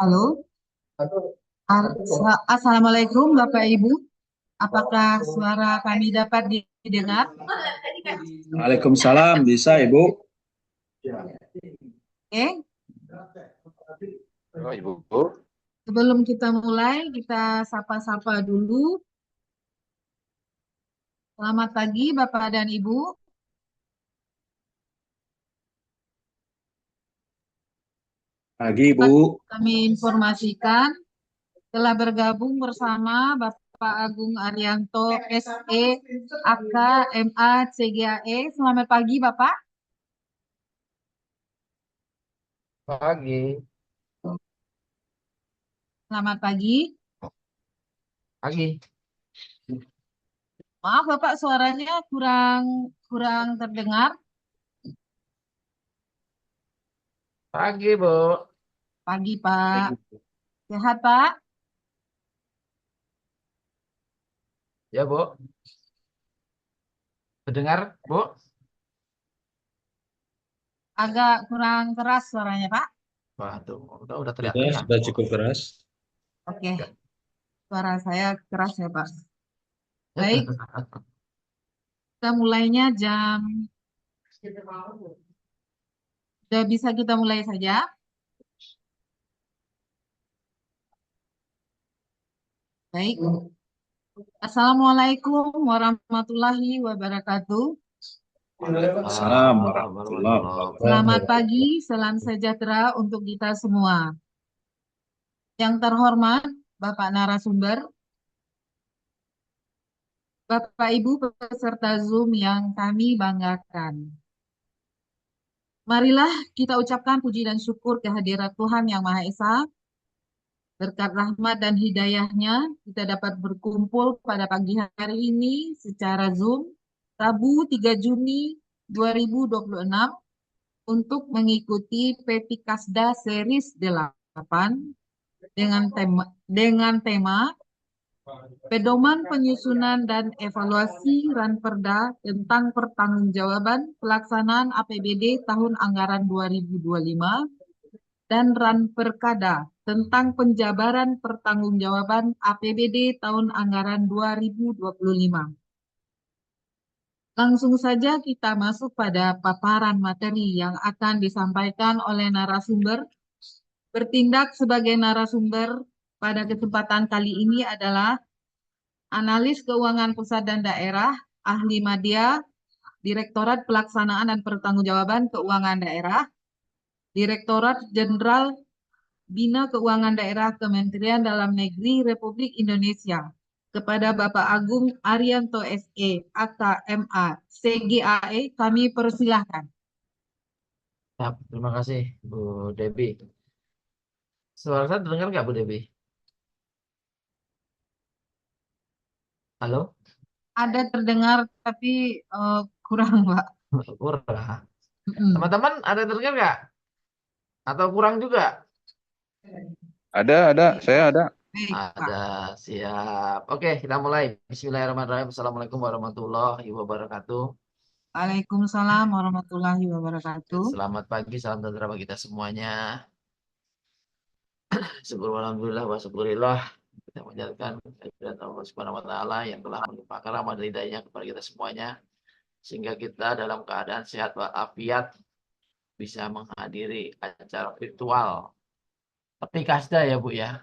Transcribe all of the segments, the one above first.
Halo, Assalamualaikum Bapak Ibu. Apakah suara kami dapat didengar? Waalaikumsalam, bisa Ibu? Oke, Oh, Ibu. sebelum kita mulai, kita sapa-sapa dulu. Selamat pagi Bapak dan Ibu. Pagi Ibu. Dapat kami informasikan telah bergabung bersama Bapak Agung Arianto SE AK MA CGAE. Selamat pagi Bapak. Pagi, Selamat pagi. pagi, Maaf Bapak, suaranya kurang kurang terdengar. pagi, Bu. Pagi Pak. Sehat Pak? Ya, Bu. Mendengar, Bu? Agak kurang keras suaranya Pak. Waduh, udah Kita teriak-teriak, sudah Bu. cukup keras. Oke, suara saya keras ya Pak. Baik, kita mulainya jam, sudah bisa kita mulai saja. Baik, Assalamualaikum warahmatullahi wabarakatuh. Waalaikumsalam Waalaikumsalam warahmatullahi warahmatullahi Selamat wabarakatuh. pagi, salam sejahtera untuk kita semua. Yang terhormat, Bapak narasumber, Bapak Ibu peserta Zoom yang kami banggakan. Marilah kita ucapkan puji dan syukur kehadirat Tuhan Yang Maha Esa. Berkat rahmat dan hidayahnya, kita dapat berkumpul pada pagi hari ini secara Zoom, Rabu 3 Juni 2026, untuk mengikuti PT Kasda Series 8 dengan tema Pedoman Penyusunan dan Evaluasi Ranperda tentang Pertanggungjawaban Pelaksanaan APBD Tahun Anggaran 2025 dan Ranperkada tentang Penjabaran Pertanggungjawaban APBD Tahun Anggaran 2025. Langsung saja kita masuk pada paparan materi yang akan disampaikan oleh narasumber. Bertindak sebagai narasumber pada kesempatan kali ini adalah Analis Keuangan Pusat dan Daerah, Ahli Madya, Direktorat Pelaksanaan dan Pertanggungjawaban Keuangan Daerah, Direktorat Jenderal Bina Keuangan Daerah Kementerian Dalam Negeri Republik Indonesia, kepada Bapak Agung Arianto SE, AKMA, CGAE, kami persilahkan. Ya, terima kasih, Bu Debi. Suara saya terdengar nggak, Bu Debi? Halo? Ada terdengar tapi kurang, Pak. Kurang. Mm-mm. Teman-teman, ada yang terdengar nggak? Atau kurang juga? Ada, saya ada. Baik, Ada, Pak. siap. Oke, kita mulai. Bismillahirrahmanirrahim. Assalamualaikum warahmatullahi wabarakatuh. Waalaikumsalam warahmatullahi wabarakatuh. Selamat pagi, salam sejahtera bagi kita semuanya. Syukur alhamdulillah wa syukurillah. Kita menjalankan kehadirat Allah Subhanahu wa taala yang telah melimpahkan rahmat dan hidayahnya kepada kita semuanya sehingga kita dalam keadaan sehat walafiat bisa menghadiri acara virtual Peti Kasda ya Bu ya.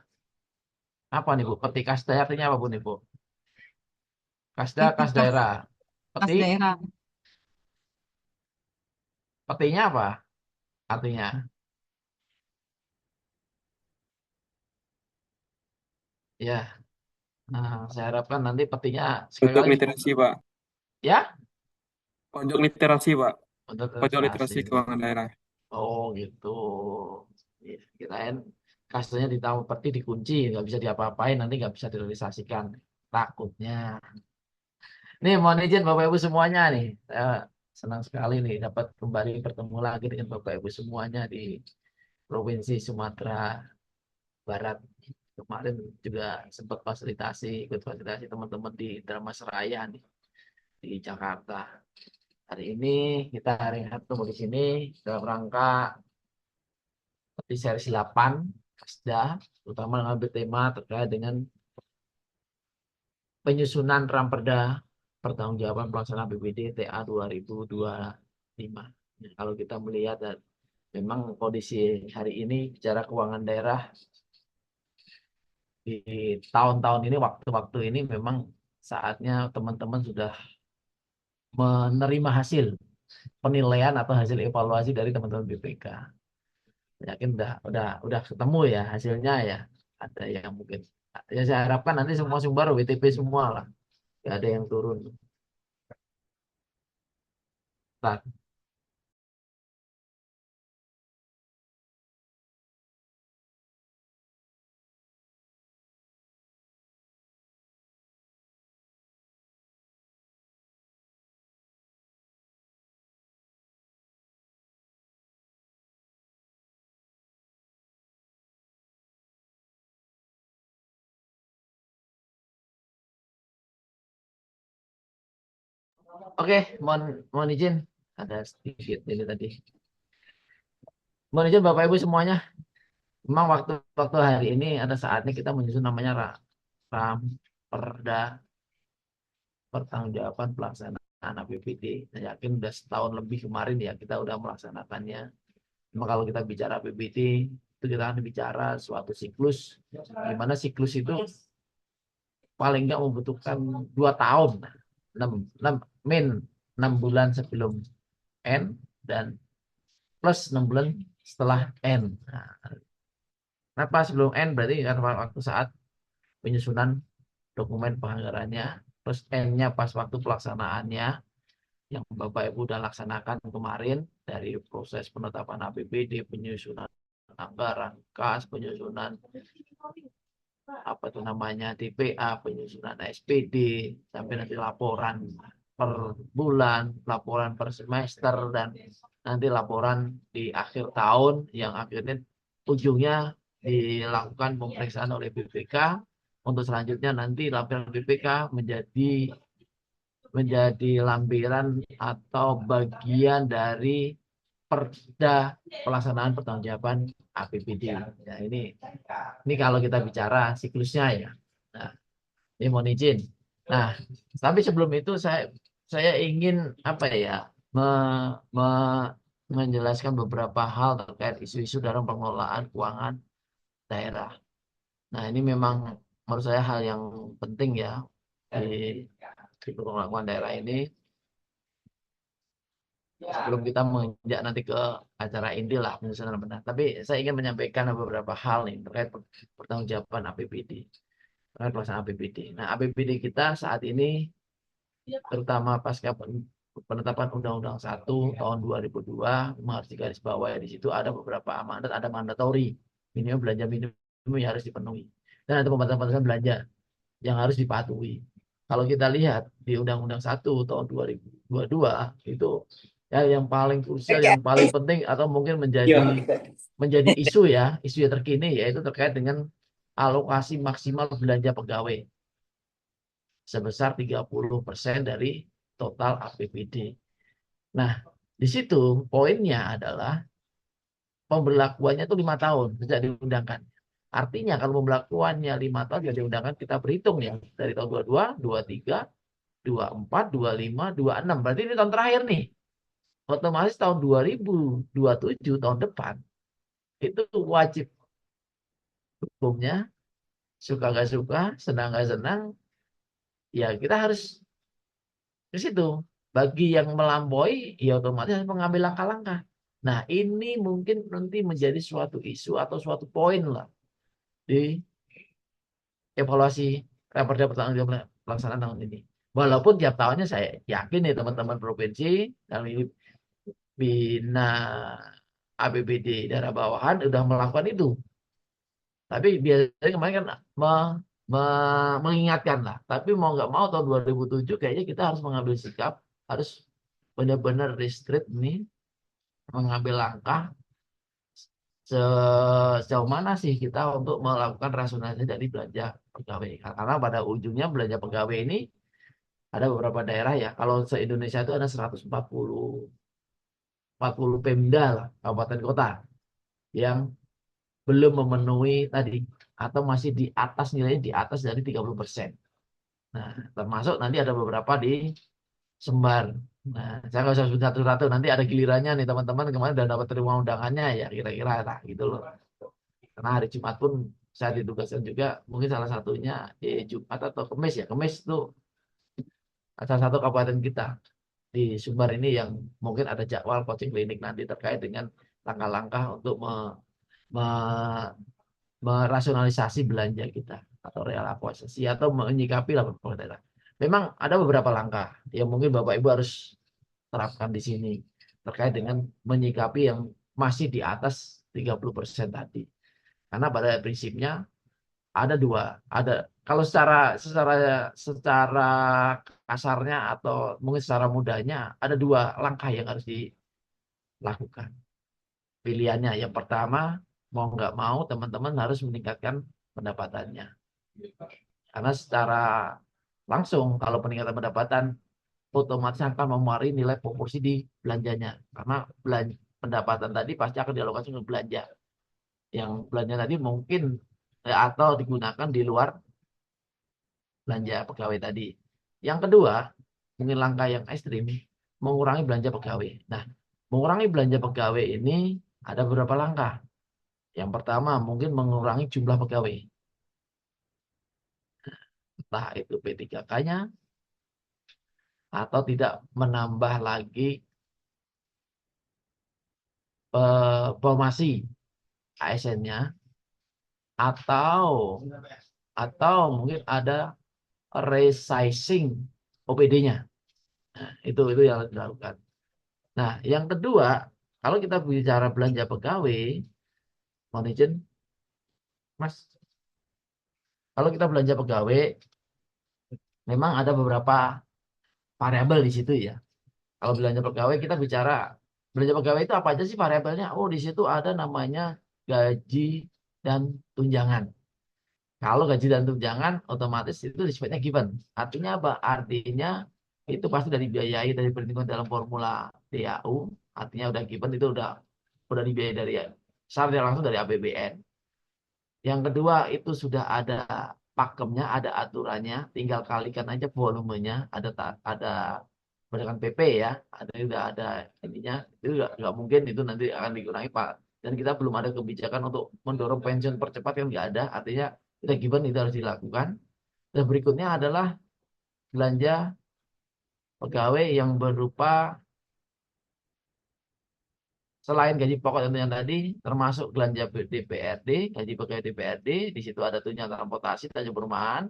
Apa nih Bu? Peti Kasda artinya apa Bu nih Bu? Kasda kas Etikas daerah. kas Peti daerah. petinya apa? Artinya ya. Nah, saya harapkan nanti petinya sekali Pojok lagi literasi, Pak. ya Pojok literasi, Pak. untuk Pojok ilustrasi. literasi keuangan daerah. Oh gitu. Ya, kirain kasanya ditambah peti dikunci, nggak bisa diapa-apain, nanti nggak bisa direalisasikan. Takutnya. Nih, mohon izin Bapak Ibu semuanya nih. Saya senang sekali nih dapat kembali bertemu lagi dengan Bapak Ibu semuanya di Provinsi Sumatera Barat. Kemarin juga sempat ikut fasilitasi teman-teman di Dharmasraya nih di Jakarta. Hari ini kita ketemu di sini dalam rangka di seri 8 Kasda, terutama mengambil tema terkait dengan penyusunan Ramperda pertanggungjawaban pelaksanaan APBD TA 2025. Nah, kalau kita melihat memang kondisi hari ini bicara keuangan daerah di tahun-tahun ini, waktu-waktu ini memang saatnya teman-teman sudah menerima hasil penilaian atau hasil evaluasi dari teman-teman BPK. Yakin udah ketemu ya hasilnya ya. Ada yang mungkin ya saya harapkan nanti semua sumber WTP semua lah. Gak ada yang turun. Nah, oke, mohon izin ada sedikit ini tadi. Mohon izin Bapak Ibu semuanya. Memang waktu hari ini ada saatnya kita menyusun namanya Ramperda pertanggungjawaban pelaksanaan APBD. Saya yakin udah setahun lebih kemarin ya kita udah melaksanakannya. Memang kalau kita bicara APBD itu kita akan bicara suatu siklus, di mana siklus itu paling nggak membutuhkan 2 tahun, 6 bulan sebelum N dan plus 6 bulan setelah N. Nah, kenapa sebelum N? Berarti kan waktu saat penyusunan dokumen penganggarannya, plus N-nya pas waktu pelaksanaannya yang Bapak Ibu udah laksanakan kemarin dari proses penetapan APBD, penyusunan anggaran, kas, penyusunan apa itu namanya DPA, penyusunan SPD, sampai nanti laporan per bulan, laporan per semester, dan nanti laporan di akhir tahun yang akhirnya ujungnya dilakukan pemeriksaan oleh BPK. Untuk selanjutnya nanti laporan BPK menjadi lampiran atau bagian dari perda pelaksanaan pertanggungjawaban APBD. Ya, ini kalau kita bicara siklusnya ya. Nah, ini mohon izin. Nah, tapi sebelum itu saya ingin apa ya menjelaskan beberapa hal terkait isu-isu dalam pengelolaan keuangan daerah. Nah, ini memang menurut saya hal yang penting ya di pengelolaan keuangan daerah ini. Sebelum kita menginjak nanti ke acara inti lah penyusunan benar. Tapi saya ingin menyampaikan beberapa hal nih terkait pertanggungjawaban APBD, terkait pelaksanaan APBD. Nah, APBD kita saat ini terutama pasca penetapan Undang-Undang 1 tahun 2002 harus digarisbawahi, di situ ada beberapa amanat, ada mandatori minimum belanja minimum yang harus dipenuhi dan ada pembatasan belanja yang harus dipatuhi. Kalau kita lihat di Undang-Undang 1 tahun 2022 itu ya yang paling krusial, yang paling penting atau mungkin menjadi isu yang terkini yaitu terkait dengan alokasi maksimal belanja pegawai sebesar 30% dari total APBD. Nah, di situ poinnya adalah pemberlakuannya itu 5 tahun sejak diundangkan. Artinya kalau pemberlakuannya 5 tahun jadi diundangkan, kita berhitung ya dari tahun 22, 23, 24, 25, 26. Berarti ini tahun terakhir nih. Otomatis tahun 2027 tahun depan itu wajib hukumnya, suka gak suka, senang gak senang, ya kita harus ke situ. Bagi yang melampaui, ya otomatis harus mengambil langkah-langkah. Nah, ini mungkin nanti menjadi suatu isu atau suatu poin lah di evaluasi raperda pertanggungjawaban pelaksanaan tahun ini. Walaupun tiap tahunnya saya yakin nih teman-teman provinsi dan Bina APBD daerah bawahan udah melakukan itu. Tapi biasanya kemarin kan mengingatkan lah. Tapi mau nggak mau tahun 2007 kayaknya kita harus mengambil sikap, harus benar-benar restrict nih, mengambil langkah sejauh mana sih kita untuk melakukan rasionalisasi dari belanja pegawai. Karena pada ujungnya belanja pegawai ini Ada beberapa daerah ya, kalau se-Indonesia itu ada 140 Pemda lah, kabupaten kota yang belum memenuhi tadi atau masih di atas nilainya di atas dari 30%. Nah, termasuk nanti ada beberapa di Sembar. Nah, saya nggak usah sebut satu-satu, nanti ada gilirannya nih teman-teman kemarin udah dapat terima undangannya ya kira-kira lah gitu loh. Karena hari Jumat pun saya ditugaskan juga mungkin salah satunya di Jumat atau Kamis ya. Kamis itu salah satu kabupaten kita di Sumbar ini yang mungkin ada jadwal coaching klinik nanti terkait dengan langkah-langkah untuk me- merasionalisasi belanja kita atau realokasi atau menyikapi lah beberapa daerah. Memang ada beberapa langkah yang mungkin Bapak Ibu harus terapkan di sini terkait dengan menyikapi yang masih di atas 30% tadi. Karena pada prinsipnya ada dua, ada kalau secara kasarnya atau mungkin secara mudahnya ada dua langkah yang harus dilakukan. Pilihannya yang pertama mau nggak mau teman-teman harus meningkatkan pendapatannya. Karena secara langsung kalau peningkatan pendapatan otomatis akan memengaruhi nilai proporsi di belanjanya. Karena pendapatan tadi pasti akan dialokasi untuk belanja. Yang belanja tadi mungkin atau digunakan di luar belanja pegawai tadi. Yang kedua, mungkin langkah yang ekstrim, mengurangi belanja pegawai. Nah, mengurangi belanja pegawai ini ada beberapa langkah. Yang pertama, mungkin mengurangi jumlah pegawai. Entah itu P3K-nya, atau tidak menambah lagi formasi ASN-nya, atau mungkin ada resizing OPD-nya. Nah, itu yang harus dilakukan. Nah, yang kedua, kalau kita bicara belanja pegawai, mohon izin, Mas, kalau kita belanja pegawai, memang ada beberapa variabel di situ ya. Kalau belanja pegawai, kita bicara belanja pegawai itu apa aja sih variabelnya? Oh, di situ ada namanya gaji dan tunjangan. Kalau gaji dan tunjangan, otomatis itu sifatnya given. Artinya apa? Artinya itu pasti dari dibiayai dari perhitungan dalam formula DAU. Artinya udah given, itu udah dibiayai dari secara langsung dari APBN. Yang kedua itu sudah ada pakemnya, ada aturannya, tinggal kalikan aja volumenya, ada berdasarkan PP ya, udah ada ininya, itu nggak mungkin itu nanti akan dikurangi Pak. Dan kita belum ada kebijakan untuk mendorong pensiun percepat yang nggak ada, artinya kita given itu harus dilakukan. Dan berikutnya adalah belanja pegawai yang berupa selain gaji pokok tentunya tadi, termasuk belanja DPRD, gaji pegawai DPRD, di situ ada tunjangan transportasi, tunjangan perumahan,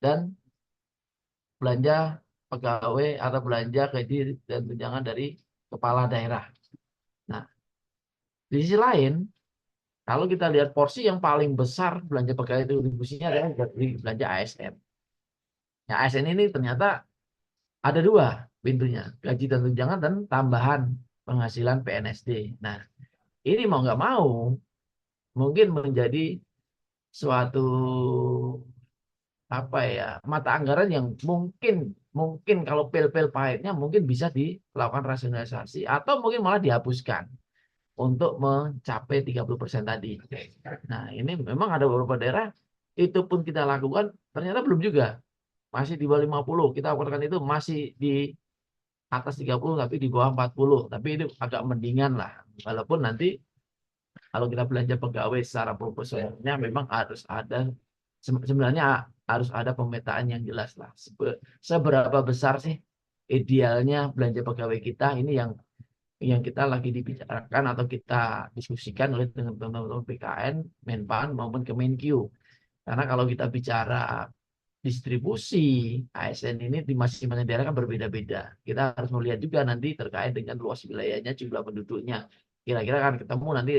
dan belanja pegawai atau belanja gaji dan tunjangan dari kepala daerah. Nah, di sisi lain, kalau kita lihat porsi yang paling besar belanja pegawai itu distribusinya adalah dari belanja ASN. Nah, ASN ini ternyata ada dua pintunya, gaji dan tunjangan dan tambahan penghasilan PNSD. Nah, ini mau nggak mau mungkin menjadi suatu apa ya mata anggaran yang mungkin kalau pil-pil pahitnya mungkin bisa dilakukan rasionalisasi atau mungkin malah dihapuskan untuk mencapai 30% tadi. Nah, ini memang ada beberapa daerah itu pun kita lakukan ternyata belum juga. Masih di bawah 50. Kita lakukan itu masih di atas 30 tapi di bawah 40. Tapi itu agak mendingan lah. Walaupun nanti kalau kita belanja pegawai secara proporsionalnya memang harus ada sebenarnya harus ada pemetaan yang jelas lah. Seberapa besar sih idealnya belanja pegawai kita ini yang kita lagi dibicarakan atau kita diskusikan oleh teman-teman BKN, Menpan maupun Kemenq. Karena kalau kita bicara distribusi ASN ini di masing-masing daerah kan berbeda-beda. Kita harus melihat juga nanti terkait dengan luas wilayahnya, jumlah penduduknya. Kira-kira kan ketemu nanti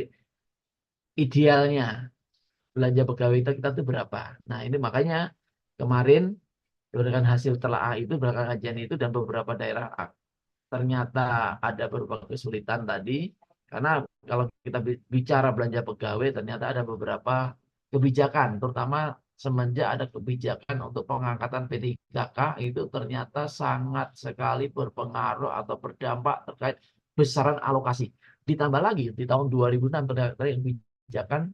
idealnya belanja pegawai kita tuh berapa. Nah, ini makanya kemarin berdasarkan hasil telaah itu, berdasarkan kajian itu dan beberapa daerah ternyata ada beberapa kesulitan tadi karena kalau kita bicara belanja pegawai ternyata ada beberapa kebijakan terutama semenjak ada kebijakan untuk pengangkatan P3K itu ternyata sangat sekali berpengaruh atau berdampak terkait besaran alokasi. Ditambah lagi di tahun 2006 ternyata yang kebijakan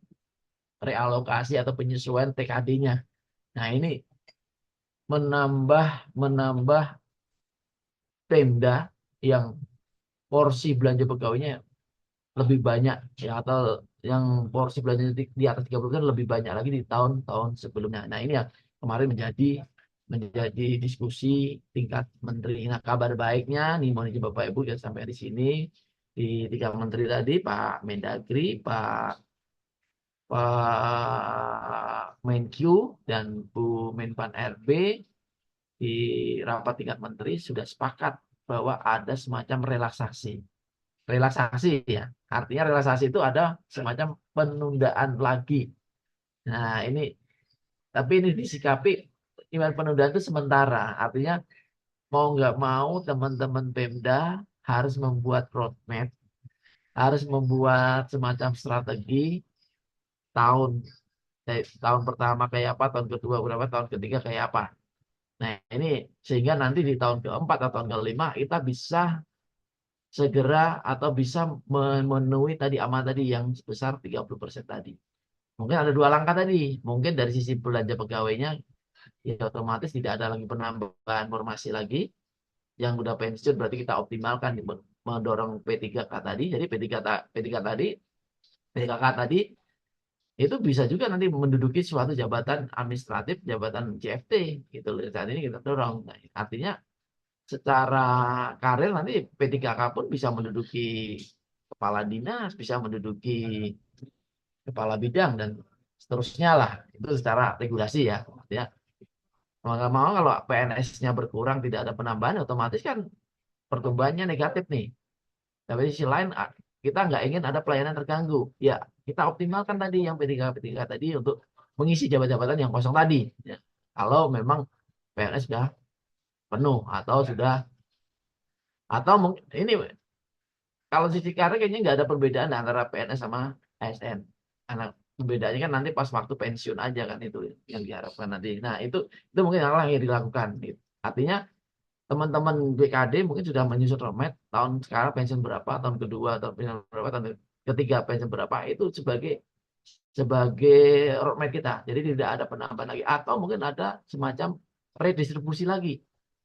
realokasi atau penyesuaian TKD-nya. Nah, ini menambah Pemda yang porsi belanja pegawainya lebih banyak ya, atau yang porsi belanja di atas 30% lebih banyak lagi di tahun-tahun sebelumnya. Nah, ini yang kemarin menjadi diskusi tingkat menteri. Nah, kabar baiknya nih mohon izin Bapak Ibu ya sampai di sini di tiga menteri tadi, Pak Mendagri, Pak Menq dan Bu Menpan RB di rapat tingkat menteri sudah sepakat bahwa ada semacam relaksasi. Relaksasi ya, artinya relaksasi itu ada semacam penundaan lagi. Nah, tapi ini disikapi iman penundaan itu sementara. Artinya mau nggak mau teman-teman Pemda harus membuat roadmap, harus membuat semacam strategi tahun tahun pertama kayak apa, tahun kedua berapa, tahun ketiga kayak apa. Nah, ini sehingga nanti di tahun keempat atau tahun kelima kita bisa segera atau bisa memenuhi tadi amanat tadi yang sebesar 30% tadi. Mungkin ada dua langkah tadi. Mungkin dari sisi belanja pegawainya ya otomatis tidak ada lagi penambahan formasi lagi. Yang udah pensiun berarti kita optimalkan mendorong P3K tadi. Jadi P3K tadi itu bisa juga nanti menduduki suatu jabatan administratif, jabatan CFT gitu loh. Saat ini kita dorong. Nah, artinya secara karir nanti P3K pun bisa menduduki kepala dinas, bisa menduduki kepala bidang dan seterusnya lah. Itu secara regulasi ya. Artinya mau nggak mau kalau PNS-nya berkurang tidak ada penambahan otomatis kan pertumbuhannya negatif nih. Tapi di sisi lain kita nggak ingin ada pelayanan terganggu. Ya kita optimalkan tadi yang P3K tadi untuk mengisi jabatan-jabatan yang kosong tadi. Ya. Kalau memang PNS sudah penuh atau mungkin ini kalau sisi karir kayaknya nggak ada perbedaan antara PNS sama ASN. Karena perbedaannya kan nanti pas waktu pensiun aja kan itu yang diharapkan nanti. Nah itu mungkin hal yang dilakukan. Gitu. Artinya teman-teman BKD mungkin sudah menyusun roadmap tahun sekarang pensiun berapa, tahun kedua atau pensiun berapa, tahun ketiga pensiun berapa itu sebagai roadmap kita. Jadi tidak ada penambahan lagi atau mungkin ada semacam redistribusi lagi.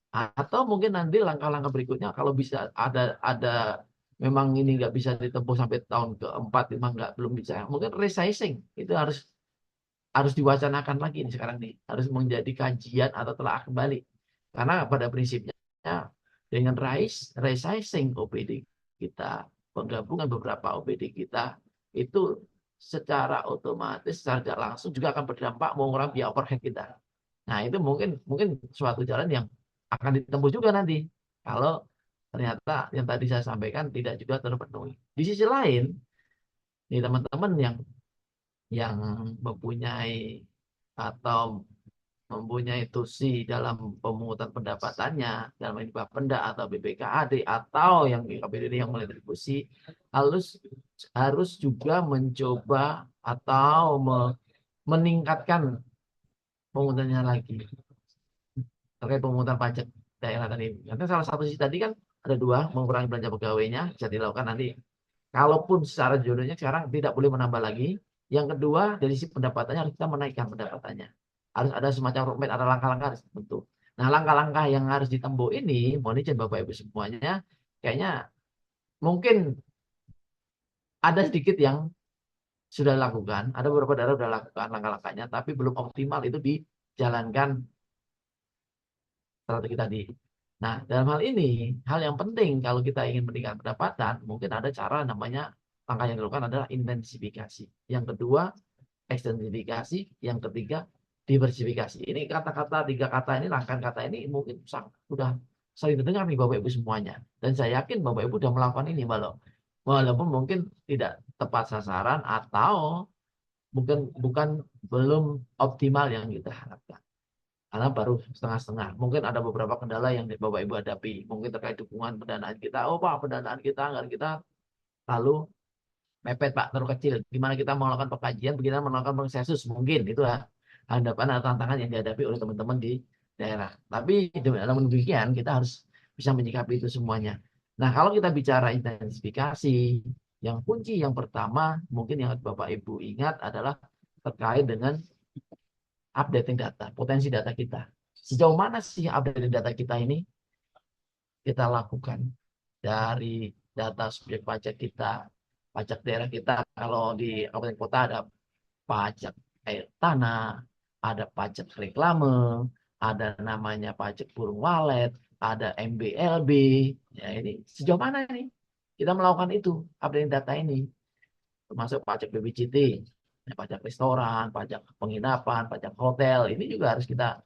Atau mungkin nanti langkah-langkah berikutnya kalau bisa ada memang ini nggak bisa ditempuh sampai tahun keempat, memang belum bisa. Mungkin resizing itu harus diwacanakan lagi nih sekarang nih, harus menjadi kajian atau telah kembali. Karena pada prinsipnya dengan resizing OPD kita, penggabungan beberapa OPD kita itu secara otomatis, secara langsung juga akan berdampak mengurangi biaya overhead kita. Nah, itu mungkin suatu jalan yang akan ditempuh juga nanti kalau ternyata yang tadi saya sampaikan tidak juga terpenuhi. Di sisi lain, nih teman-teman yang mempunyai atau mempunyai tusi dalam pemungutan pendapatannya dalam ini Bapenda atau BPKAD atau yang KPDD yang mendistribusi harus juga mencoba atau meningkatkan pemungutannya lagi terkait pemungutan pajak daerah tadi. Karena salah satu sisi tadi kan ada dua, mengurangi belanja pegawainya bisa dilakukan nanti. Kalaupun secara jodohnya sekarang tidak boleh menambah lagi. Yang kedua dari sisi pendapatannya harus kita menaikkan pendapatannya. Harus ada semacam roadmap, ada langkah-langkah harus dibentuk. Nah, langkah-langkah yang harus ditempuh ini, mohon izin Bapak Ibu semuanya, kayaknya mungkin ada sedikit yang sudah dilakukan, ada beberapa daerah sudah lakukan langkah-langkahnya, tapi belum optimal itu dijalankan strategi tadi. Nah, dalam hal ini, hal yang penting kalau kita ingin meningkatkan pendapatan, mungkin ada cara namanya, langkah yang dilakukan adalah intensifikasi. Yang kedua, ekstensifikasi. Yang ketiga, diversifikasi. Ini tiga kata ini, rangkaian kata ini mungkin sudah sering terdengar nih Bapak Ibu semuanya. Dan saya yakin Bapak Ibu sudah melakukan ini, walaupun mungkin tidak tepat sasaran atau mungkin belum optimal yang kita harapkan. Karena baru setengah-setengah. Mungkin ada beberapa kendala yang Bapak Ibu hadapi. Mungkin terkait dukungan pendanaan kita. Oh Pak, pendanaan kita, anggaran kita lalu mepet Pak, terlalu kecil. Gimana kita melakukan pengkajian, bagaimana melakukan konsensus. Mungkin itu lah. hadapan atau tantangan yang dihadapi oleh teman-teman di daerah. Tapi namun demikian kita harus bisa menyikapi itu semuanya. Nah, kalau kita bicara intensifikasi, yang kunci yang pertama mungkin yang Bapak Ibu ingat adalah terkait dengan updating data, potensi data kita. Sejauh mana sih updating data kita ini kita lakukan dari data subjek pajak kita, pajak daerah kita. Kalau di kabupaten kota ada pajak air tanah, ada pajak reklame, ada namanya pajak burung walet, ada MBLB. Ya, ini sejauh mana nih kita melakukan itu, updating data ini, termasuk pajak BPJT, ya, pajak restoran, pajak penginapan, pajak hotel. Ini juga harus kita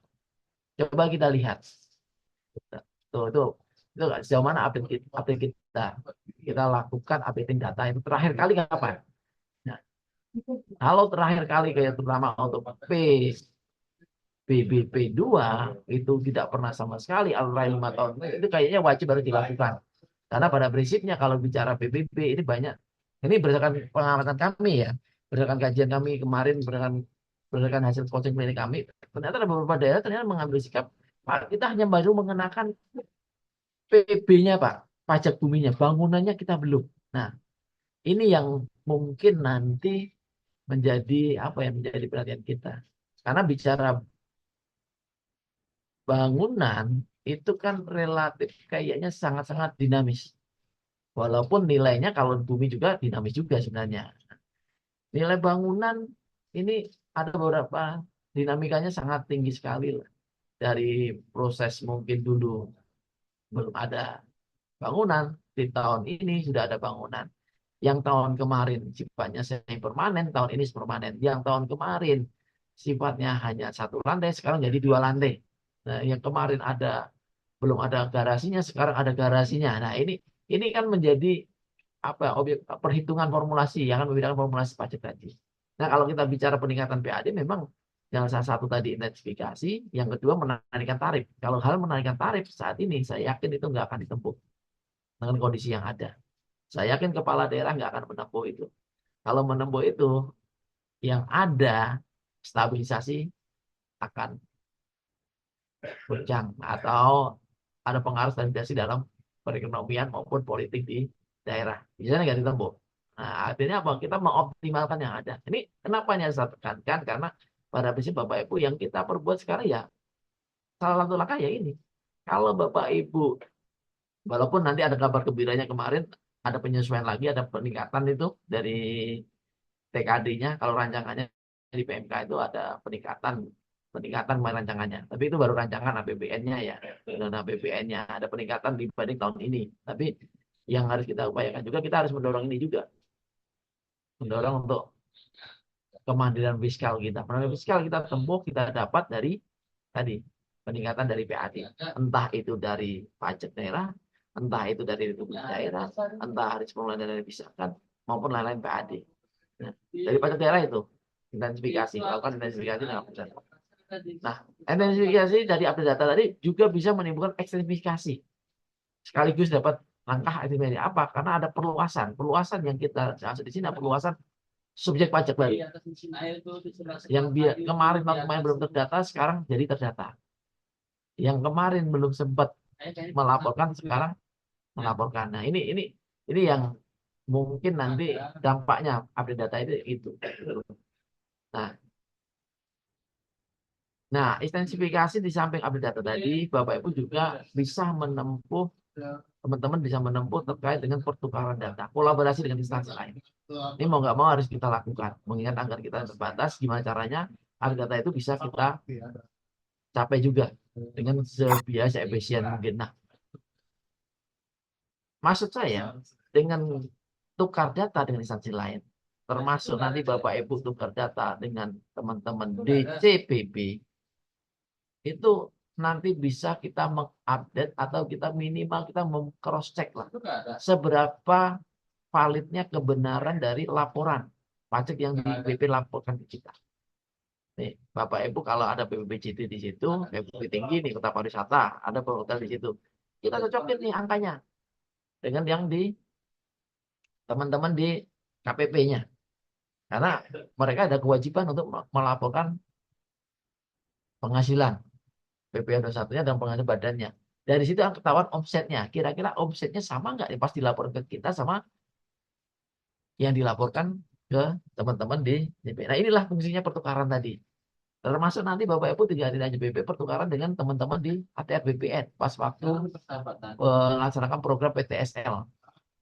coba kita lihat. Tuh, itu sejauh mana update kita lakukan updating data itu terakhir kali kapan? Nah, kalau terakhir kali kayak terutama untuk PBB 2 itu tidak pernah sama sekali alumni 5 tahun itu kayaknya wajib harus dilakukan. Karena pada prinsipnya kalau bicara PBB ini banyak, ini berdasarkan pengamatan kami ya, berdasarkan kajian kami kemarin, berdasarkan hasil coaching klinik kami, ternyata ada beberapa daerah ternyata mengambil sikap, Pak, kita hanya baru mengenakan PB-nya Pak, pajak buminya, bangunannya kita belum. Nah, ini yang mungkin nanti menjadi apa yang menjadi perhatian kita. Karena bicara bangunan itu kan relatif kayaknya sangat-sangat dinamis. Walaupun nilainya kalau bumi juga dinamis juga sebenarnya. Nilai bangunan ini ada beberapa dinamikanya sangat tinggi sekali lah. Dari proses mungkin dulu belum ada bangunan, di tahun ini sudah ada bangunan. Yang tahun kemarin sifatnya semi permanen, tahun ini permanen. Yang tahun kemarin sifatnya hanya satu lantai, sekarang jadi 2 lantai. Nah, yang kemarin belum ada garasinya, sekarang ada garasinya. Nah, ini kan menjadi apa objek perhitungan formulasi yang akan membedakan formulasi pajak tadi. Nah, kalau kita bicara peningkatan PAD memang yang salah satu tadi intensifikasi, yang kedua menaikkan tarif. Kalau hal menaikkan tarif saat ini saya yakin itu nggak akan ditempuh dengan kondisi yang ada. Saya yakin kepala daerah nggak akan menempuh itu. Kalau menempuh itu, yang ada stabilisasi akan goncang atau ada pengaruh stabilisasi dalam perekonomian maupun politik di daerah. Biasanya nggak ditempuh. Nah, artinya apa? Kita mengoptimalkan yang ada. Ini kenapa yang saya tekankan? Karena pada prinsip Bapak Ibu yang kita perbuat sekarang ya salah satu langkah ya ini. Kalau Bapak Ibu, walaupun nanti ada kabar gembiranya kemarin, ada penyesuaian lagi, ada peningkatan itu dari TKD-nya, kalau rancangannya di PMK itu ada peningkatan rancangannya. Tapi itu baru rancangan APBN-nya ya. Dan APBN-nya ada peningkatan dibanding tahun ini. Tapi yang harus kita upayakan juga, kita harus mendorong ini juga. Mendorong untuk kemandirian fiskal kita. Kemandirian fiskal kita tempuh, kita dapat dari tadi peningkatan dari PAD. Entah itu dari pajak daerah, entah itu dari republik daerah, entah dari pengelolaan dana dipisahkan, maupun lain-lain PAD. Nah, dari pajak daerah itu intensifikasi, lakukan intensifikasi dengan persen. Nah, intensifikasi dari update data tadi juga bisa menimbulkan ekstensifikasi. Sekaligus dapat langkah ekstensifikasi apa? Karena ada perluasan yang kita maksud di sini perluasan subjek pajak baru. Yang kemarin belum terdata sekarang jadi terdata. Yang kemarin belum sempat melaporkan sekarang melaporkan. Nah, ini yang mungkin nanti dampaknya update data itu. Nah, ekstensifikasi di samping update data tadi, Bapak Ibu juga bisa menempuh, teman-teman bisa menempuh terkait dengan pertukaran data, kolaborasi dengan instansi lain. Ini mau nggak mau harus kita lakukan, mengingat anggaran kita terbatas, gimana caranya update data itu bisa kita capai juga dengan sebiasa efisien mungkin. Nah, maksud saya dengan tukar data dengan instansi lain, termasuk nanti Bapak Ibu tukar data dengan teman-teman DCPB, itu nanti bisa kita mengupdate atau kita minimal kita cross check lah seberapa validnya kebenaran dari laporan pajak yang di BP laporkan ke kita. Nih, Bapak Ibu kalau ada BPJT di situ, BPJT tinggi nih kota pariwisata, ada hotel di situ. Kita cocokin nih angkanya dengan yang di teman-teman di KPP-nya. Karena mereka ada kewajiban untuk melaporkan penghasilan PPh 21-nya dan penghasilan badannya. Dari situ akan ketahuan omsetnya. Kira-kira omsetnya sama nggak pas dilaporkan ke kita sama yang dilaporkan ke teman-teman di DP. Nah, inilah fungsinya pertukaran tadi. Termasuk nanti Bapak Ibu tidak hanya BP pertukaran dengan teman-teman di ATR BPN pas waktu melaksanakan program PTSL.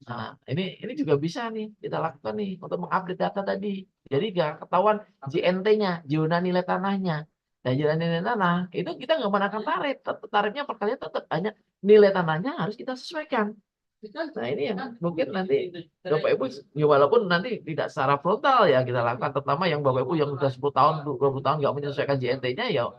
Nah, ini juga bisa nih kita lakukan nih untuk mengupdate data tadi. Jadi nggak ketahuan JNT-nya, zona nilai tanahnya. Dan zona nilai tanah itu kita nggak menaikkan tarif, tarifnya per kali tetap hanya nilai tanahnya harus kita sesuaikan. Nah, ini yang mungkin nanti Bapak Ibu, ya walaupun nanti tidak secara frontal ya kita lakukan, terutama yang Bapak Ibu yang sudah 10 tahun, 20 tahun nggak menyesuaikan JNT-nya, ya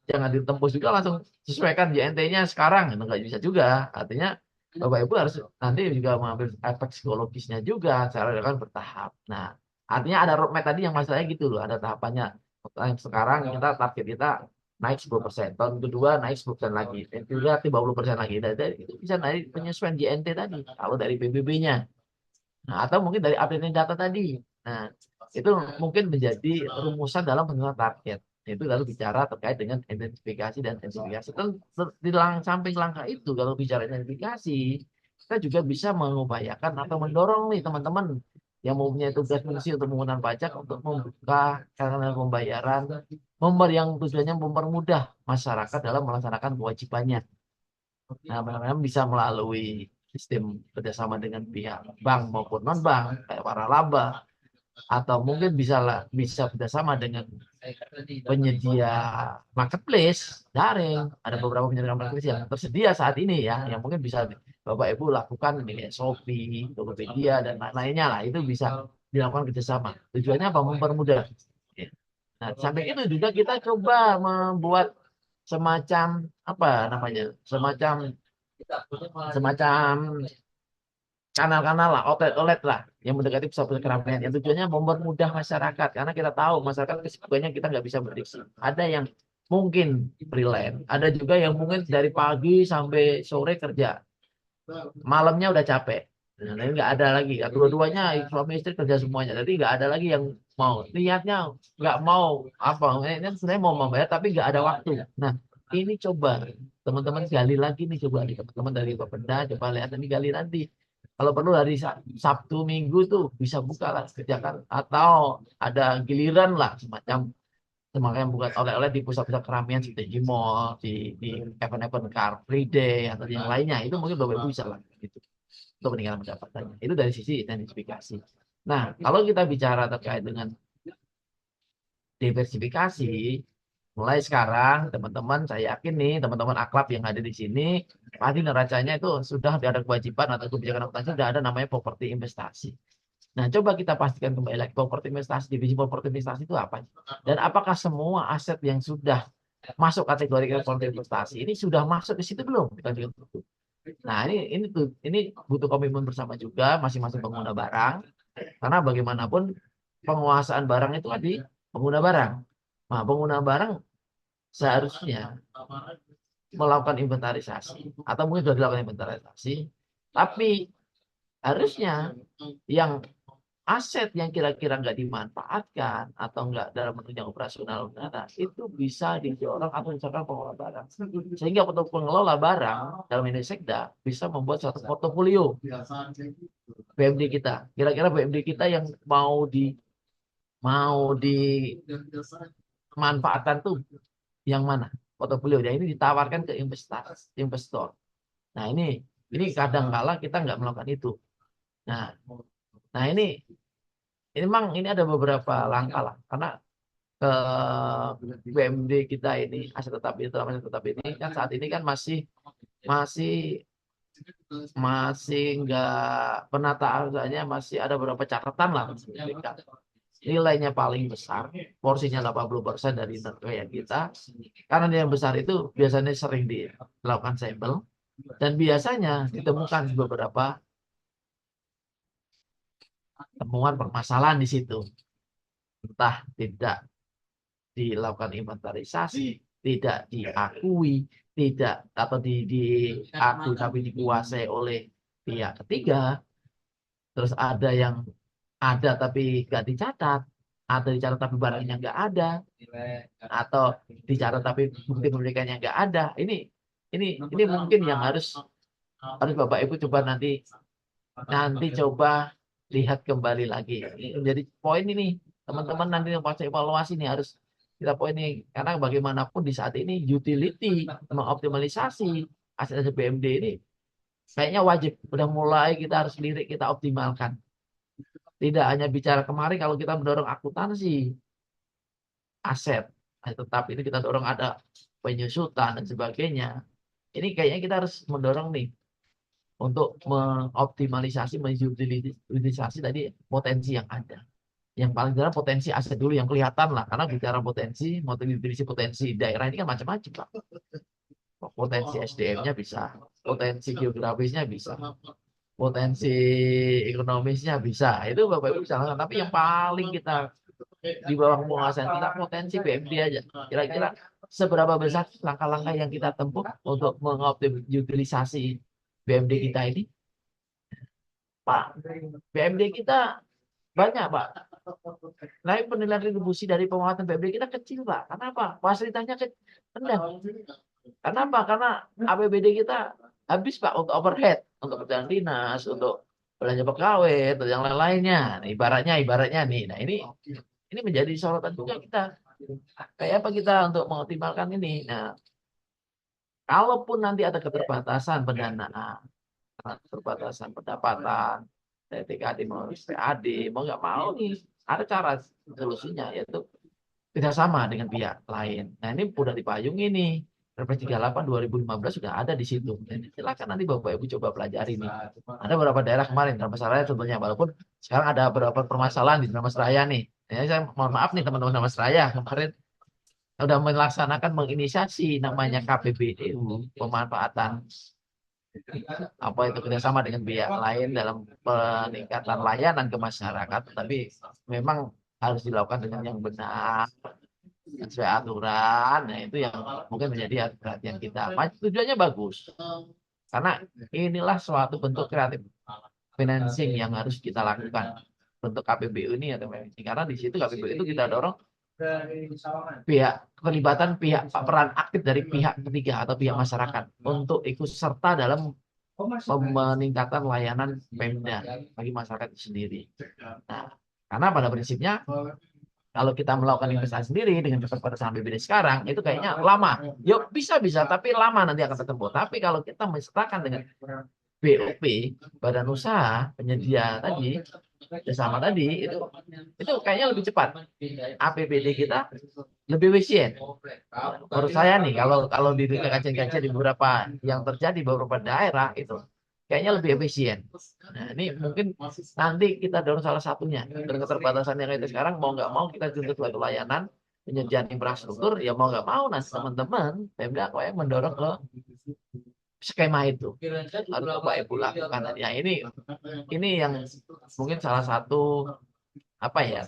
jangan ditembus juga langsung sesuaikan JNT-nya sekarang, itu nggak bisa juga. Artinya Bapak Ibu harus nanti juga mengambil efek psikologisnya juga, secara kan bertahap. Nah, artinya ada roadmap tadi yang masalahnya gitu loh, ada tahapannya. Sekarang kita target kita naik 10%, tahun kedua naik 10% lagi, tahun ketiga 50% lagi. Dari itu bisa naik penyesuaian JNT tadi, kalau dari PBB-nya. Nah, atau mungkin dari update data tadi. Nah, itu mungkin menjadi rumusan dalam penyusunan target. Itu lalu bicara terkait dengan identifikasi dan intensifikasi. Di samping langkah itu, kalau bicara identifikasi, kita juga bisa mengupayakan atau mendorong nih teman-teman yang mempunyai tugas fungsi untuk menggunakan pajak untuk membuka kanal pembayaran, yang tujuannya mempermudah masyarakat dalam melaksanakan kewajibannya. Nah, mudah-mudahan bisa melalui sistem kerjasama dengan pihak bank maupun non-bank, kayak para laba, atau mungkin bisa kerjasama dengan penyedia marketplace daring. Ada beberapa penyedia marketplace yang tersedia saat ini ya, yang mungkin bisa Bapak Ibu lakukan milik Shopee, Tokopedia dan lain-lainnya lah. Itu bisa dilakukan kerjasama. Tujuannya apa? Mempermudah. Nah, sampai itu juga kita coba membuat semacam apa namanya? Semacam kanal-kanal lah, outlet lah yang mendekati pusat-pusat keramaian, yang tujuannya mempermudah masyarakat, karena kita tahu masyarakat kesibukannya kita nggak bisa prediksi. Ada yang mungkin freelance, ada juga yang mungkin dari pagi sampai sore kerja, malamnya udah capek. Nah, ini nggak ada lagi, dua-duanya suami istri kerja semuanya, jadi nggak ada lagi yang mau, niatnya nggak mau apa, ini sebenarnya mau membayar tapi nggak ada waktu. Nah, ini coba teman-teman gali lagi nih, coba nih teman-teman dari Bapeda, coba lihat ini, gali nanti. Kalau perlu hari Sabtu Minggu tuh bisa buka lah, kerjakan, atau ada giliran lah semacam bukan oleh-oleh di pusat-pusat keramaian seperti di mall, di event-event car free day atau yang lainnya. Itu mungkin Bapak Ibu bisa lah gitu untuk peningkatan pendapatannya. Itu dari sisi identifikasi. Nah, kalau kita bicara terkait dengan diversifikasi, mulai sekarang teman-teman, saya yakin nih teman-teman akrab yang ada di sini pasti neracanya itu sudah ada kewajiban atau kebijakan akuntansi, sudah ada namanya properti investasi. Nah, coba kita pastikan kembali lagi, properti investasi, divisi properti investasi itu apa? Dan apakah semua aset yang sudah masuk kategori properti investasi ini sudah masuk ke situ belum? Nah, ini butuh komitmen bersama juga masing-masing pengguna barang, karena bagaimanapun penguasaan barang itu tadi pengguna barang. Nah, pengguna barang seharusnya melakukan inventarisasi atau mungkin sudah dilakukan inventarisasi, tapi harusnya yang aset yang kira-kira nggak dimanfaatkan atau nggak dalam bentuknya operasional itu bisa didorong atau misalkan pengelola barang, sehingga untuk pengelola barang dalam ini sekda bisa membuat suatu portofolio BMD kita. Kira-kira BMD kita yang mau dimanfaatkan tuh yang mana portofolio, dan ini ditawarkan ke investor. Nah, ini kadang kala kita nggak melakukan itu. Nah, ini memang ini ada beberapa langkah lah, karena ke BMD kita ini aset tetap ini kan saat ini kan masih nggak penataannya, masih ada beberapa catatan lah. Nilainya paling besar, porsinya 80% dari yang kita, karena yang besar itu biasanya sering dilakukan sampel dan biasanya ditemukan beberapa temuan permasalahan di situ, entah tidak dilakukan inventarisasi, tidak diakui, tidak atau diakui tapi dikuasai oleh pihak ketiga. Terus ada yang ada tapi nggak dicatat, atau dicatat tapi barangnya nggak ada. atau dicatat tapi bukti pemilikannya nggak ada. Ini mungkin yang harus Bapak Ibu coba nanti coba lihat kembali lagi. Ini menjadi poin ini teman-teman nanti yang pas evaluasi ini harus kita poin ini karena bagaimanapun di saat ini utility mengoptimalisasi aset BMD ini kayaknya wajib udah mulai kita harus lirik kita optimalkan. Tidak hanya bicara kemarin kalau kita mendorong akuntansi aset, tetap ini kita dorong ada penyusutan dan sebagainya. Ini kayaknya kita harus mendorong nih untuk mengoptimalisasi, mengutilisasi tadi potensi yang ada. Yang paling jelas potensi aset dulu yang kelihatan lah, karena bicara potensi, mengutilisasi potensi daerah ini kan macam-macam, Pak. Potensi SDM-nya bisa, potensi geografisnya bisa, potensi ekonomisnya bisa. Itu Bapak Ibu bisa lakukan. Tapi yang paling kita di bawah penguasaan kita potensi BMD aja. Kira-kira seberapa besar langkah-langkah yang kita tempuh untuk mengoptimalisasi BMD kita ini? Pak, BMD kita banyak, Pak. Nah, penilaian retribusi dari penguatan BMD kita kecil, Pak. Kenapa? Fasilitasnya rendah. Kenapa? Karena APBD kita habis, Pak, untuk overhead, untuk perjalanan dinas, untuk belanja pegawai, atau yang lain-lainnya. Nah, ibaratnya nih. Nah, ini menjadi sorotan juga kita. Kayak apa kita untuk mengoptimalkan ini? Nah, kalaupun nanti ada keterbatasan pendanaan, keterbatasan pendapatan, TKD mau PAD, mau nggak mau nih, ada cara solusinya yaitu kerjasama dengan pihak lain. Nah ini udah dipayungi nih. Perpres 38 2015 sudah ada di situ. Dan silakan nanti Bapak Ibu coba pelajari nih. Ada beberapa daerah kemarin, Dramas Raya contohnya, walaupun sekarang ada beberapa permasalahan di Dramas Raya nih. Ya, saya mohon maaf nih teman-teman Dramas Raya, kemarin sudah melaksanakan menginisiasi namanya KPBDU, pemanfaatan apa itu kerjasama dengan pihak lain dalam peningkatan layanan ke masyarakat, tapi memang harus dilakukan dengan yang benar sesuai aturan. Nah itu yang mungkin menjadi perhatian kita. Tujuannya bagus karena inilah suatu bentuk kreatif financing yang harus kita lakukan bentuk KPBU ini atau financing, karena di situ KPBU itu kita dorong keterlibatan peran aktif dari pihak ketiga atau pihak masyarakat untuk ikut serta dalam meningkatkan layanan Pemda bagi masyarakat itu sendiri. Nah, karena pada prinsipnya kalau kita melakukan investasi sendiri dengan keterbatasan BPD sekarang itu kayaknya lama. Yuk bisa tapi lama nanti akan tertempuh. Tapi kalau kita mensertakan dengan BOP, badan usaha penyedia tadi, bersama tadi itu kayaknya lebih cepat. APBD kita lebih efisien. Menurut saya nih kalau di kajian-kajian di beberapa yang terjadi beberapa daerah itu kayaknya lebih efisien. Nah, ini mungkin nanti kita dorong salah satunya. Dengan keterbatasan yang itu sekarang mau nggak mau kita tuntut suatu layanan penyediaan infrastruktur, ya mau nggak mau nanti teman-teman Pemda kayak mendorong ke skema itu harus Bapak Ibu lakukan. Ya ini yang mungkin salah satu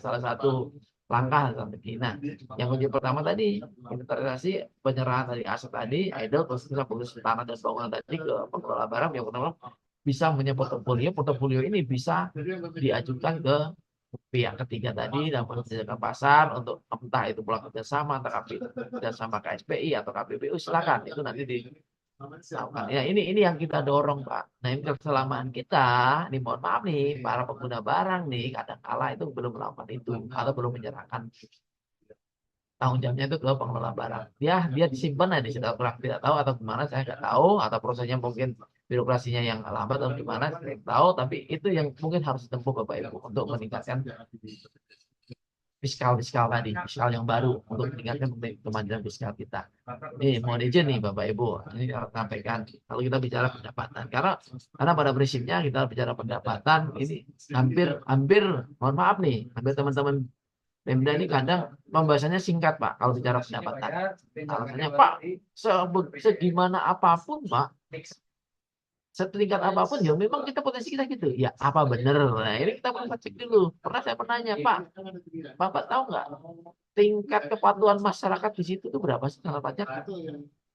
salah satu langkah strategi. Nah, yang kunci pertama tadi inventarisasi penyerahan dari aset tadi, idle terus fokus tanah dan bangunan tadi ke pengelola barang yang pertama bisa punya portofolio ini bisa diajukan ke pihak ketiga tadi dan menjadikan pasar untuk entah itu pulang kerjasama antara kerjasama KSPI atau KPBU, silakan itu nanti dilakukan. Ya ini yang kita dorong, Pak. Nah ini keselamatan kita, ini mohon maaf nih para pengguna barang nih kadang kala itu belum melakukan itu atau belum menyerahkan tanggung jawabnya itu ke pengelola barang. Dia disimpan di situ, kurang tidak tahu atau gimana saya nggak tahu, atau prosesnya mungkin birokrasinya yang lambat atau gimana saya tidak tahu, tapi itu yang mungkin harus ditempuh Bapak Ibu untuk meningkatkan fiskal tadi, fiskal yang baru untuk meningkatkan kemandirian fiskal kita. Ini mohon izin nih Bapak Ibu, ini saya sampaikan kalau kita bicara pendapatan, karena pada prinsipnya kita bicara pendapatan ini hampir mohon maaf nih, hampir teman-teman Pemda ini kadang pembahasannya singkat Pak kalau bicara pendapatan. Alasannya Pak, segimana apapun Pak, setingkat apapun ya memang kita potensi kita gitu. Ya apa benar? Nah ini kita perlu cek dulu. Saya pernah nanya Pak, Bapak tahu nggak tingkat kepatuhan masyarakat di situ tuh berapa sih kalau pajak?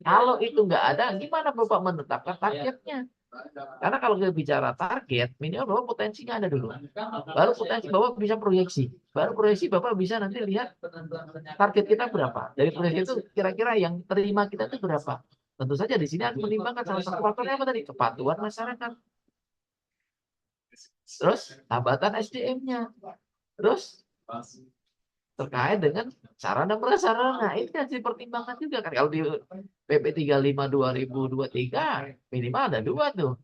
Kalau itu nggak ada, gimana Bapak menetapkan targetnya? Karena kalau kita bicara target, minimal Bapak potensinya ada dulu. Baru potensi Bapak bisa proyeksi. Baru proyeksi Bapak bisa nanti lihat target kita berapa. Dari proyeksi itu kira-kira yang terima kita itu berapa. Tentu saja di sini akan menimbangkan salah satu faktornya apa tadi? Kepatuhan masyarakat. Terus hambatan SDM-nya. Terus terkait dengan sarana prasarana. Ini kan dipertimbangkan juga kan. Kalau di PP 35 2023 minimal ada dua tuh.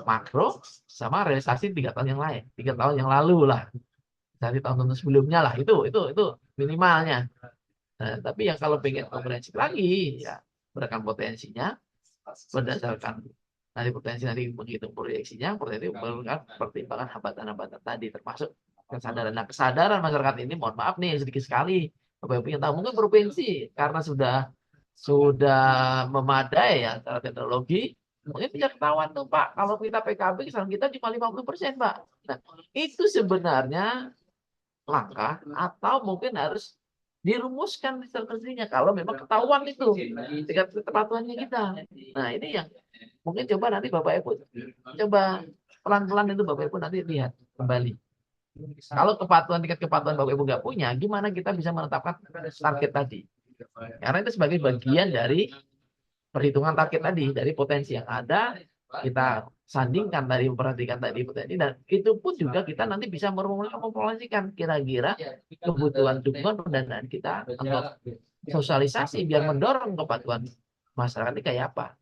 Makro sama realisasi 3 tahun yang lain. 3 tahun yang lalu lah. Dari tahun-tahun sebelumnya lah. Itu minimalnya. Nah, tapi yang kalau pengen komprehensif lagi, ya berdasarkan potensinya, berdasarkan nanti potensi nanti menghitung proyeksinya, potensi berdasarkan pertimbangan hambatan-hambatan tadi, termasuk kesadaran. Nah, kesadaran masyarakat ini, mohon maaf nih, sedikit sekali. Bapak Ibu yang tahu, mungkin provinsi karena sudah memadai ya secara teknologi, mungkin bisa ketahuan tuh Pak, kalau kita PKB kesalahan kita cuma 50%, Pak. Nah, itu sebenarnya langkah atau mungkin harus dirumuskan strateginya kalau memang ketahuan itu tingkat kepatuhannya kita. Nah, ini yang mungkin coba nanti Bapak Ibu coba pelan-pelan itu Bapak Ibu nanti lihat kembali. Kalau tingkat kepatuhan Bapak Ibu nggak punya, gimana kita bisa menetapkan target tadi? Karena itu sebagai bagian dari perhitungan target tadi, dari potensi yang ada, kita sandingkan tadi, memperhatikan tadi potensi, dan itu pun juga kita nanti bisa memformulasikan kira-kira kebutuhan dukungan pendanaan kita untuk sosialisasi biar mendorong kepatuhan masyarakat ini kayak apa.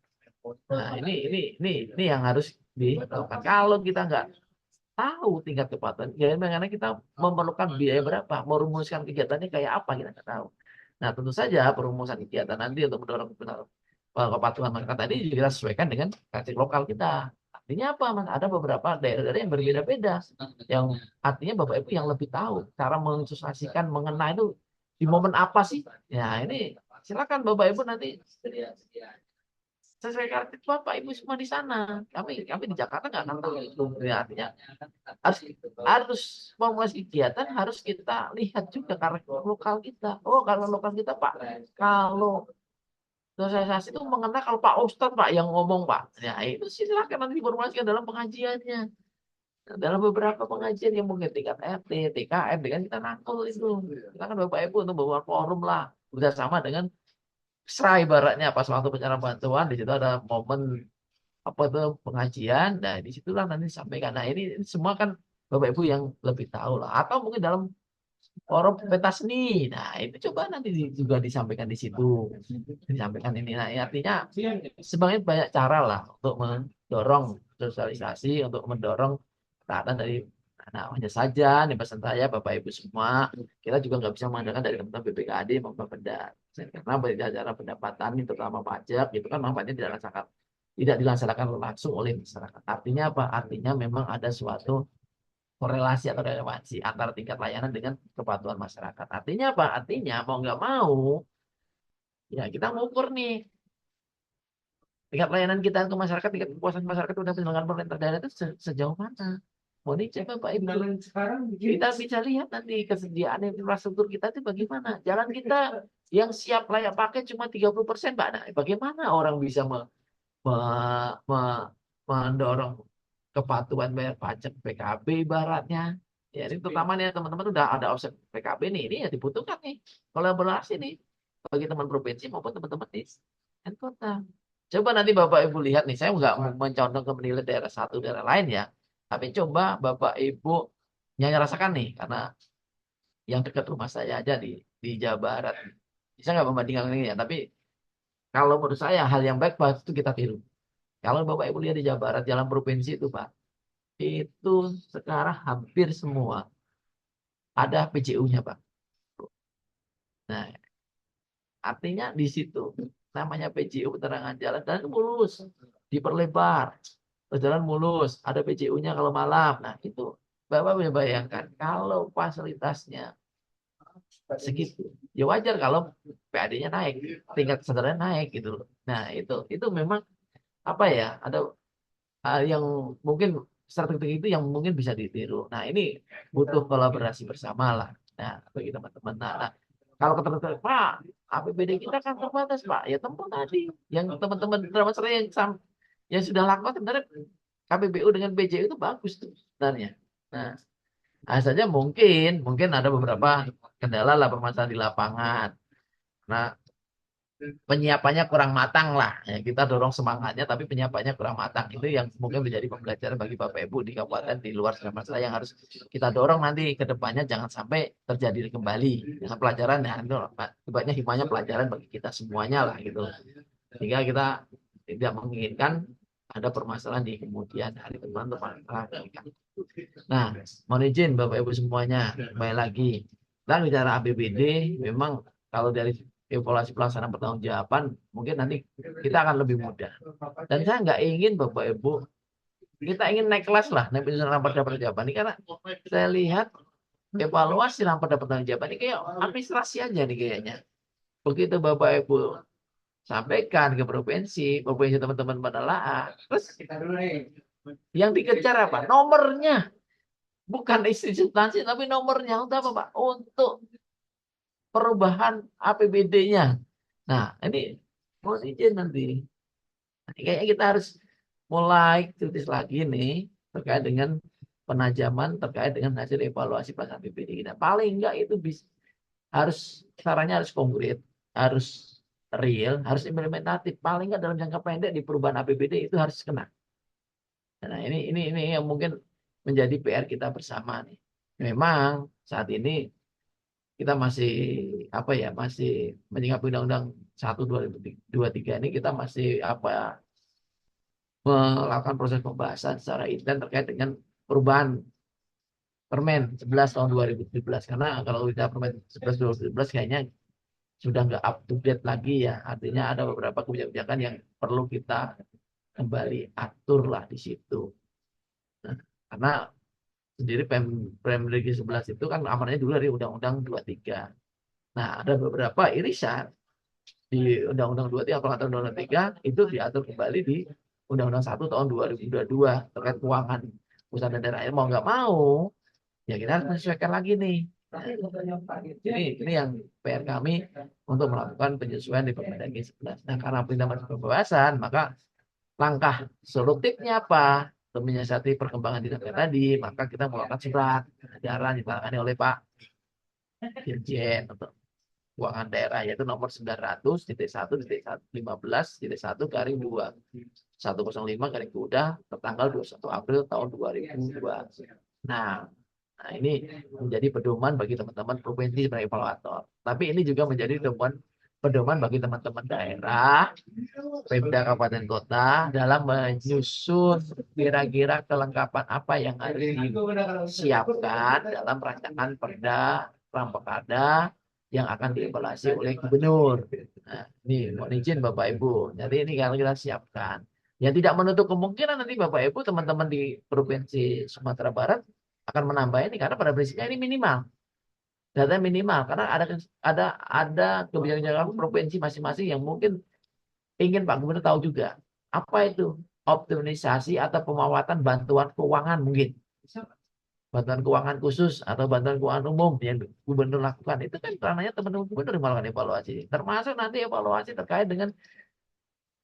Nah, ini yang harus dilakukan. Kalau kita nggak tahu tingkat kepatuhan, ya bagaimana kita memerlukan biaya berapa, merumuskan kegiatannya kayak apa, kita nggak tahu. Nah, tentu saja perumusan kegiatan nanti untuk mendorong kepatuhan masyarakat tadi juga kita sesuaikan dengan karakteristik lokal kita. Artinya apa, Mas? Ada beberapa daerah-daerah yang berbeda-beda, yang artinya Bapak Ibu yang lebih tahu cara mensosialisasikan mengenai itu di momen apa sih? Ya, ini silakan Bapak Ibu nanti sesuai karakteristik Bapak Ibu semua di sana. Kami di Jakarta nggak akan tahu itu. Ya, artinya harus formulasi kegiatan harus kita lihat juga karakter lokal kita. Oh, kalau lokal kita Pak, kalau sosialisasi itu mengenai kalau Pak Ustadz Pak yang ngomong Pak. Ya itu silakan nanti diformulasikan dalam pengajiannya. Dalam beberapa pengajian yang mungkin tingkat RT, TKM, dengan kita nangkul itu. Kita kan Bapak Ibu untuk membuat forum lah. Bersama dengan SRA ibaratnya pas waktu pencarian bantuan, di situ ada momen apa itu pengajian. Nah disitulah nanti disampaikan. Nah ini semua kan Bapak Ibu yang lebih tahu lah. Atau mungkin dalam forum pentas seni. Nah, itu coba nanti juga disampaikan di situ. Disampaikan ini. Nah, artinya sebenarnya banyak cara lah untuk mendorong sosialisasi, untuk mendorong ketaatan dari anak hanya saja nih pesan saya Bapak Ibu semua, kita juga nggak bisa mengandalkan dari teman-teman BPKAD maupun Pemda. Karena bicara pendapatan ini terutama pajak itu kan manfaatnya tidak dilaksanakan langsung oleh masyarakat. Artinya apa? Artinya memang ada suatu korelasi atau relevansi antara tingkat layanan dengan kepatuhan masyarakat. Artinya apa? Artinya mau nggak mau, ya kita mengukur nih tingkat layanan kita ke masyarakat, tingkat kepuasan masyarakat udah penyelenggaraan pemerintah daerah itu sejauh mana. Mau dicek Pak Ibu. Kita bisa lihat nanti kesediaan infrastruktur kita itu bagaimana. Jalan kita yang siap layak pakai cuma 30%, Pak. Nah, bagaimana orang bisa mendorong kepatuhan bayar pajak PKB ibaratnya. Ya, ini terutama nih teman-teman udah ada offset PKB nih, ini ya dibutuhkan nih kolaborasi nih bagi teman provinsi maupun teman-teman di kota. Coba nanti Bapak Ibu lihat nih, saya nggak mencontoh ke menilai daerah satu daerah lain ya, tapi coba Bapak Ibu yang rasakan nih, karena yang dekat rumah saya aja di Jawa Barat. Bisa nggak membandingkan ini ya, tapi kalau menurut saya hal yang baik Pak, itu kita tiru. Kalau Bapak Ibu lihat di Jawa Barat, jalan provinsi itu Pak, itu sekarang hampir semua ada PJU-nya Pak. Nah, artinya di situ namanya PJU penerangan jalan dan mulus, diperlebar, berjalan mulus, ada PJU-nya kalau malam. Nah, itu Bapak bisa bayangkan kalau fasilitasnya segitu, ya wajar kalau PAD-nya naik, tingkat kesadarannya naik gitu loh. Nah, itu memang apa ya? Ada yang mungkin strategi itu yang mungkin bisa ditiru. Nah, ini butuh kolaborasi bersama lah. Nah, bagi teman-teman. Nah, kalau ketergantungan, Pak, APBD kita kan terbatas, Pak. Ya tempuh tadi. Yang teman-teman termasuk yang yang sudah lakukan sebenarnya KPBU dengan PJU itu bagus tuh sebenarnya. Nah, saja mungkin ada beberapa kendala lah permasalahan di lapangan. Nah, penyiapannya kurang matang lah. Ya, kita dorong semangatnya, tapi penyiapannya kurang matang. Itu yang mungkin menjadi pembelajaran bagi Bapak Ibu di kabupaten di luar Sumatera yang harus kita dorong nanti ke depannya jangan sampai terjadi kembali. Dengan pelajaran ya, itu sebaiknya hikmahnya pelajaran bagi kita semuanya lah gitu. Sehingga kita tidak menginginkan ada permasalahan di kemudian hari teman-teman. Nah, mohon izin Bapak Ibu semuanya, kembali lagi. Kita bicara APBD, memang kalau dari evaluasi pelaksanaan pertanggungjawaban, mungkin nanti kita akan lebih mudah. Dan saya nggak ingin Bapak Ibu, kita ingin naik kelas lah, naik penyusunan rapat pertanggungjawaban ini, karena saya lihat evaluasi rapat pertanggungjawaban ini kayak administrasi aja nih kayaknya. Begitu Bapak Ibu sampaikan ke provinsi teman-teman menelaah, terus yang dikejar apa? Nomornya. Bukan isi substansi, tapi nomornya untuk apa, Pak? Untuk perubahan APBD-nya. Nah, ini mohon izin nanti. Kayaknya kita harus mulai kritis lagi nih terkait dengan penajaman terkait dengan hasil evaluasi pelaksanaan APBD kita. Paling enggak itu bisa sarannya harus konkret, harus real, harus implementatif. Paling enggak dalam jangka pendek di perubahan APBD itu harus kena. Nah, ini yang mungkin menjadi PR kita bersama nih. Memang saat ini kita masih masih menyikapi Undang-Undang 1 2023 ini kita masih melakukan proses pembahasan secara intens terkait dengan perubahan Permen 11 tahun 2017. Karena kalau kita Permen 11 2017 kayaknya sudah nggak up to date lagi ya. Artinya ada beberapa kebijakan yang perlu kita kembali atur lah di situ. Nah, karena sendiri Permendagri 11 itu kan amanatnya dulu dari Undang-Undang 23. Nah, ada beberapa irisan di Undang-Undang 23 atau Undang-Undang 3 itu diatur kembali di Undang-Undang 1 tahun 2022 terkait keuangan pusat dan daerah. Mau nggak mau, ya kita harus menyesuaikan lagi nih. Ini yang PR kami untuk melakukan penyesuaian di Permendagri 11. Nah, karena perintah pembahasan, maka langkah solutifnya apa? Untuk menyiasati perkembangan dinamika tadi, maka kita melakukan surat edaran ditangani oleh Pak Dirjen untuk keuangan daerah, yaitu nomor 900.1.15.1/2 105 tertanggal 21 April tahun 2002. Nah, ini menjadi pedoman bagi teman-teman provinsi sebagai evaluator. Tapi ini juga menjadi pedoman bagi teman-teman daerah, Pemda kabupaten kota dalam menyusun kira-kira kelengkapan apa yang harus disiapkan dalam rancangan perda Rampekada yang akan dievaluasi oleh gubernur. Nah, ini mohon izin Bapak Ibu. Jadi ini kalau kita siapkan. Yang tidak menutup kemungkinan nanti Bapak Ibu teman-teman di Provinsi Sumatera Barat akan menambah ini karena pada prinsipnya ini minimal. Data minimal karena ada kebijakan provinsi masing-masing yang mungkin ingin Pak Gubernur tahu juga apa itu optimalisasi atau pemawatan bantuan keuangan mungkin bantuan keuangan khusus atau bantuan keuangan umum yang Gubernur lakukan itu kan ranahnya teman-teman Gubernur yang melakukan evaluasi termasuk nanti evaluasi terkait dengan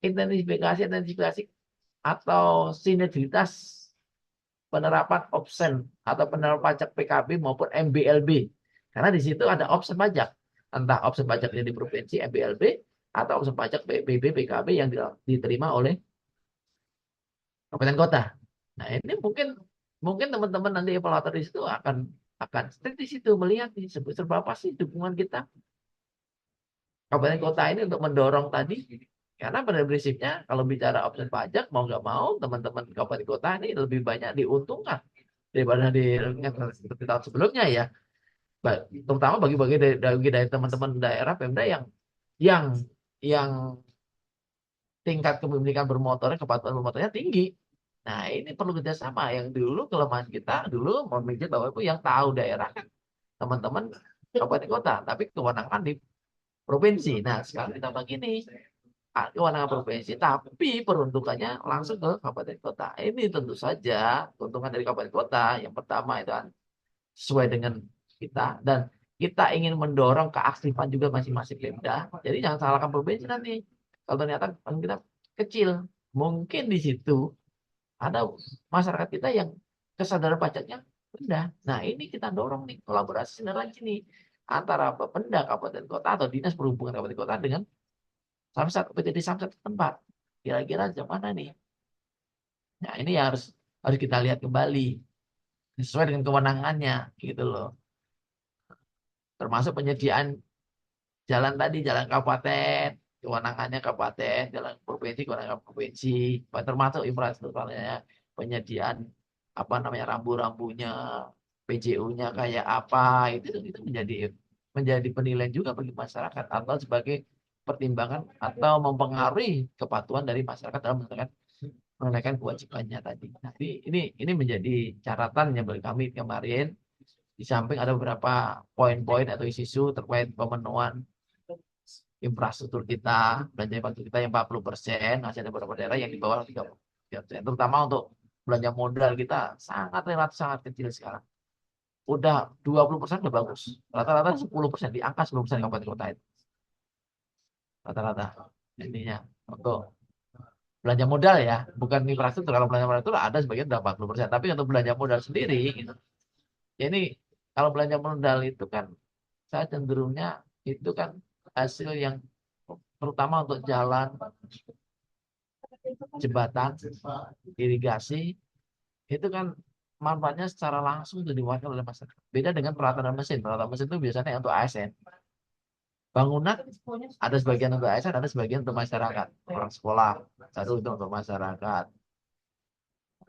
intensifikasi atau sinergitas penerapan opsen atau penerapan pajak PKB maupun MBLB. Karena di situ ada opsen pajak. Entah opsen pajak yang di provinsi MBLB atau opsen pajak PBB PKB yang diterima oleh kabupaten kota. Nah, ini mungkin teman-teman nanti evaluator di situ akan strict di situ melihat nih seberapa sih dukungan kita kabupaten kota ini untuk mendorong tadi. Karena pada prinsipnya kalau bicara opsi pajak mau nggak mau teman-teman kabupaten kota ini lebih banyak diuntungkan daripada di tahun sebelumnya ya. Terutama bagi dari teman-teman daerah Pemda yang tingkat kepemilikan bermotornya kepatuhan bermotornya tinggi. Nah, ini perlu kerjasama. Yang dulu kelemahan kita dulu mau mikir bahwa itu yang tahu daerah kan teman-teman kabupaten kota, tapi kewenangan di provinsi. Nah, sekarang kita begini kewenangan provinsi, tapi peruntukannya langsung ke kabupaten kota. Ini tentu saja keuntungan dari kabupaten kota. Yang pertama itu sesuai dengan kita dan kita ingin mendorong keaktifan juga masing-masing Pemda. Jadi jangan salahkan provinsi nanti. Kalau ternyata kita kecil mungkin di situ ada masyarakat kita yang kesadaran pajaknya rendah. Nah, ini kita dorong nih kolaborasi sinergi nih antara Bapenda kabupaten kota atau dinas perhubungan kabupaten kota dengan Samsat PTD Samsat tempat. Kira-kira jam mana nih? Nah, ini yang harus kita lihat kembali sesuai dengan kewenangannya gitu loh. Termasuk penyediaan jalan tadi, jalan kabupaten, kewenangannya kabupaten, jalan provinsi, kewenangan provinsi, termasuk infrastrukturnya, penyediaan apa namanya rambu-rambunya, PJU-nya kayak apa, itu menjadi penilaian juga bagi masyarakat atau sebagai pertimbangan atau mempengaruhi kepatuhan dari masyarakat dalam menunaikan kewajibannya tadi. Tapi ini menjadi catatannya bagi kami kemarin. Di samping ada beberapa poin-poin atau isu-isu terkait pemenuhan infrastruktur kita, belanja infrastruktur kita yang 40%, masih ada beberapa daerah yang di bawah 30%. Terutama untuk belanja modal kita relatif sangat kecil sekarang. Udah 20% udah bagus. Rata-rata 10%, di angka 10% kabupaten kota itu. Rata-rata. Intinya untuk belanja modal ya, bukan infrastruktur. Kalau belanja modal itu ada sebagian udah 40%. Tapi untuk belanja modal sendiri, gitu. Ya ini kalau belanja modal itu kan saya cenderungnya itu kan hasil yang terutama untuk jalan, jembatan, irigasi, itu kan manfaatnya secara langsung itu diwakil oleh masyarakat. Beda dengan peralatan mesin. Peralatan mesin itu biasanya untuk ASN. Bangunan ada sebagian untuk ASN, ada sebagian untuk masyarakat. Orang sekolah, satu itu untuk masyarakat.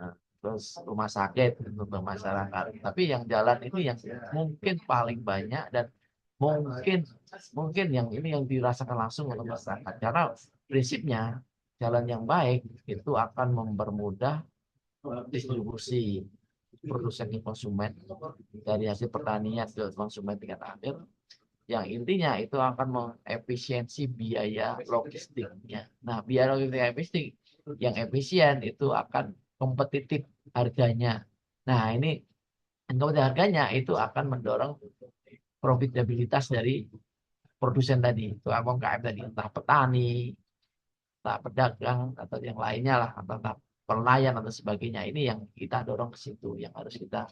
Nah, terus rumah sakit untuk masyarakat. Tapi yang jalan ini yang mungkin paling banyak dan mungkin yang ini yang dirasakan langsung oleh masyarakat. Karena prinsipnya jalan yang baik itu akan mempermudah distribusi produsen ke konsumen dari hasil pertanian ke konsumen tingkat akhir. Yang intinya itu akan mengefisiensi biaya logistiknya. Nah, biaya logistik yang efisien itu akan kompetitif harganya. Nah, ini kompetitif harganya itu akan mendorong profitabilitas dari produsen tadi, itu UMKM tadi, entah petani, entah pedagang atau yang lainnya lah, entah pelayan atau sebagainya. Ini yang kita dorong ke situ, yang harus kita.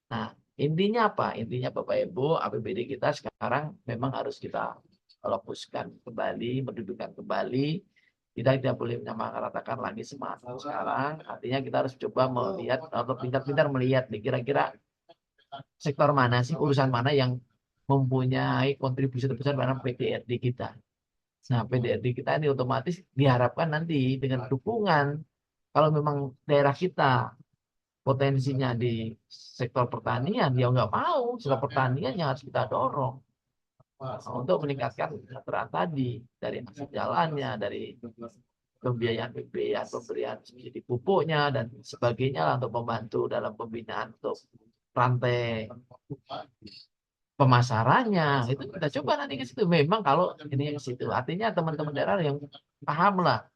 Nah, intinya apa? Intinya Bapak Ibu, APBD kita sekarang memang harus kita fokuskan kembali, mendudukan kembali. Kita tidak boleh menyamaratakan lagi semangat sekarang. Artinya kita harus coba melihat atau pintar-pintar melihat nih kira-kira sektor mana sih, urusan mana yang mempunyai kontribusi terbesar dalam PDRD kita. Nah, PDRD kita ini otomatis diharapkan nanti dengan dukungan kalau memang daerah kita potensinya di sektor pertanian, ya nggak mau sektor pertanian yang harus kita dorong untuk meningkatkan kesejahteraan tadi dari aspek jalannya, dari pembiayaan BPS, pemberian subsidi pupuknya dan sebagainya lah untuk membantu dalam pembinaan untuk rantai pemasarannya. Itu kita coba nanti ke situ. Memang kalau ini ke situ, artinya teman-teman daerah yang paham lah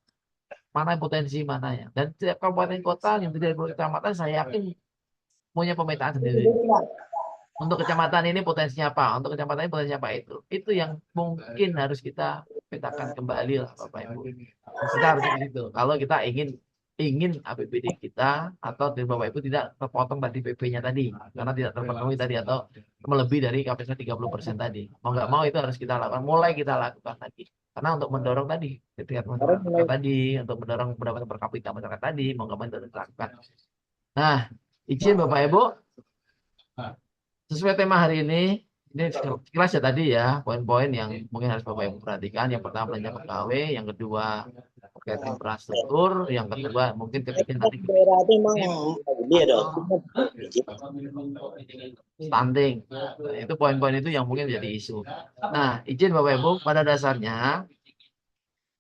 mana potensi mananya. Dan setiap kabupaten kota yang tidak dari kecamatan saya yakin punya pemetaan sendiri. Untuk kecamatan ini potensinya apa? Untuk kecamatan ini potensinya apa itu? Itu yang mungkin harus kita petakan kembali lah Bapak Ibu. Kita harus begitu. Kalau kita ingin APBD kita atau dari Bapak Ibu tidak terpotong tadi PP-nya tadi karena tidak terpenuhi tadi atau melebihi dari kapasitas 30% tadi. Mau nggak mau itu harus kita lakukan. Mulai kita lakukan lagi. Karena untuk mendorong tadi ketika masyarakat tadi, untuk mendorong pendapatan per kapita masyarakat tadi, mau nggak mau itu harus dilakukan. Nah, izin Bapak Ibu, sesuai tema hari ini sekilas ya tadi ya, poin-poin yang mungkin harus Bapak Ibu perhatikan. Yang pertama belanja pegawai, yang kedua terkait infrastruktur, yang kedua mungkin ketika nanti stunting. Nah, itu poin-poin itu yang mungkin jadi isu. Nah, izin Bapak Ibu, pada dasarnya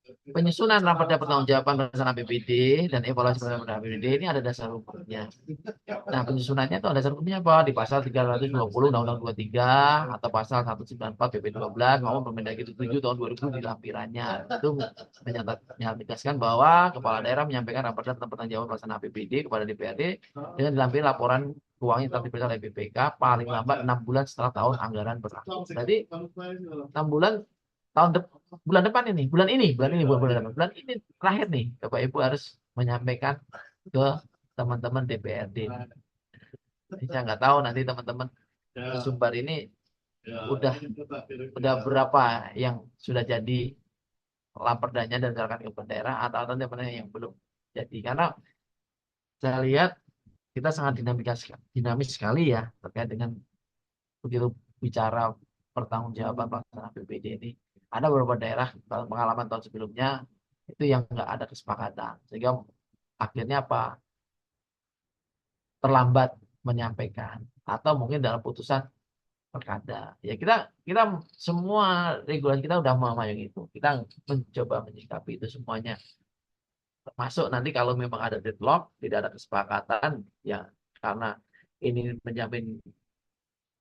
penyusunan raperda pertanggungjawaban berdasarkan APBD dan evaluasi berdasarkan APBD ini ada dasar hukumnya. Nah, penyusunannya itu ada dasar hukumnya apa? Di pasal 320 Undang-Undang 23 atau pasal 194 PP 12 maupun Permendagri 7 tahun 2000 di lampirannya. Itu menyatakan bahwa kepala daerah menyampaikan raperda tentang pertanggungjawaban pelaksanaan APBD kepada DPRD dengan dilampiri laporan keuangan yang telah diperiksa oleh BPK paling lambat 6 bulan setelah tahun anggaran berlaku. Berarti 6 bulan bulan depan ini, bulan ini terakhir nih, Bapak Ibu harus menyampaikan ke teman-teman DPRD. Saya nggak tahu nanti teman-teman Sumbar ini udah berapa yang sudah jadi laperdanya dan serahkan ke daerah atau teman-teman yang belum jadi. Karena saya lihat kita sangat dinamis sekali ya terkait dengan begitu bicara pertanggungjawaban pelaksanaan APBD ini. Ada beberapa daerah pengalaman tahun sebelumnya itu yang nggak ada kesepakatan sehingga akhirnya apa terlambat menyampaikan atau mungkin dalam putusan perkada. Ya kita semua regulasi kita udah memayungi itu. Kita mencoba menyikapi itu semuanya. Termasuk nanti kalau memang ada deadlock, tidak ada kesepakatan, ya karena ini menjamin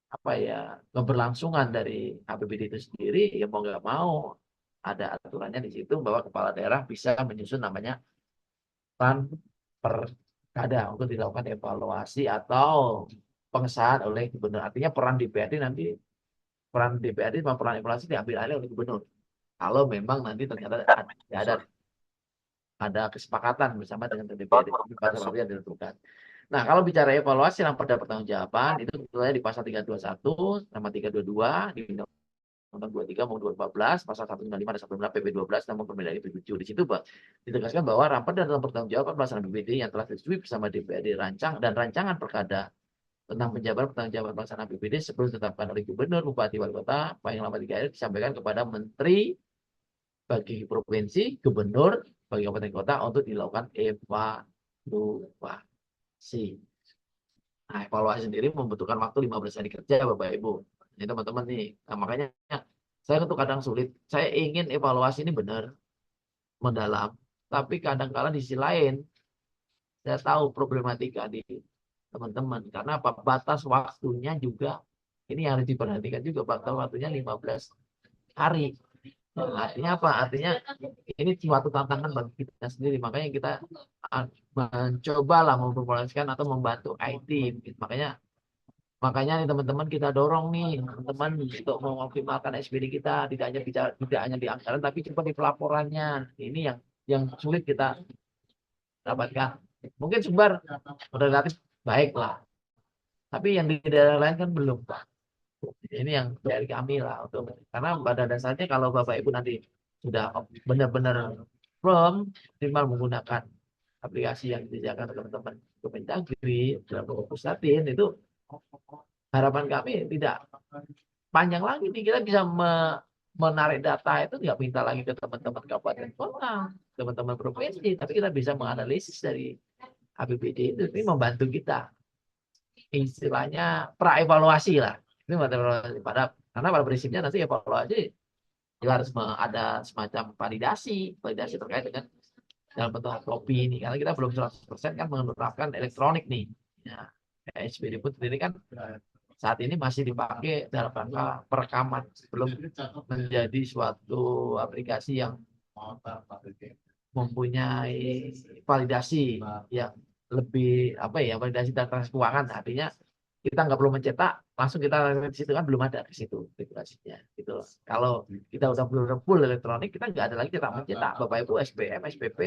apa ya keberlangsungan dari APBD itu sendiri, ya mau nggak mau ada aturannya di situ bahwa kepala daerah bisa menyusun namanya plan perkada untuk dilakukan evaluasi atau pengesahan oleh gubernur. Artinya peran DPRD nanti sama peran evaluasi diambil alih oleh gubernur. Kalau memang nanti ternyata ada kesepakatan bersama dengan DPRD pasal yang ditentukan. Nah, kalau bicara evaluasi dan pertanggungjawaban itu tentunya di pasal 321 sama 322 di Undang-Undang 23 maupun 2014, pasal 195 dan 116 PP 12 namun perbedaan itu 7. Di situ ditegaskan bahwa rapat dan dalam pertanggungjawaban pelaksanaan APBD yang telah disetujui bersama DPRD dan rancangan perkada tentang penjabaran pertanggungjawaban pelaksanaan APBD sebelum ditetapkan oleh gubernur, bupati, wali kota, paling lama 3 hari disampaikan kepada menteri bagi provinsi, gubernur bagi kabupaten kota untuk dilakukan evaluasi. Nah, evaluasi sendiri membutuhkan waktu 15 hari kerja, Bapak Ibu. Ini teman-teman nih. Nah, makanya saya tuh kadang sulit. Saya ingin evaluasi ini benar, mendalam. Tapi kadang-kala di sisi lain, saya tahu problematika di teman-teman. Karena apa? Batas waktunya juga, ini harus diperhatikan juga. Batas waktunya 15 hari. Nah, artinya apa? Artinya ini suatu tantangan bagi kita sendiri. Makanya kita mencobalah memformulasikan atau membantu IT. Makanya nih teman-teman kita dorong nih teman-teman untuk mengoptimalkan SPD kita tidak hanya di anggaran tapi juga di pelaporannya. Ini yang sulit kita dapatkan. Mungkin Sumbar relatif baik lah. Tapi yang di daerah lain kan belum, Pak. Ini yang dari kami lah karena pada dasarnya kalau Bapak Ibu nanti sudah benar-benar firm minimal menggunakan aplikasi yang disediakan oleh teman-teman Kemendagri dalam Pustatin itu harapan kami tidak panjang lagi nih kita bisa menarik data itu nggak minta lagi ke teman-teman kabupaten kota, teman-teman provinsi, tapi kita bisa menganalisis dari APBD itu ini membantu kita istilahnya praevaluasi lah. Ini karena pada prinsipnya nanti evaluasi juga harus ada semacam validasi terkait dengan dalam bentuk kopi ini karena kita belum 100% kan menerapkan elektronik nih. Ya, SPD pun sendiri kan saat ini masih dipakai dalam rangka perekaman belum menjadi suatu aplikasi yang mempunyai validasi yang lebih validasi data keuangan artinya kita nggak perlu mencetak langsung kita di situ kan belum ada di situ regulasinya gitu. Kalau kita udah full elektronik kita nggak ada lagi cetak mencetak Bapak Ibu SPM, SPP,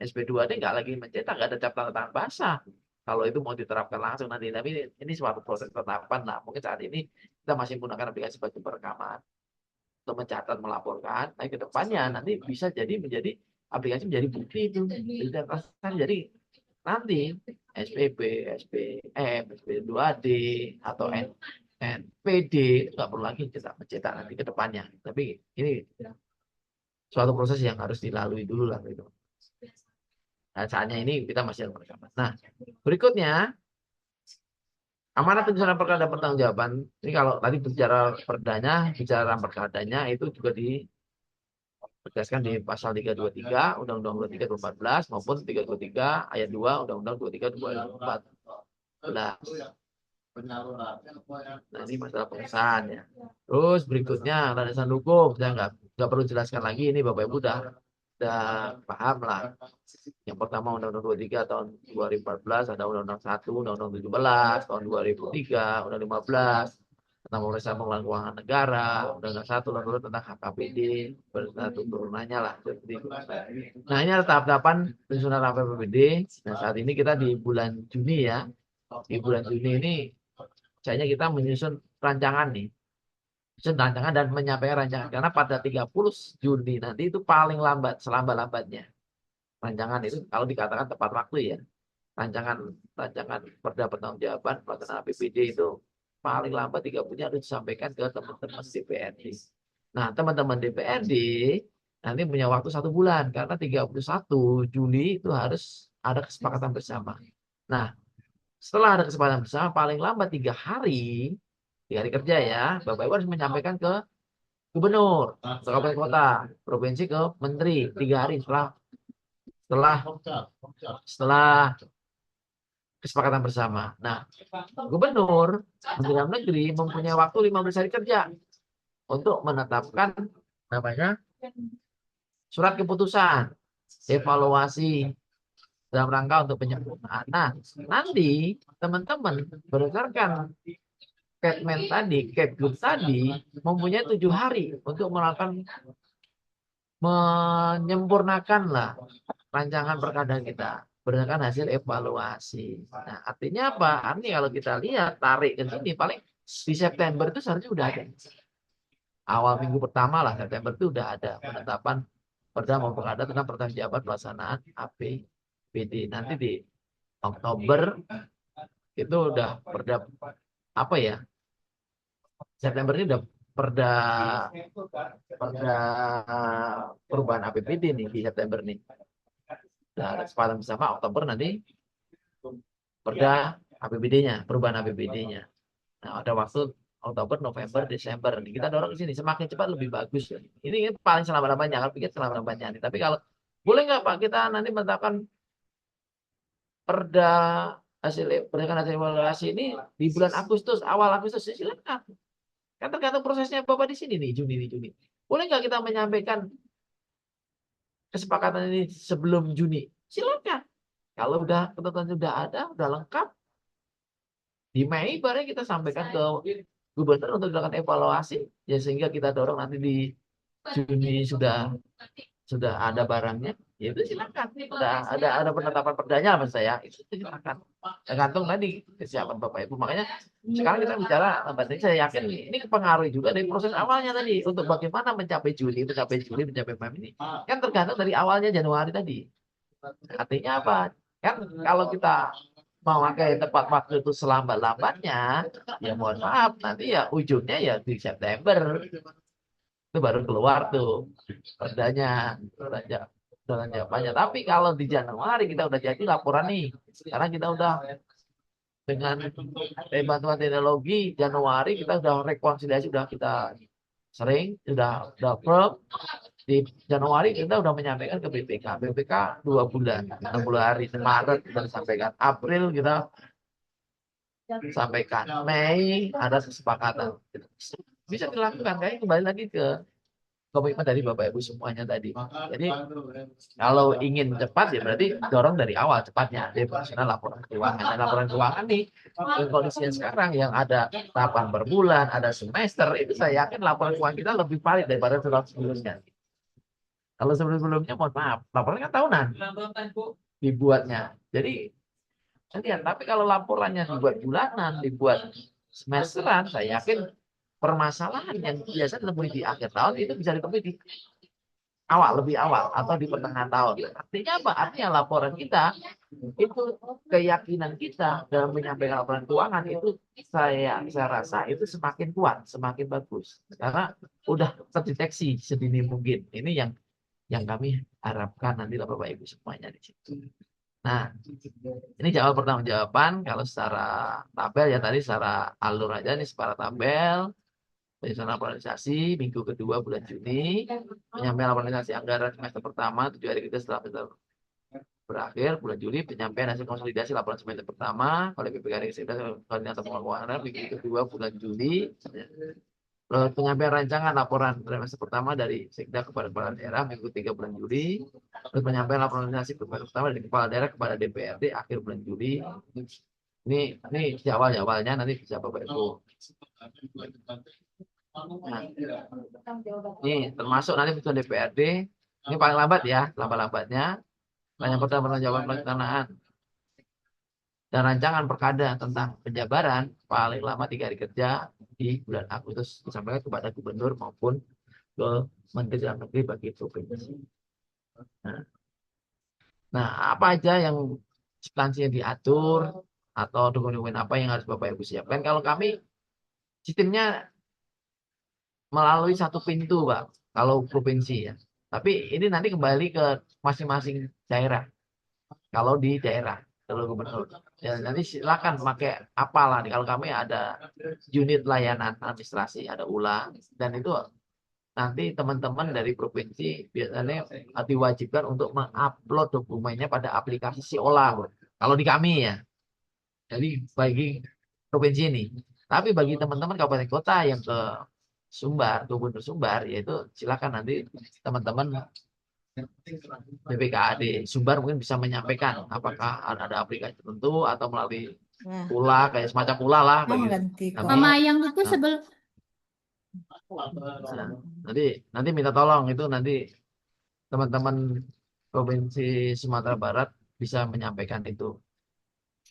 SP2D nggak lagi mencetak nggak ada catatan tangan basah kalau itu mau diterapkan langsung nanti tapi ini suatu proses penetapan lah mungkin saat ini kita masih menggunakan aplikasi sebagai perekaman untuk mencatat melaporkan tapi kedepannya nanti bisa jadi menjadi aplikasi menjadi bukti itu jadi nanti SPP, SPM, SP2D atau NPD nggak perlu lagi mencetak nanti ke depannya. Tapi ini suatu proses yang harus dilalui dulu lah gitu. Nah, saatnya ini kita masih dalam perekaman. Nah, berikutnya amanat penyusunan perkara dan pertanggungjawaban. Ini kalau tadi bicara perkadanya itu juga ditegaskan di pasal 323 Undang-Undang 23 2014 maupun 323 ayat 2 Undang-Undang 23 2014. Nah, ini masalah pengesahan ya. Terus berikutnya landasan hukum saya nggak perlu jelaskan lagi ini Bapak Ibu udah paham lah. Yang pertama Undang-Undang 23 tahun 2014 ada Undang-Undang 1, Undang-Undang 17 tahun 2003, Undang-Undang 15 tentang pemeriksaan pengelolaan keuangan negara, Undang-Undang 1 Tahun 2000 tentang HKPD, bersatu turunannya lah. Seperti itu. Nah, ini ada tahap-tahapan penyusunan APBD. Nah, saat ini kita di bulan Juni ya. Di bulan Juni ini kayaknya kita menyusun rancangan nih. Menyusun rancangan dan menyampaikan rancangan. Karena pada 30 Juni nanti itu paling lambat, selambat-lambatnya. Rancangan itu kalau dikatakan tepat waktu ya. Rancangan perda pertanggungjawaban pelaksanaan APBD itu paling lambat 30-nya harus disampaikan ke teman-teman DPRD. Nah, teman-teman DPRD nanti punya waktu 1 bulan karena 31 Juli itu harus ada kesepakatan bersama. Nah, setelah ada kesepakatan bersama paling lambat 3 hari kerja ya, Bapak Ibu harus menyampaikan ke gubernur, ke kabupaten kota, provinsi, ke menteri 3 hari setelah setelah kesepakatan bersama. Nah, gubernur, Menteri Dalam Negeri mempunyai waktu 15 hari kerja untuk menetapkan namanya surat keputusan, evaluasi dalam rangka untuk penyempurnaan. Nah, nanti teman-teman berdasarkan Kepmen tadi, Kepgub tadi mempunyai 7 hari untuk melakukan menyempurnakan lah rancangan perkada kita berdasarkan hasil evaluasi. Nah, artinya apa? Artinya kalau kita lihat tarik ke sini paling di September itu seharusnya udah ada. Awal minggu pertama lah September itu udah ada penetapan perda maupun perkada tentang pertanggungjawaban pelaksanaan APBD. Nanti di Oktober itu udah perda apa ya? September ini udah perda perubahan APBD nih di September nih. Nah, ada kesepakatan bersama Oktober nanti perda APBD-nya, perubahan APBD-nya. Nah, ada waktu Oktober, November, Desember. Kita dorong ke sini semakin cepat lebih bagus. Ini paling selama-lamanya, kan pikir selama-lamanya. Tapi kalau boleh nggak Pak kita nanti menetapkan perda berdasarkan hasil evaluasi ini di bulan Agustus, awal Agustus, silakan. Kan tergantung prosesnya Bapak di sini nih, Juni. Boleh nggak kita menyampaikan kesepakatan ini sebelum Juni? Silakan. Kalau udah ketentuan sudah ada, udah lengkap, di Mei baru kita sampaikan ke gubernur untuk dilakukan evaluasi, ya sehingga kita dorong nanti di Juni sudah ada barangnya, ya itu silakan. Ada penetapan perdanya maksud saya, itu silakan. Tergantung tadi kesiapan Bapak Ibu. Makanya sekarang kita bicara, saya yakin ini mempengaruhi juga dari proses awalnya tadi untuk bagaimana mencapai Juni, mencapai Mei ini. Kan tergantung dari awalnya Januari tadi. Artinya apa? Kan kalau kita memakai tepat waktu itu selambat-lambatnya, ya mohon maaf nanti ya ujungnya ya di September itu baru keluar tuh perdanya, jawabannya. Tapi kalau di Januari kita udah jadi laporan nih, karena kita udah dengan bantuan teknologi Januari kita udah rekonsiliasi, udah kita sudah firm. Di Januari kita udah menyampaikan ke BPK 2 bulan, 60 hari, Maret kita sampaikan, April kita sampaikan, Mei ada kesepakatan. Bisa dilakukan, kayak kembali lagi ke komitmen dari Bapak Ibu semuanya tadi. Jadi kalau ingin cepat ya berarti dorong dari awal cepatnya. Jadi profesional laporan keuangan. Dan laporan keuangan nih, kondisi yang sekarang yang ada tahapan per bulan, ada semester, itu saya yakin laporan keuangan kita lebih valid daripada sebelumnya. Kalau sebelum-sebelumnya mohon maaf, laporan kan tahunan dibuatnya. Jadi lihat, tapi kalau laporannya dibuat bulanan, dibuat semesteran, saya yakin permasalahan yang biasa ditemui di akhir tahun itu bisa ditemui di lebih awal atau di pertengahan tahun. Artinya apa? Artinya laporan kita itu, keyakinan kita dalam menyampaikan laporan keuangan itu saya rasa itu semakin kuat, semakin bagus karena udah terdeteksi sedini mungkin. Ini yang kami harapkan nanti Bapak Ibu semuanya di situ. Nah, ini jawab pertanggungjawaban kalau secara tabel ya, tadi secara alur aja nih, secara tabel penyusunan laporanisasi minggu kedua bulan Juni, penyampaian laporanisasi anggaran semester pertama 7 hari kerja setelah semester berakhir bulan Juli, penyampaian hasil konsolidasi laporan semester pertama oleh BPK Koordinator Pengelolaan minggu kedua bulan Juli. Penyampaian rancangan laporan trimester pertama dari Sekda kepada kepala daerah minggu 3 bulan Juli. Terus penyampaian laporan organisasi pertama dari kepala daerah kepada DPRD akhir bulan Juli. Ini di awalnya nanti bisa Bapak Ibu Nah, ini termasuk nanti ketua DPRD. Ini paling lambat ya, lambat-lambatnya. Banyak pertanggungjawaban pelaksanaan dan rancangan perkada tentang penjabaran paling lama 3 hari kerja di bulan Agustus disampaikan kepada gubernur maupun ke Menteri Dalam Negeri bagi provinsi. Nah, apa aja yang substansinya diatur atau dokumen-dokumen apa yang harus Bapak Ibu siapkan? Kalau kami sistemnya melalui satu pintu, Pak, kalau provinsi ya. Tapi ini nanti kembali ke masing-masing daerah. Kalau di daerah, kalau gubernur. Ya, nanti silakan pakai apalah. Kalau kami ada unit layanan administrasi, ada ulang. Dan itu nanti teman-teman dari provinsi biasanya diwajibkan untuk mengupload dokumennya pada aplikasi Siola. Kalau di kami ya. Jadi bagi provinsi ini. Tapi bagi teman-teman kabupaten kota yang ke Sumbar, gubernur Sumbar, yaitu silakan nanti teman-teman BPKAD Sumbar mungkin bisa menyampaikan apakah ada aplikasi tertentu atau melalui Wah, pula kayak semacam pula lah mau bagi ganti kami. Mama yang itu Nah. sebelum Nah, nanti minta tolong itu nanti teman-teman provinsi Sumatera Barat bisa menyampaikan itu.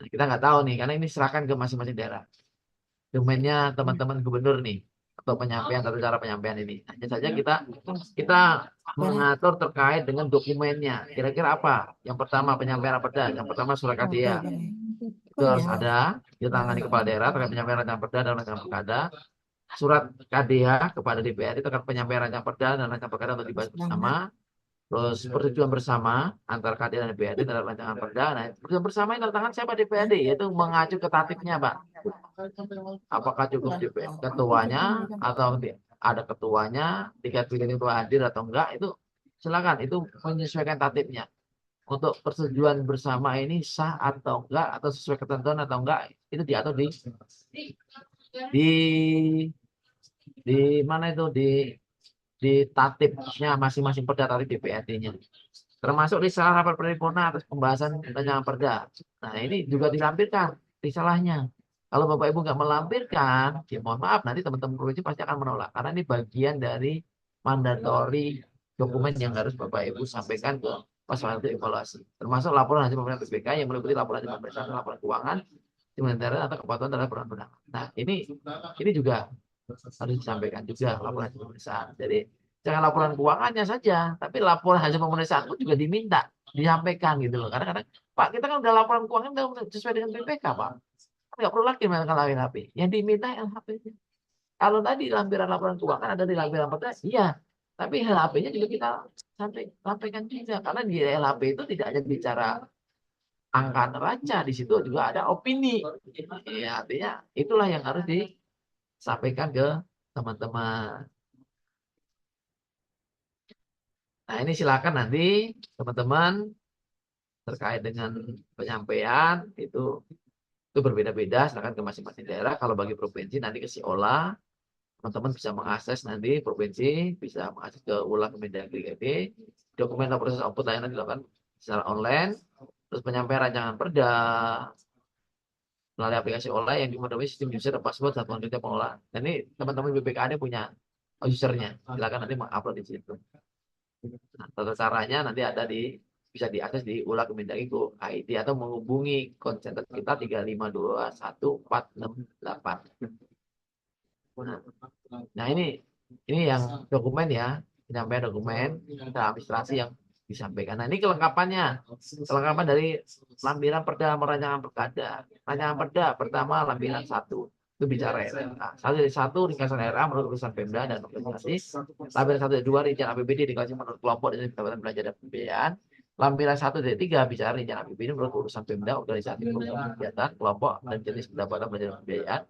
Nah, kita nggak tahu nih karena ini serahkan ke masing-masing daerah. Domainnya teman-teman gubernur nih atau penyampaian atau cara penyampaian ini. Hanya saja kita mengatur terkait dengan dokumennya. Kira-kira apa? Yang pertama penyampaian perda, yang pertama surat KDA. Itu harus ada ditangani kepala daerah terkait penyampaian rancangan perda dan rancangan perkada. Surat KDA kepada DPRD terkait penyampaian rancangan perda dan rancangan perkada untuk dibahas bersama. Terus persetujuan bersama antara KDA dan DPRD terhadap rancangan perda. Nah, persetujuan bersama ini tangan siapa DPRD? Yaitu mengacu ke tatipnya, Pak. Apakah cukup ketuanya atau ada ketuanya, tiga pilih itu hadir atau enggak, itu silakan. Itu menyesuaikan tatipnya. Untuk persetujuan bersama ini sah atau enggak, atau sesuai ketentuan atau enggak, itu diatur di mana itu di tatipnya masing-masing perda tatip DPRD-nya. Termasuk risalah rapat paripurna atas pembahasan rancangan perda. Nah, ini juga dilampirkan risalahnya. Kalau Bapak Ibu nggak melampirkan, ya mohon maaf nanti teman-teman provinsi pasti akan menolak. Karena ini bagian dari mandatori dokumen yang harus Bapak Ibu sampaikan ke pasangan untuk evaluasi. Termasuk laporan hasil pemerintahan BPK yang meliputi laporan hasil pemeriksaan, laporan keuangan, pemerintahan atau kepatuhan terhadap perundang-undangan. Nah, ini juga harus disampaikan juga laporan hasil pemeriksaan. Jadi jangan laporan keuangannya saja, tapi laporan hasil pemeriksaan pun juga diminta disampaikan gitu loh. Kadang-kadang Pak kita kan udah laporan keuangan udah sesuai dengan BPK Pak, nggak perlu lagi melakukan LHP. Yang diminta LHP. Kalau tadi lampiran laporan keuangan ada di lampiran perda, iya. Tapi LHP-nya juga kita sampaikan juga karena di LHP itu tidak hanya bicara angka neraca, di situ juga ada opini. Ya, artinya itulah yang harus disampaikan ke teman-teman. Nah, ini silakan nanti teman-teman terkait dengan penyampaian itu berbeda-beda, silakan ke masing-masing daerah. Kalau bagi provinsi nanti ke Siola, teman-teman bisa mengakses nanti provinsi, bisa mengakses ke ulang Kemendagri GP, dokumen atau proses output layanan dilakukan secara online, terus penyampaian rancangan perda melalui aplikasi online yang dimanfaatkan sistem user dan password satuan kerja pengelola. Dan ini teman-teman BPKAD punya usernya, silakan nanti mengupload di situ. Nah, tata caranya nanti ada bisa diakses di ulang Kemendagri ID atau menghubungi konsentrasi kita 3521468. Nah, ini yang dokumen ya, penyampaian dokumen administrasi yang disampaikan. Nah, ini kelengkapan dari lampiran perda merancangan perkada. Rancangan perda pertama lampiran 1 itu bicara RA. 1 ringkasan RA menurut urusan Pemda dan organisasi. Lampiran 1/2 rincian APBD dikasih menurut kelompok dan pendapatan belanja dan pembiayaan. Lampiran 1/3 bicara rincian APBD menurut urusan Pemda, organisasi, program kegiatan, kelompok dan jenis pendapatan belanja dan pembiayaan.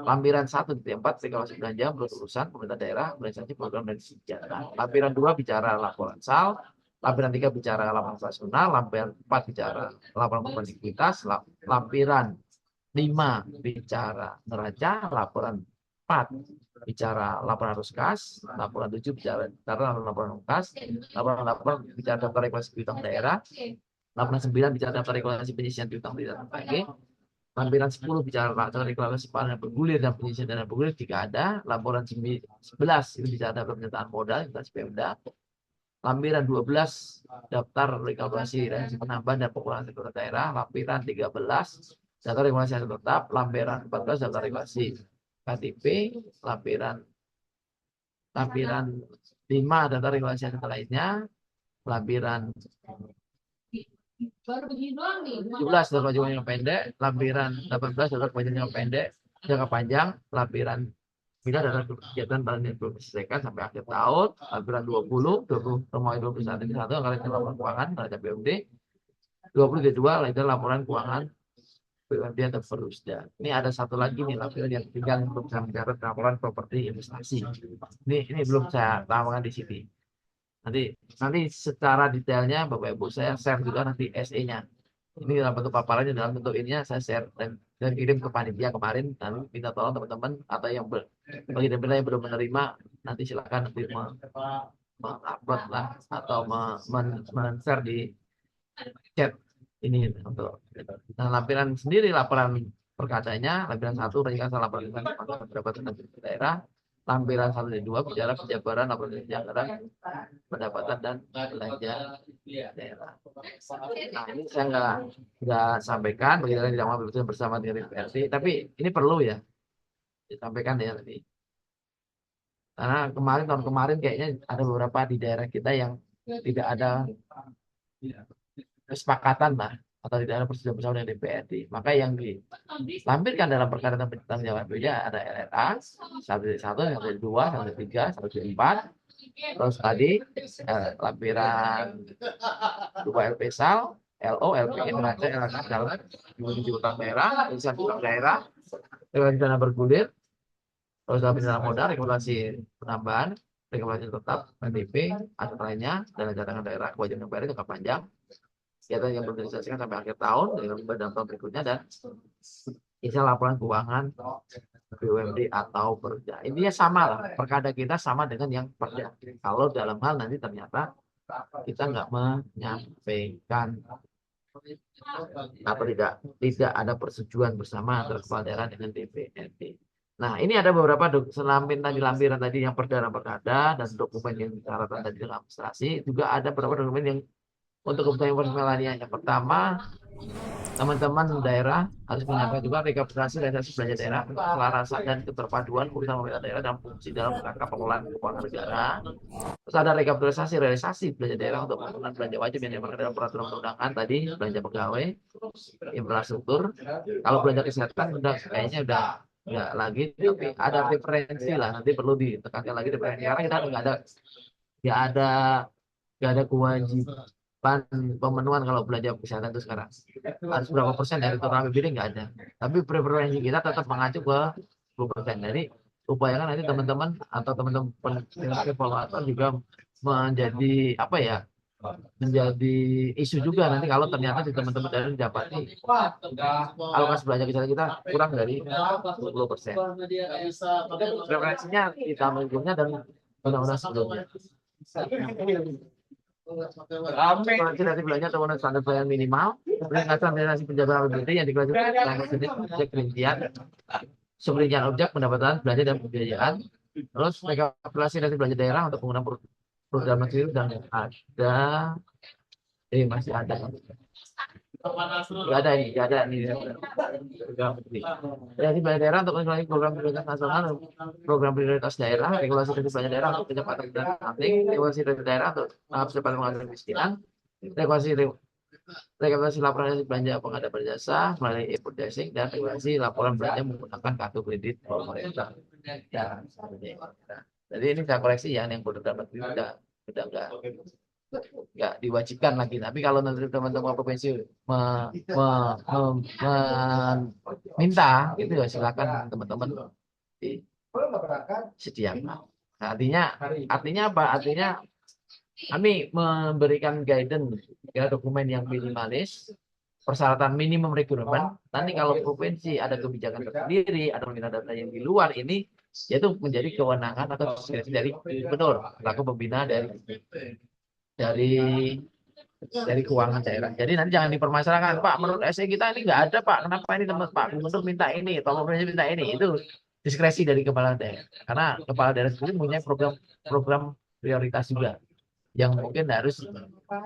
Lampiran 1/4 reklamasi belanja menurut urusan pemerintah daerah, organisasi, program dan kegiatan. Lampiran 2 bicara laporan SAL. Lampiran 3 bicara laporan operasional. Lampiran 4 bicara laporan likuiditas. Lampiran 5 bicara neraca. Laporan 4 bicara laporan arus kas. Laporan 7 bicara laporan kas. Laporan 8 bicara daftar reklamasi piutang daerah. Laporan 9 bicara daftar reklamasi penyisian piutang tidak terpakai. Lampiran 10 bicara deklarasi panen bergulir dan penyisian dana bergulir jika ada. Laporan 11 itu bicara pernyataan modal investasi Pemda. Lampiran 12 daftar rekapitulasi realisasi penambahan dan pengurangan sektor daerah. Lampiran 13 daftar regulasi hasil tetap. Lampiran 14 daftar regulasi KTP. Lampiran 5 daftar regulasi hasil lainnya. Lampiran 17 daftar kewajiban jangka pendek, lampiran 18 daftar kewajiban jangka pendek, jangka panjang, lampiran 9 daftar kegiatan barang yang belum diselesaikan sampai akhir tahun, lampiran 20 Romawi 21 anggaran laporan keuangan terhadap BUMD, 22 laporan keuangan BUMD atau Perusda. Ini ada satu lagi nih lampiran yang tinggal belum saya mencatat laporan properti investasi. Ini belum saya tambahkan di sini. Nanti secara detailnya Bapak Ibu saya share juga nanti SE-nya. Ini dalam bentuk paparannya, dalam bentuk ininya saya share dan kirim ke panitia kemarin. Nanti minta tolong teman-teman atau yang bagi teman-teman yang belum menerima nanti silakan nanti mengupload lah atau men-share di chat ini untuk. Nah, lampiran sendiri laporan perkadanya, lampiran 1 rencana laporan pendapatan daerah. Lampiran 1 dan 2 bicara penjabaran laporan anggaran pendapatan dan belanja daerah. Nah, ini saya nggak sampaikan bagi yang tidak mau bekerja bersama dengan DPRD, tapi ini perlu ya disampaikan ya tadi. Karena tahun kemarin kayaknya ada beberapa di daerah kita yang tidak ada kesepakatan lah atau tidak ada persetujuan bersama dengan DPRD. Maka yang dilampirkan dalam perkara tentang pertanggung jawaban beda ada LRA 1.1, 1.2, 1.3, 1.4. Terus tadi lampiran 2 LP-SAL, LO, LPN, neraca, LK, jalan, menuju utang daerah, insan utang daerah, dengan dana bergulir, terus dana modal, regulasi penambahan, regulasi tetap, PDP, aset lainnya, dana cadangan daerah, kewajiban bayar jangka panjang, kegiatan yang belum diselesaikan sampai akhir tahun, dengan dalam tahun berikutnya, dan isinya laporan keuangan BUMD atau Perda. Intinya sama lah, perkada kita sama dengan yang Perda. Kalau dalam hal nanti ternyata kita nggak menyampaikan atau tidak ada persetujuan bersama antara kepala daerah dengan DPRD. Nah, ini ada beberapa lampiran tadi yang Perda dan Perkada dan dokumen yang dicatatkan tadi dalam administrasi. Juga ada beberapa dokumen yang untuk kebutuhan informasi lainnya. Yang pertama, teman-teman daerah harus menyampaikan juga rekapitulasi realisasi belanja daerah, keselarasan dan keterpaduan urusan pemerintah daerah dalam fungsi dalam rangka pengelolaan keuangan negara. Terus ada rekapitulasi realisasi belanja daerah untuk pengelolaan belanja wajib yang diamankan dalam peraturan perundangan tadi, belanja pegawai, infrastruktur. Kalau belanja kesehatan kayaknya udah nggak lagi, tapi ada referensi lah, nanti perlu ditekankan lagi referensi karena kita nggak ada kewajiban pemenuhan kalau belanja kesehatan itu sekarang harus berapa persen dari total APBD nggak ada, tapi preferensi kita tetap mengacu ke 10%. Jadi upayakan nanti teman-teman atau teman-teman evaluator juga menjadi menjadi isu juga nanti kalau ternyata di teman-teman dari dapati alokasi belanja kita kurang dari 20%. Referensinya ditambah berikutnya dan undang-undang sebelumnya. Nanti belanja atau standar pelayanan minimal, peningkatan relasi penjabaran APBD yang diklasifikasi jenis perincian, seperincian objek pendapatan belanja dan pembiayaan, terus rekapitulasi relasi belanja daerah untuk penggunaan program negeri dan ada masih ada. Nggak ada ini. Jadi belanja daerah untuk mengulangi program prioritas nasional, program prioritas daerah, regulasi dari belanja daerah untuk kecepatan dan stunting, regulasi dari daerah untuk percepatan pengadaan kemiskinan, regulasi laporan belanja pengadaan berjasa melalui e-purchasing dan regulasi laporan belanja menggunakan kartu kredit pemerintah. Jadi ini saya koreksi yang berdasarkan udah nggak diwajibkan lagi. Tapi kalau nanti teman-teman provinsi minta itu ya silakan teman-teman disediakan. Nah, artinya apa? Artinya kami memberikan guidance dokumen yang minimalis, persyaratan minimum requirement. Nanti kalau provinsi ada kebijakan tersendiri, ada minta data yang di luar ini, yaitu menjadi kewenangan atau diskresi dari gubernur selaku pembina dari dari keuangan daerah. Jadi nanti jangan dipermasalahkan, Pak, menurut SE kita ini nggak ada, Pak. Kenapa ini teman Pak Gubernur minta ini, Pak Gubernur minta ini? Itu diskresi dari kepala daerah. Karena kepala daerah sendiri punya program prioritas juga yang mungkin harus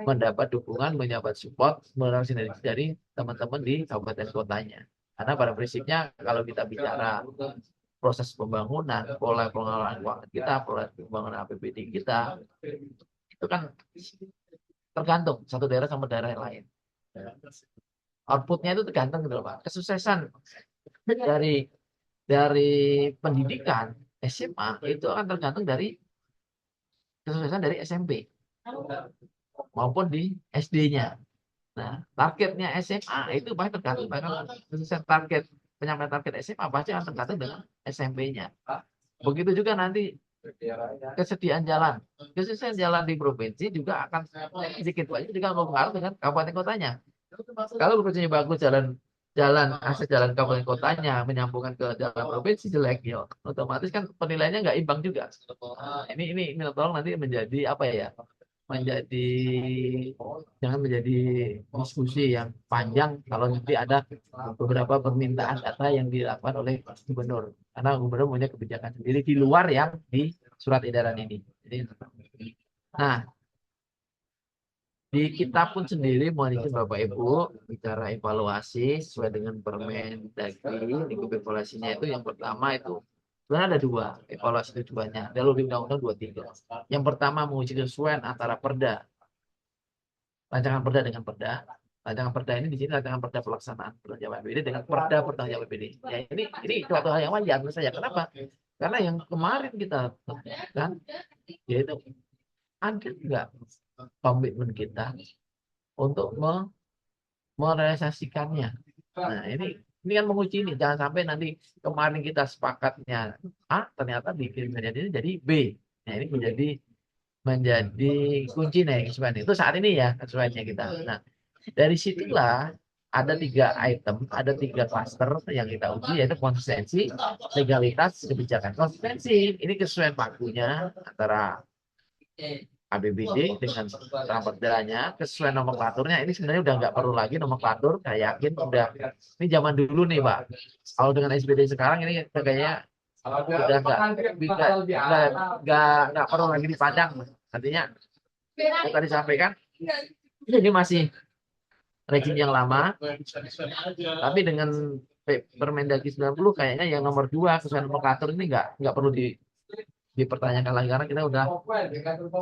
mendapat dukungan, mendapat support, melalui sinergi dari teman-teman di kabupaten kotanya. Karena pada prinsipnya kalau kita bicara proses pembangunan, pola pengelolaan keuangan kita, pola pembangunan APBD kita, itu kan tergantung satu daerah sama daerah yang lain. Outputnya itu tergantung gitu loh, Pak. Kesuksesan dari pendidikan SMA itu akan tergantung dari kesuksesan dari SMP maupun di SD-nya. Nah, targetnya SMA itu pasti tergantung dengan kesuksesan penyampaian target SMA pasti akan tergantung dengan SMP-nya. Begitu juga nanti kesediaan jalan. Kesediaan jalan di provinsi juga akan sedikit banyak juga mempengaruhi dengan kabupaten kotanya. Kalau provinsinya bagus, akses jalan kabupaten kotanya menyambungkan ke jalan provinsi jelek, ya otomatis kan penilaiannya nggak imbang juga. Ini tolong nanti menjadi apa ya? Jangan menjadi diskusi yang panjang kalau nanti ada beberapa permintaan data yang dilakukan oleh gubernur, karena gubernur punya kebijakan sendiri di luar yang di surat edaran ini. Nah, di kita pun sendiri mohon izin Bapak Ibu bicara evaluasi sesuai dengan Permendagri. Lingkup evaluasinya itu yang pertama itu sebenarnya ada dua evaluasi tujuannya dalam Undang-Undang 23. Yang pertama menguji kesesuaian antara rancangan perda dengan perda. Rancangan perda ini di sini rancangan perda pelaksanaan pertanggung APBD dengan perda pertanggung APBD. Ya, ini suatu hal yang wajar menurut saya. Kenapa? Karena yang kemarin kita kan yaitu ada nggak komitmen kita untuk merealisasikannya. Nah, ini kan menguji ini. Jangan sampai nanti kemarin kita sepakatnya A, ternyata bikin ini jadi B. Nah, ini menjadi kunci nih kesesuaian itu saat ini ya kesesuaiannya kita. Nah, dari situlah ada 3 item, ada 3 klaster yang kita uji, yaitu konsistensi, legalitas, kebijakan. Konsistensi ini kesesuaian pakunya antara APBD dengan perdanya, kesesuaian nomenklaturnya. Ini sebenarnya udah nggak perlu lagi nomenklatur, saya yakin udah. Ini zaman dulu nih, Pak. Kalau dengan SBD sekarang ini kayaknya udah nggak perlu lagi dipandang. Artinya yang tadi disampaikan ini masih rezim yang lama, tapi dengan Permendagri 90 kayaknya yang nomor 2 kesesuaian nomenklatur ini nggak perlu dipertanyakan lagi karena kita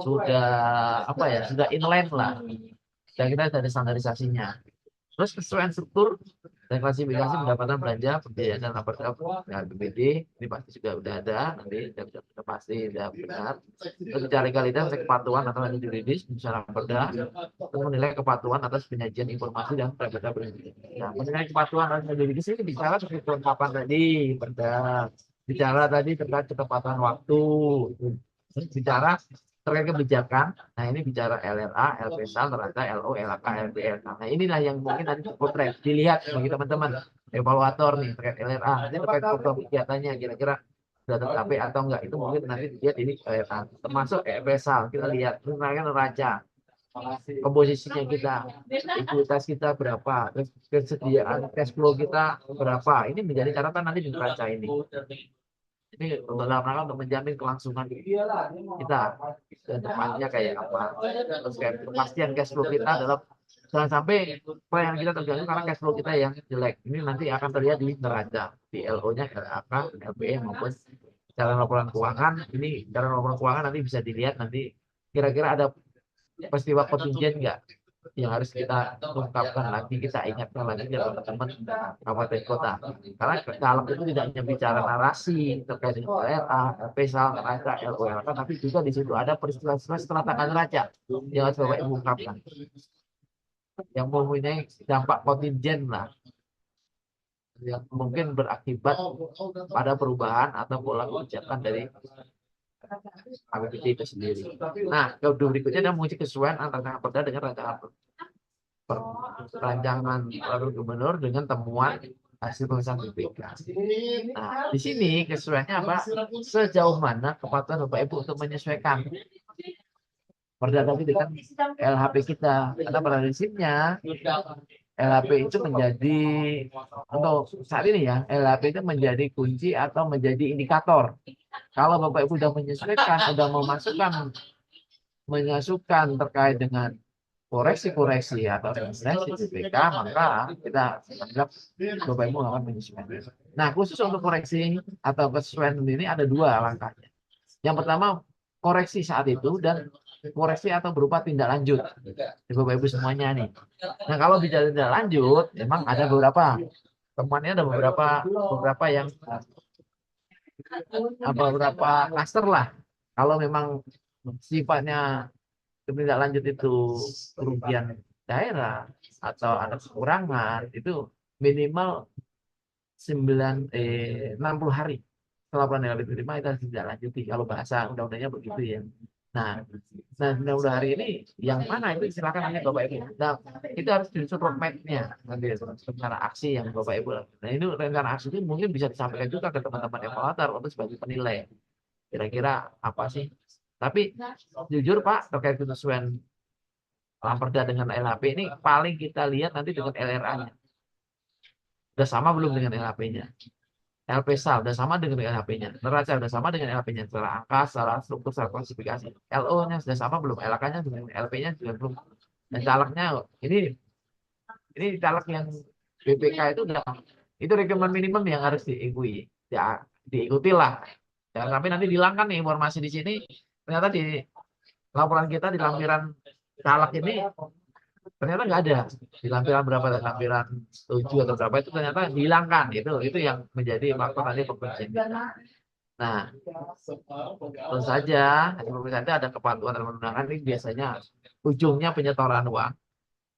sudah apa ya, sudah inline lah, dan kita ada standarisasinya. Terus kesesuaian struktur dan klasifikasi pendapatan belanja pembiayaan dan lapor BPD ini pasti juga udah ada, nanti sudah pasti sudah benar. Terus bicara legalitas kepatuhan atau lanjut juridis bicara perda, terus menilai kepatuhan atas penyajian informasi dan perda berikutnya. Nah, menilai kepatuhan atas juridis ini bicara seperti kelengkapan tadi perda, bicara tadi terkait ketepatan waktu, bicara terkait kebijakan. Nah, ini bicara LLA, LPSAL, neraca, LO, LAK, LBL. Nah, inilah yang mungkin nanti potret dilihat bagi teman-teman evaluator nih terkait LRA. Nanti terkait program kegiatannya kira-kira sudah tercapai atau enggak, itu mungkin nanti dilihat ini LRA. Termasuk LPSAL, kita lihat misalnya neraca, komposisinya kita, likuiditas kita berapa, kesediaan cash flow kita berapa. Ini menjadi catatan nanti di neraca ini. Ini untuk dalam rangka untuk menjamin kelangsungan kita ke depannya kayak apa. Terus kayak kepastian cash flow kita adalah jangan sampai pelayanan kita terganggu karena cash flow kita yang jelek. Ini nanti akan terlihat di neraca, di LO-nya, LAK, LBE maupun cara laporan keuangan. Ini cara laporan keuangan nanti bisa dilihat nanti kira-kira ada peristiwa kontingen nggak yang harus kita ungkapkan lagi, kita ingatkan lagi ke teman-teman kabupaten kota. Karena dalam itu tidak hanya bicara narasi terkait dengan LRA, LPSAL, neraca, LOLK, tapi juga di situ ada peristiwa setelah tanggal neraca yang harus Bapak Ibu ungkapkan, yang mempunyai dampak kontingen lah, yang mungkin berakibat pada perubahan atau pola kebijakan dari APBD itu sendiri. Nah, kedua berikutnya adalah menguji kesesuaian antara perda dengan rancangan peraturan gubernur dengan temuan hasil pemeriksaan BPK. Nah, di sini kesesuaiannya apa? Sejauh mana kepatuhan Bapak Ibu untuk menyesuaikan Perda tadi dengan LHP kita. Karena pada prinsipnya LHP itu menjadi untuk saat ini ya, LHP itu menjadi kunci atau menjadi indikator. Kalau Bapak Ibu sudah menyesuaikan, sudah menyusun terkait dengan koreksi-koreksi atau rekomendasi BPK, maka kita anggap Bapak Ibu akan menyesuaikan. Nah, khusus untuk koreksi atau kesesuaian ini ada dua langkahnya. Yang pertama, koreksi saat itu dan koreksi atau berupa tindak lanjut. Bapak Ibu semuanya nih. Nah, kalau bicara tindak lanjut, memang ada beberapa temannya, ada beberapa yang beberapa klaster lah. Kalau memang sifatnya tindak lanjut itu kerugian daerah atau ada kekurangan, itu minimal 60 hari setelah laporan LHP diterima itu harus ditindaklanjuti. Kalau bahasa undang-undangnya begitu ya. Nah, undang-undang hari ini yang mana itu silakan nanti Bapak Ibu. Nah, itu harus disusun roadmap-nya nanti rencana aksi yang Bapak Ibu. Nah, ini rencana aksi itu mungkin bisa disampaikan juga ke teman-teman evaluator untuk sebagai penilai. Kira-kira apa sih? Tapi jujur Pak, terkait kesesuaian Lamperda dengan LHP ini paling kita lihat nanti dengan LRA-nya. Udah sama belum dengan LHP-nya? LPSA udah sama dengan LHP-nya. Neraca udah sama dengan LHP-nya. Secara angka, secara struktur, secara klasifikasi. LO-nya sudah sama belum? LK-nya dengan LP-nya juga belum. Dan calegnya, ini caleg yang BPK itu udah, itu requirement minimum yang harus diikuti. Ya, diikuti lah. Jangan sampai nanti dihilangkan nih informasi di sini. Ternyata di laporan kita di lampiran caleg ini ternyata nggak ada di lampiran berapa, lampiran 7 atau berapa itu ternyata dihilangkan. Itu yang menjadi faktor nanti pembersihan kita. Nah, tentu saja ada kepatuhan dalam undangan ini biasanya ujungnya penyetoran uang.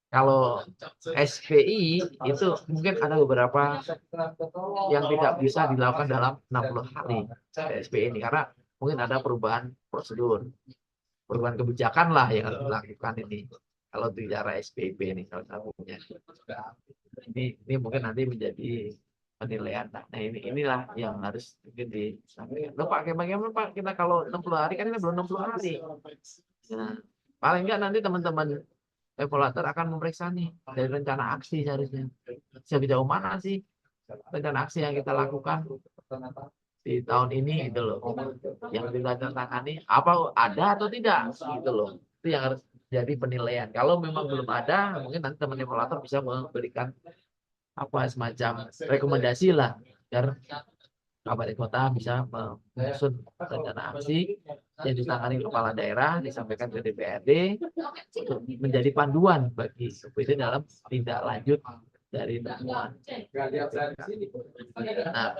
Kalau SPI itu mungkin ada beberapa yang tidak bisa dilakukan dalam 60 hari SPI ini karena mungkin ada perubahan prosedur, perubahan kebijakan lah yang harus dilakukan ini. Kalau bicara SPP ini salah satunya. Ini mungkin nanti menjadi penilaian. Nah, inilah yang harus mungkin disampaikan. Loh Pak, bagaimana Pak kita kalau 60 hari kan ini belum 60 hari. Nah, paling enggak nanti teman-teman evaluator akan memeriksa nih dari rencana aksi seharusnya. Sejauh mana sih rencana aksi yang kita lakukan di tahun ini gitu loh. Yang kita tangani apa ada atau tidak gitu loh. Itu yang harus jadi penilaian. Kalau memang belum ada, mungkin nanti teman evaluator bisa memberikan apa semacam rekomendasi lah agar Kabupaten Kota bisa menyusun rencana aksi yang ditangani kepala daerah, disampaikan ke DPRD untuk menjadi panduan bagi KPD dalam tindak lanjut dari temuan. Nah,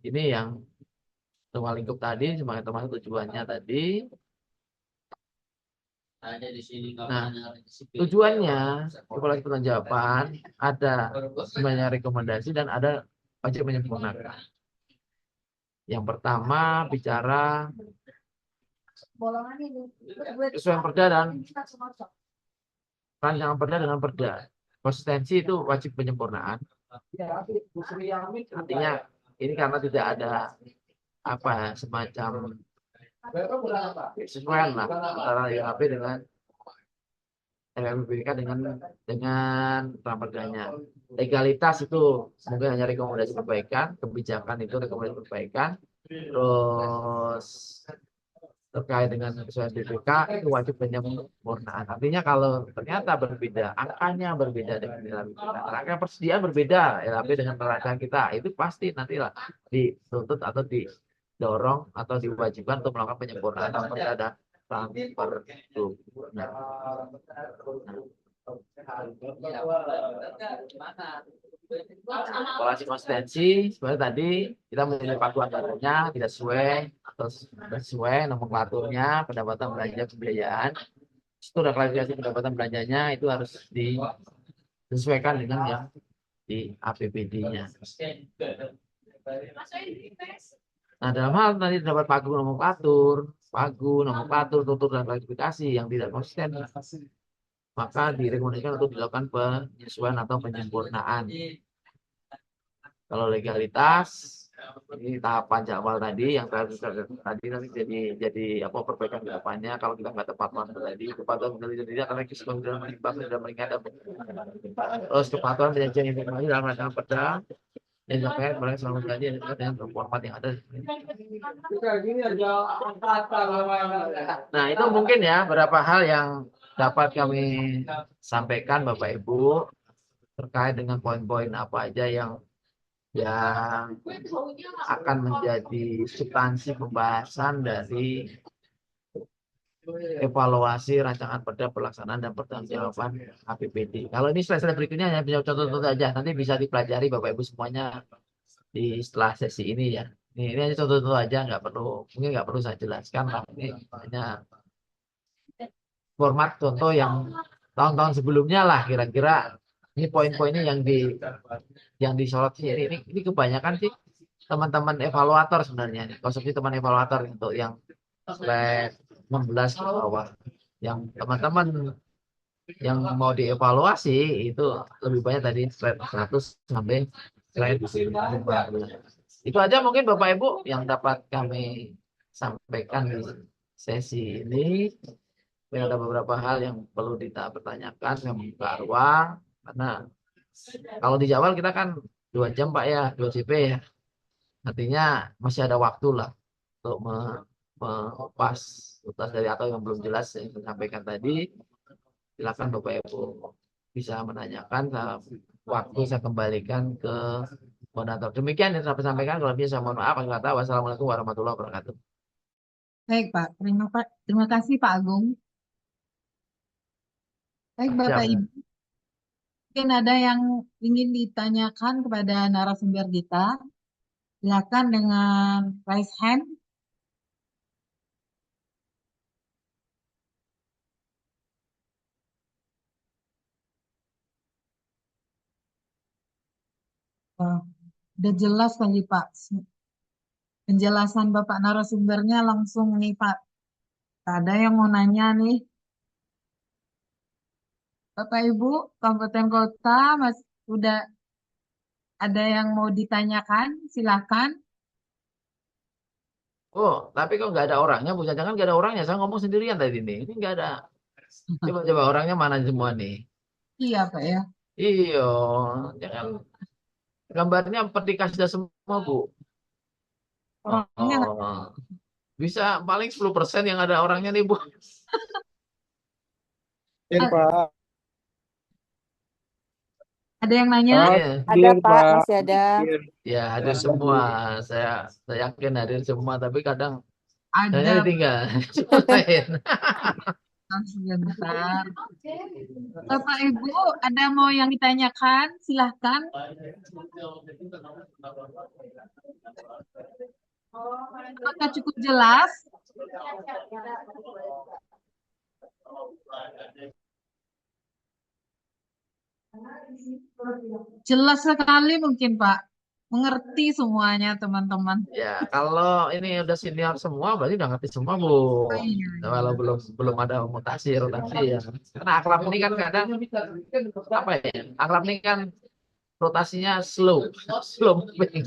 ini yang semua lingkup tadi, termasuk tujuannya tadi. Nah, tujuannya evaluasi pertanggungjawaban ada sebenarnya rekomendasi dan ada wajib menyempurnakan. Yang pertama bicara kesesuaian perda dan rancangan perda dengan perda. Konsistensi itu wajib penyempurnaan. Artinya ini karena tidak ada semacam kesesuaian lah antara LHP dengan LHPBK dengan ramperdanya. Legalitas itu mungkin hanya rekomendasi perbaikan, kebijakan itu rekomendasi perbaikan, terus terkait dengan kesesuaian BPK itu wajib penyempurnaan. Artinya kalau ternyata berbeda, angkanya berbeda dengan LHPBK, angka persediaan berbeda LHP dengan neraca kita, itu pasti nantilah dituntut atau didorong atau diwajibkan untuk melakukan penyempurnaan pada transfer group. Evaluasi konsistensi sebenarnya tadi kita menilai patuhan datanya tidak sesuai atau sesuai nomenklaturnya, pendapatan belanja pembiayaan. Itu ada klasifikasi pendapatan belanjanya itu harus disesuaikan dengan yang di APBD-nya. Nah, dalam hal nanti terdapat pagu nomenklatur, tutur dan klasifikasi yang tidak konsisten, maka direkomendasikan untuk dilakukan penyesuaian atau penyempurnaan. Kalau legalitas Ini tahapan jadwal tadi yang tadi nanti jadi apa perbaikan ke depannya kalau kita nggak tepat waktu tadi kepatuhan meneliti karena kita sudah menimbang sudah mengingat terus kepatuhan penyajian informasi dalam rancangan perda yang terkait mereka selalu tadi dengan format yang ada. Nah itu mungkin ya beberapa hal yang dapat kami sampaikan Bapak Ibu terkait dengan poin-poin apa aja yang akan menjadi substansi pembahasan dari evaluasi rancangan perda pelaksanaan dan pertanggungjawaban APBD. Kalau ini slide berikutnya hanya bisa contoh-contoh aja, nanti bisa dipelajari Bapak Ibu semuanya di setelah sesi ini ya. Ini hanya contoh-contoh aja, mungkin nggak perlu saya jelaskan, tapi ini hanya format contoh yang tahun-tahun sebelumnya lah kira-kira. Ini poin-poinnya yang disorot sini. Ini kebanyakan sih teman-teman evaluator sebenarnya. Konsumsi teman evaluator untuk yang slide 16 ke bawah. Yang teman-teman yang mau dievaluasi itu lebih banyak tadi slide 100 sampai slide 50. Itu aja mungkin Bapak Ibu yang dapat kami sampaikan di sesi ini. Mungkin ada beberapa hal yang perlu kita pertanyakan, yang membuka ruang. Karena kalau di Jawa kita kan 2 jam Pak ya, 2 CP ya. Artinya masih ada waktu lah untuk mengupas tuntas dari atau yang belum jelas yang saya sampaikan tadi. Silakan Bapak Ibu bisa menanyakan. Waktu saya kembalikan ke moderator. Demikian yang saya sampaikan. Kalau bisa saya mohon maaf. Wassalamualaikum warahmatullahi wabarakatuh. Baik, Pak. Terima kasih, Pak Agung. Baik, Bapak Siap. Ibu. Mungkin ada yang ingin ditanyakan kepada narasumber kita. Silakan dengan raise hand. Udah jelas kali Pak. Penjelasan Bapak narasumbernya langsung nih Pak. Ada yang mau nanya nih. Bapak Ibu, kabupaten kota udah ada yang mau ditanyakan? Silakan. Oh, tapi kok nggak ada orangnya? Jangan nggak ada orangnya. Saya ngomong sendirian tadi nih. Ini nggak ada. Coba orangnya mana semua nih? Iya Pak ya. Iya, jangan gambarnya dikasih sudah semua Bu. Orangnya nggak Oh, bisa paling 10% yang ada orangnya nih Bu. ada. Ada yang nanya? Iya. Ada Hadir, Pak, masih ada. Hadir. Ya hadir semua. Saya yakin hadir semua. Tapi kadang saya Ada ditinggal. Lain. Pak, sebentar. Bapak Ibu, ada mau yang ditanyakan? Silahkan. Apakah cukup jelas? Jelas sekali mungkin Pak. Mengerti semuanya teman-teman. Ya, kalau ini udah senior semua berarti udah ngerti semua, Bu. Iya. Kalau belum ada mutasi, rotasi ya. Karena akrab ini kan kadang apa ya? Akrab ini kan rotasinya slow, slow moving.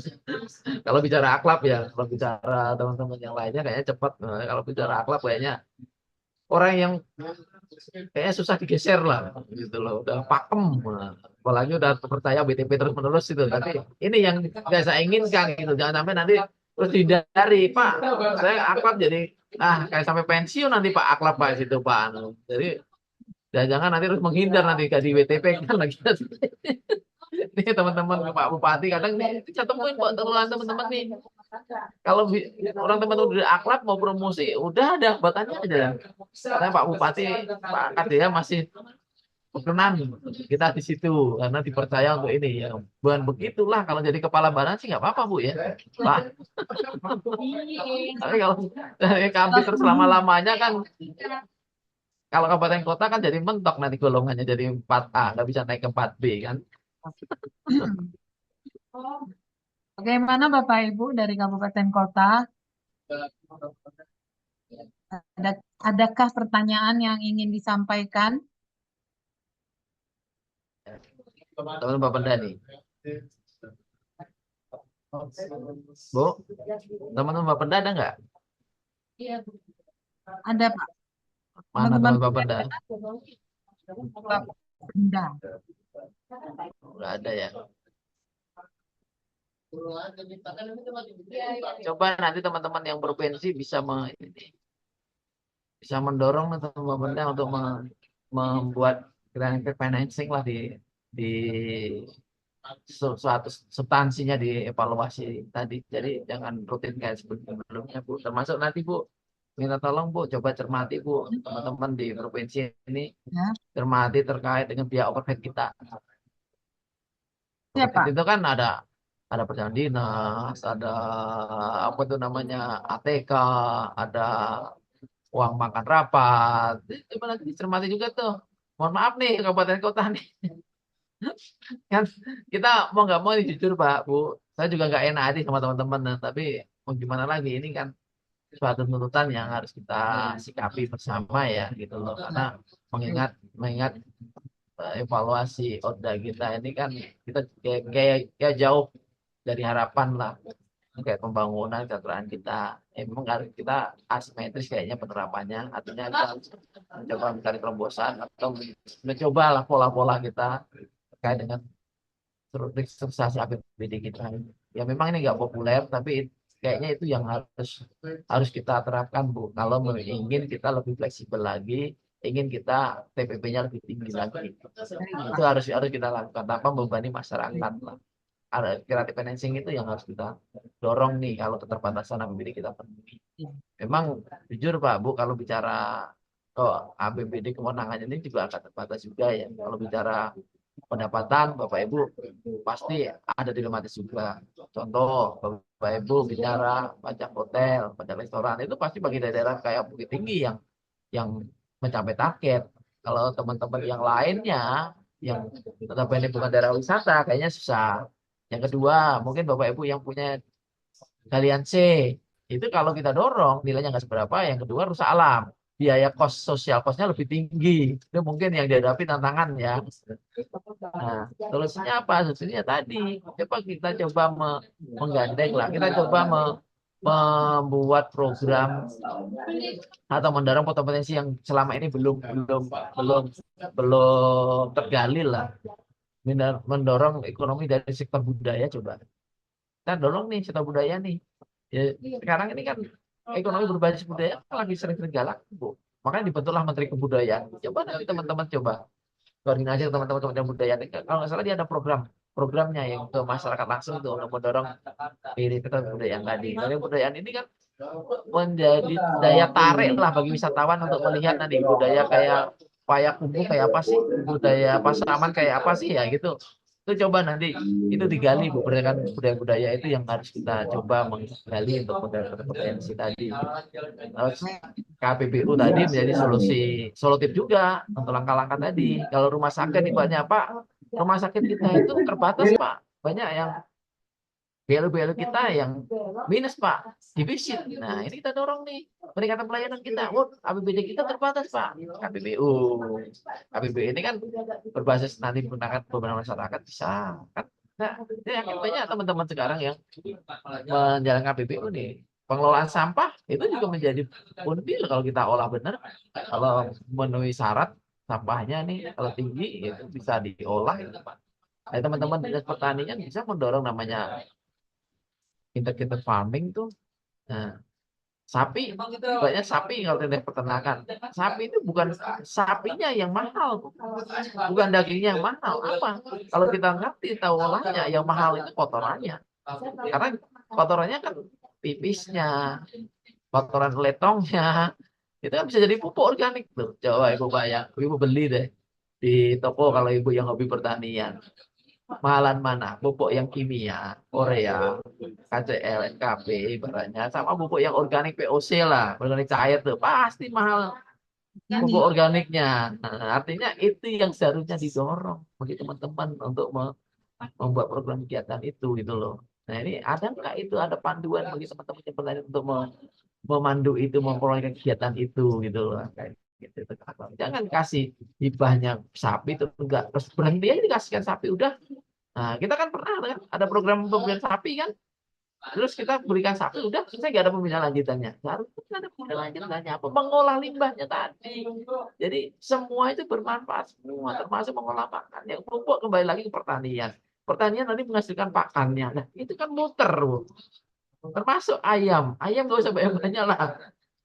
Kalau bicara akrab ya, kalau bicara teman-teman yang lainnya kayaknya cepat. Nah, kalau bicara akrab kayaknya orang yang kayaknya susah digeser lah, gitu loh. Udah pakem. Nah, apalagi udah percaya BTP terus menerus itu. Tapi ini yang nggak saya inginkan gitu. Jangan sampai nanti terus dihindari, Pak. Saya akrab jadi kayak sampai pensiun nanti Pak akrab Pak situ Pak. Jadi jangan nanti terus menghindar nanti di WTP kan lagi. Ini teman-teman Pak Bupati kadang nih saya temuin Pak teman-teman nih. Kalau orang teman-teman udah akrab mau promosi, udah ada batannya aja. Karena Pak Bupati, Pak Kadea masih berkenan kita di situ karena dipercaya untuk ini ya. Bukan begitulah kalau jadi kepala badan sih nggak apa-apa Bu ya. Pak. Tapi kalau dari kami terus lama-lamanya kan kalau kabupaten kota kan jadi mentok nanti golongannya jadi 4A, nggak bisa naik ke 4B kan. Bagaimana Bapak Ibu dari kabupaten kota? Adakah pertanyaan yang ingin disampaikan? Teman Bapak Pendani. Bu, teman-teman Bapeda ada nggak? Ada Pak. Mana Teman-teman teman Bapeda? Benda. Nggak ada ya. Coba nanti teman-teman yang berpensi bisa mendorong teman Bapeda untuk membuat grant financing lah di suatu substansinya di evaluasi tadi. Jadi jangan rutin kayak sebelumnya Bu. Termasuk nanti Bu, minta tolong Bu, coba cermati Bu, teman-teman di provinsi ini Ya. cermati terkait dengan biaya overhead kita. Siapa? Overhead itu kan ada perjalanan dinas, ada apa itu namanya ATK, ada uang makan rapat. Coba nanti dicermati juga tuh. Mohon maaf nih kabupaten kota nih. Kan kita mau nggak mau ini jujur Pak Bu, saya juga nggak enak hati sama teman-teman, tapi mau gimana lagi, ini kan suatu tuntutan yang harus kita sikapi bersama ya gitu loh, karena mengingat mengingat evaluasi ODA kita ini kan kita kayak jauh dari harapan lah, kayak pembangunan kesejahteraan kita. Memang harus kita asimetris kayaknya penerapannya, artinya kita harus mencoba mencari terobosan atau mencoba lah pola-pola kita terkait dengan restrukturisasi APBD kita. Ya memang ini nggak populer, tapi kayaknya itu yang harus kita terapkan Bu. Kalau ingin kita lebih fleksibel lagi, ingin kita TPP-nya lebih tinggi lagi, itu harus kita lakukan tanpa membebani masyarakat lah. Ada creative financing itu yang harus kita dorong nih kalau keterbatasan APBD kita penuhi. Memang jujur Pak Bu, kalau bicara APBD kewenangannya ini juga akan terbatas juga ya. Kalau bicara pendapatan Bapak Ibu pasti ada dilematis juga. Contoh, Bapak Ibu bicara pajak hotel, pajak restoran, itu pasti bagi daerah kayak Bukit Tinggi yang mencapai target. Kalau teman-teman yang lainnya yang notabene bukan daerah wisata kayaknya susah. Yang kedua, mungkin Bapak Ibu yang punya galian C, itu kalau kita dorong nilainya nggak seberapa. Yang kedua, rusak alam, biaya sosial kosnya lebih tinggi. Itu mungkin yang dihadapi tantangan ya. Nah, solusinya apa? Solusinya tadi, coba kita menggandeng lah, kita coba membuat program atau mendorong potensi yang selama ini belum tergali lah. Mendorong ekonomi dari sektor budaya. Coba kita dorong nih sektor budaya nih. Ya, sekarang ini kan ekonomi berbasis budaya kan lagi sering galak Bu. Makanya dibentuklah Menteri Kebudayaan. Coba nanti teman-teman coba koordinasi ke teman-teman Kementerian Budaya. Kalau nggak salah dia ada programnya yang ke masyarakat langsung tuh untuk mendorong diri kebudayaan tadi. Dari kebudayaan ini kan menjadi daya tarik lah bagi wisatawan untuk melihat nanti budaya kayak Payakumbuh kayak apa sih, budaya Pasaman kayak apa sih ya gitu. Itu coba nanti itu digali Bu, budaya-budaya itu yang harus kita coba menggali untuk potensi tadi. Terus KPBU tadi menjadi solutif juga untuk langkah-langkah tadi. Kalau rumah sakit ibaratnya Pak, rumah sakit kita itu terbatas Pak. Banyak yang BLU kita yang minus Pak, defisit. Nah ini kita dorong nih peningkatan pelayanan kita. APBD kita terbatas Pak. KPBU ini kan berbasis nanti menggunakan beberapa masyarakat bisa kan. Nah, ya, banyak teman-teman sekarang yang menjalankan KPBU nih. Pengelolaan sampah itu juga menjadi kunci kalau kita olah benar. Kalau memenuhi syarat sampahnya nih kalau tinggi itu bisa diolah itu Pak. Nah, teman-teman dinas pertanian bisa mendorong namanya integrated farming tuh. Nah, sapi, banyak sapi kalau tidak peternakan. Sapi itu bukan sapinya yang mahal, bukan dagingnya yang mahal. Apa? Kalau kita ngerti tahu olahnya, yang mahal itu kotorannya. Karena kotorannya kan pipisnya, kotoran letongnya, itu kan bisa jadi pupuk organik tuh. Coba Ibu bayang, Ibu beli deh di toko kalau Ibu yang hobi pertanian. Mahalan mana? Pupuk yang kimia, Korea, KCL, NKP, ibaratnya, sama pupuk yang organik POC lah, organik cair tuh pasti mahal pupuk organiknya. Nah, artinya itu yang seharusnya didorong bagi teman-teman untuk membuat program kegiatan itu gitu loh. Nah ini ada nggak itu ada panduan bagi teman-teman yang bertanya untuk memandu itu, memperoleh kegiatan itu gitu loh. Kayak gitu. Jangan kasih hibahnya sapi itu enggak terus berhenti aja dikasihkan sapi udah. Nah kita kan pernah kan ada program pembelian sapi kan, Terus kita berikan sapi, udah selesai, nggak ada pembinaan lanjutannya. Nggak harus ada pembinaan lanjutannya. Apa? Mengolah limbahnya tadi. Jadi semua itu bermanfaat semua, termasuk mengolah pakan. Yang pupuk kembali lagi ke pertanian. Pertanian nanti menghasilkan pakannya. Nah, itu kan muter, Bu. Termasuk ayam. Ayam nggak usah banyak-banyak lah.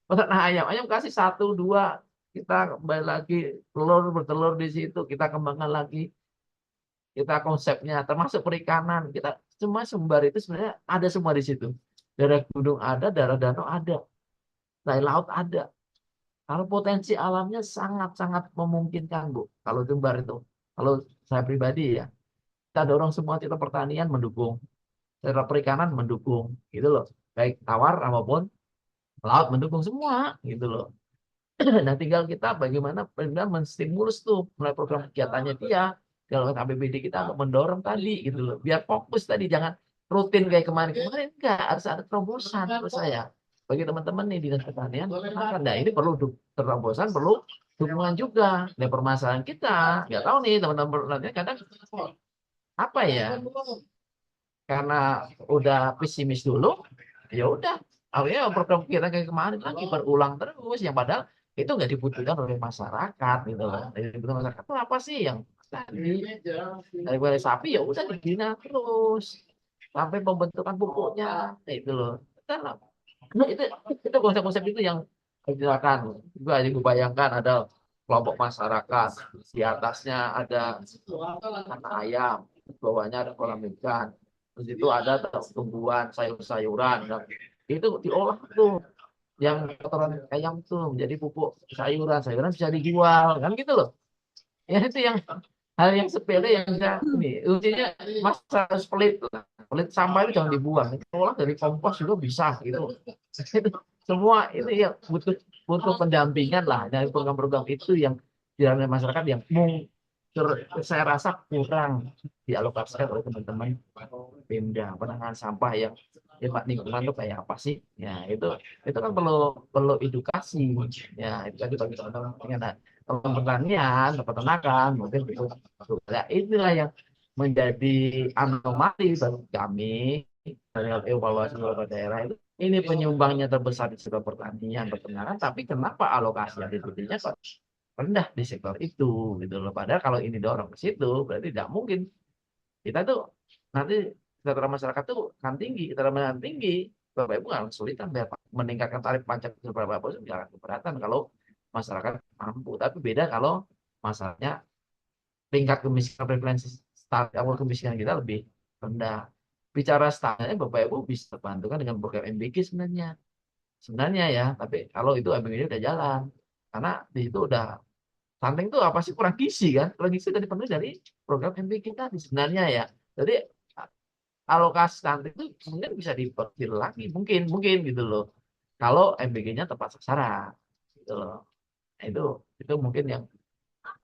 Peternak ayam. Ayam kasih satu, dua. Kita kembali lagi, telur bertelur di situ. Kita kembangkan lagi. Kita konsepnya, termasuk perikanan. Kita semua sumber itu sebenarnya ada semua di situ. Daerah gunung ada, daerah danau ada. Dari laut ada. Kalau potensi alamnya sangat-sangat memungkinkan, Bu. Kalau Jember itu. Kalau saya pribadi ya. Kita dorong semua kita pertanian mendukung. Secara perikanan mendukung. Gitu loh. Baik tawar maupun laut mendukung semua. Gitu loh. Nah, tinggal kita bagaimana Pemda menstimulus tuh mulai program kegiatannya dia kalau APBD kita untuk mendorong tadi gitu loh. Biar fokus tadi, jangan rutin kayak kemarin-kemarin, enggak, harus ada terobosan menurut saya. Bagi teman-teman nih dinas pertanian, nah ini perlu terobosan, perlu dukungan juga. Nah, permasalahan kita, nggak tahu nih teman-teman pertanian kadang apa ya, karena udah pesimis dulu, ya udah akhirnya program kita kayak kemarin lagi berulang terus, yang padahal itu nggak dibutuhkan oleh masyarakat gitu loh. Yang dibutuhkan masyarakat itu apa sih, yang tadi dari sapi ya udah dibina terus sampai pembentukan pupuknya. Nah, itu loh. Nah, itu konsep-konsep itu yang silakan juga dibayangkan ada kelompok masyarakat, di atasnya ada anak ayam, di bawahnya ada kolam ikan, terus itu ada tumbuhan sayur-sayuran. Nah, itu diolah tuh yang kotoran ayam tuh menjadi pupuk sayuran, sayuran bisa dijual kan gitu loh. Ya itu yang hal yang sepele yang bisa ini intinya, masa pelit lah. Pelit sampah itu jangan dibuang, diolah dari kompos juga bisa gitu. Itu semua itu ya butuh butuh pendampingan lah dari program-program itu yang dialami masyarakat, yang saya rasa kurang dialokasikan oleh teman-teman Pemda. Penanganan sampah yang hemat lingkungan itu kayak apa sih? Ya itu kan perlu perlu edukasi. Ya itu tadi bagi teman-teman dengan pertanian, peternakan, mungkin itu. Ya, itulah yang menjadi anomali bagi kami dari evaluasi beberapa daerah itu. Ini penyumbangnya terbesar di sektor pertanian, peternakan, tapi kenapa alokasi yang diberinya kok rendah di sektor itu gitu loh. Padahal kalau ini dorong ke situ berarti tidak mungkin kita tuh nanti kesejahteraan masyarakat tuh kan tinggi, kesejahteraan tinggi. Bapak Ibu nggak kesulitan meningkatkan tarif pajak beberapa Bapak Ibu nggak keberatan kalau masyarakat mampu. Tapi beda kalau masalahnya tingkat kemiskinan, prevalensi awal kemiskinan kita lebih rendah. Bicara standarnya Bapak Ibu bisa bantukan dengan program MBG sebenarnya. Sebenarnya ya, tapi kalau itu MBG udah jalan. Karena di situ udah stunting itu apa sih, kurang gizi kan? Kurang gizi udah dipenuhi dari program MBG tadi sebenarnya ya. Jadi alokasi stunting itu mungkin bisa diperkecil lagi, mungkin mungkin gitu loh. Kalau MBG-nya tepat sasaran gitu loh. Nah, itu mungkin yang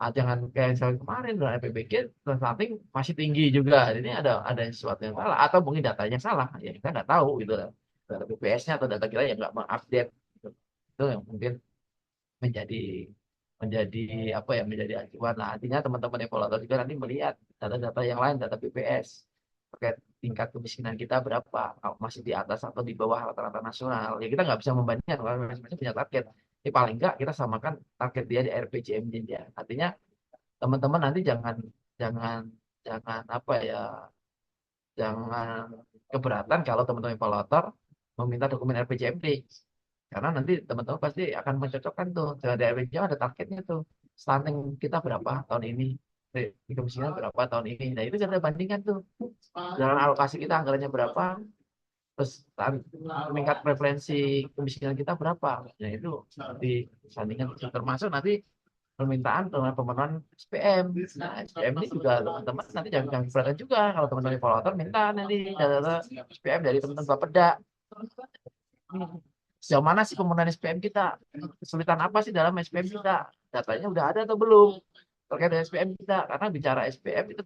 jangan kayak misalnya kemarin dengan PBG stunting masih tinggi juga. Ini ada sesuatu yang salah atau mungkin datanya salah. Ya kita nggak tahu gitu loh. Data BPS-nya atau data kita yang nggak mengupdate gitu. Itu yang mungkin menjadi menjadi apa ya, menjadi acuan. Nah, artinya teman-teman evaluator juga nanti melihat data-data yang lain, data BPS terkait tingkat kemiskinan kita berapa, masih di atas atau di bawah rata-rata nasional. Ya kita nggak bisa membandingkan, kalau masing-masing punya target. Ini paling nggak kita samakan target dia di RPJMD dia. Artinya teman-teman nanti jangan jangan jangan apa ya, jangan keberatan kalau teman-teman evaluator meminta dokumen RPJMD. Karena nanti teman-teman pasti akan mencocokkan tuh. Dari RPJMD ada targetnya tuh. Stunting kita berapa tahun ini. Kemiskinan berapa tahun ini. Nah itu kita bandingkan tuh. Dalam alokasi kita anggarannya berapa. Terus tingkat preferensi kemiskinan kita berapa. Nah itu disandingkan. Termasuk nanti permintaan pemenuhan SPM. Nah, SPM ini juga teman-teman nanti jangan keberatan juga kalau teman-teman evaluator minta nanti data SPM dari teman-teman Bapeda. Sejauh mana sih pemenuhan SPM kita? Kesulitan apa sih dalam SPM kita? Datanya udah ada atau belum? Terkait dengan SPM kita, karena bicara SPM itu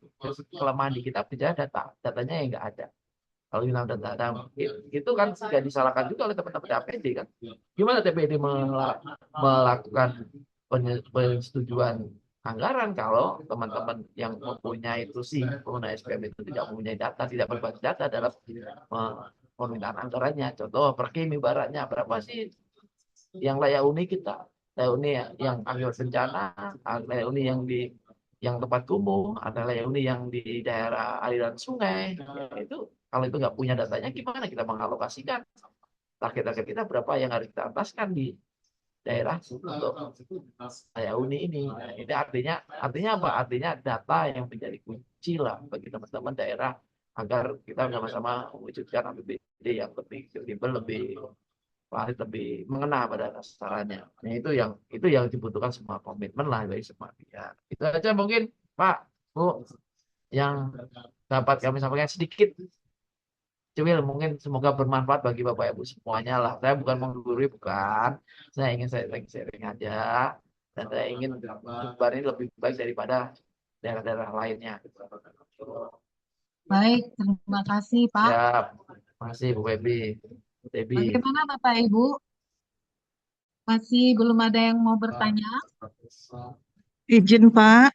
kelemahan di kita bicara datanya yang nggak ada. Kalau bilang data itu kan juga disalahkan juga oleh teman-teman APD kan. Gimana TPD melakukan penyetujuan anggaran kalau teman-teman yang mempunyai itu sih pengguna SPM itu tidak mempunyai data, tidak berbasis data dalam permintaan anggarannya. Contoh Perkim ibaratnya berapa sih yang layak huni kita, layak huni yang akibat bencana, layak huni yang tempat kumuh, ada layak huni yang di daerah aliran sungai. Ya, itu kalau itu nggak punya datanya, gimana kita mengalokasikan target-target kita berapa yang harus kita ataskan di daerah untuk layak huni ini. Nah, ini artinya apa? Artinya data yang menjadi kunci lah bagi teman-teman daerah agar kita sama-sama mewujudkan APBD yang lebih kredibel, lebih valid, lebih mengena pada sasarannya. Nah, itu yang dibutuhkan semua komitmen lah dari semua pihak. Itu aja mungkin Pak, Bu, yang dapat kami sampaikan sedikit. Cewil, mungkin semoga bermanfaat bagi Bapak Ibu semuanya lah. Saya bukan menggurui, bukan. Saya ingin sharing aja. Dan saya ingin Jember ini lebih baik daripada daerah-daerah lainnya. Baik, terima kasih Pak. Siap. Masih Bu Febi. Debi. Bagaimana Bapak Ibu? Masih belum ada yang mau bertanya? Izin Pak,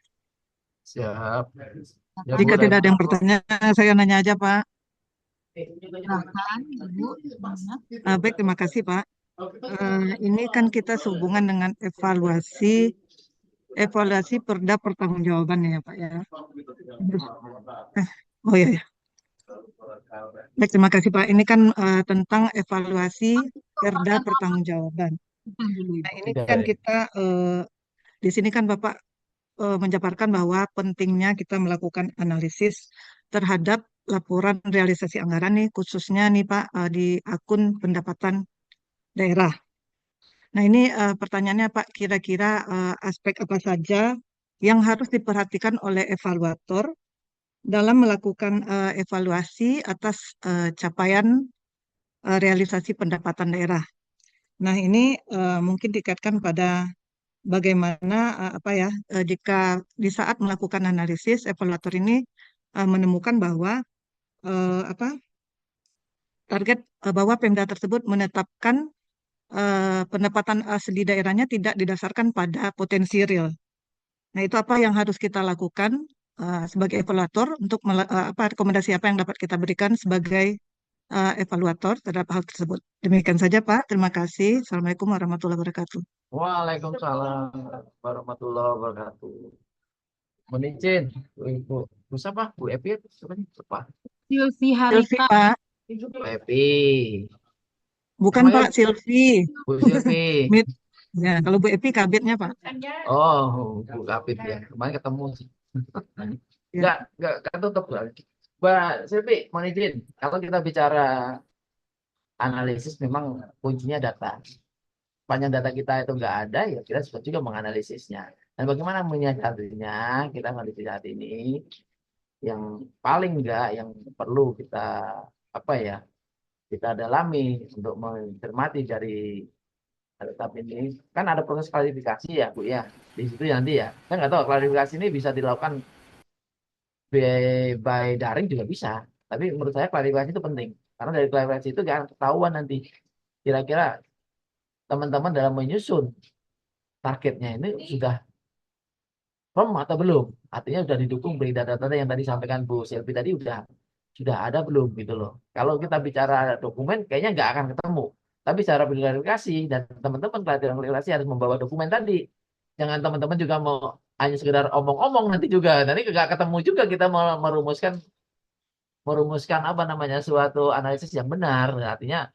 Siap. Ya, jika boleh. tidak ada yang bertanya, saya nanya aja Pak. Silahkan Ibu. Gimana? Baik, terima kasih Pak. Ini kan kita sehubungan dengan evaluasi perda pertanggungjawaban ya Pak ya. Oh iya ya. Baik, terima kasih Pak. Ini kan tentang evaluasi perda pertanggungjawaban. Tahan dulu, Ibu. Nah ini kan kita di sini kan Bapak menjabarkan bahwa pentingnya kita melakukan analisis terhadap laporan realisasi anggaran nih, khususnya nih Pak di akun pendapatan daerah. Nah ini pertanyaannya Pak, kira-kira aspek apa saja yang harus diperhatikan oleh evaluator dalam melakukan evaluasi atas capaian realisasi pendapatan daerah. Nah ini mungkin dikaitkan pada bagaimana apa ya jika di saat melakukan analisis evaluator ini menemukan bahwa apa target bahwa Pemda tersebut menetapkan pendapatan asli daerahnya tidak didasarkan pada potensi real. Nah, itu apa yang harus kita lakukan sebagai evaluator untuk apa rekomendasi apa yang dapat kita berikan sebagai evaluator terhadap hal tersebut. Demikian saja Pak. Terima kasih. Assalamualaikum warahmatullahi wabarakatuh. Waalaikumsalam warahmatullahi wabarakatuh. Mohon izin, Bu siapa? Bu Epi atau siapa nih? Siapa? Silvi Silvi Harita. Pak. Bu Epi. Bukan Namanya Pak, Silvi. Bu Silvi. Mit. Ya, kalau Bu Epi kabitnya Pak. Oh, Bu Kapit ya. Kemarin ketemu sih. Ya. Enggak tutup lagi. Mbak Silvi, mohon izin. Kalau kita bicara analisis memang kuncinya data. Sepanjang data kita itu nggak ada, ya kita sudah juga menganalisisnya. Dan bagaimana menyadarinya, kita analisis saat ini, yang paling enggak, yang perlu kita apa ya, kita dalami untuk mencermati dari data ini, kan ada proses klarifikasi ya Bu ya, di situ ya nanti ya. Saya nggak tahu klarifikasi ini bisa dilakukan by daring juga bisa, tapi menurut saya klarifikasi itu penting, karena dari klarifikasi itu kan ketahuan nanti kira-kira teman-teman dalam menyusun targetnya ini sudah firm atau belum. Artinya sudah didukung dari data-data yang tadi sampaikan Bu Selvi tadi sudah ada belum gitu loh. Kalau kita bicara dokumen kayaknya nggak akan ketemu. Tapi secara verifikasi dan teman-teman klarifikasi harus membawa dokumen tadi. Jangan teman-teman juga mau hanya sekedar omong-omong nanti juga. Nanti nggak ketemu juga kita mau merumuskan apa namanya suatu analisis yang benar. Artinya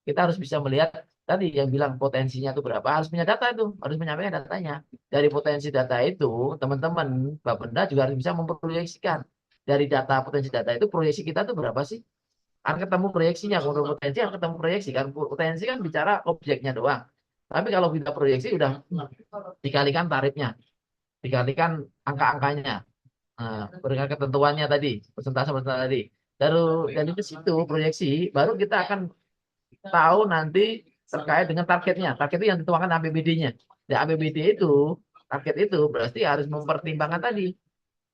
kita harus bisa melihat tadi yang bilang potensinya itu berapa, harus punya data itu, harus menyampaikan datanya. Dari potensi data itu, teman-teman Bapenda juga harus bisa memproyeksikan. Dari data potensi data itu, proyeksi kita itu berapa sih? Akan ketemu proyeksinya, kalau potensi akan ketemu proyeksi. Kan potensi kan bicara objeknya doang. Tapi kalau kita proyeksi udah dikalikan tarifnya, dikalikan angka-angkanya, berikan ketentuannya tadi, persentase tadi. Dari ke situ proyeksi, baru kita akan tahu nanti terkait dengan targetnya. Target itu yang dituangkan APBD-nya. Ya, APBD itu, target itu berarti harus mempertimbangkan tadi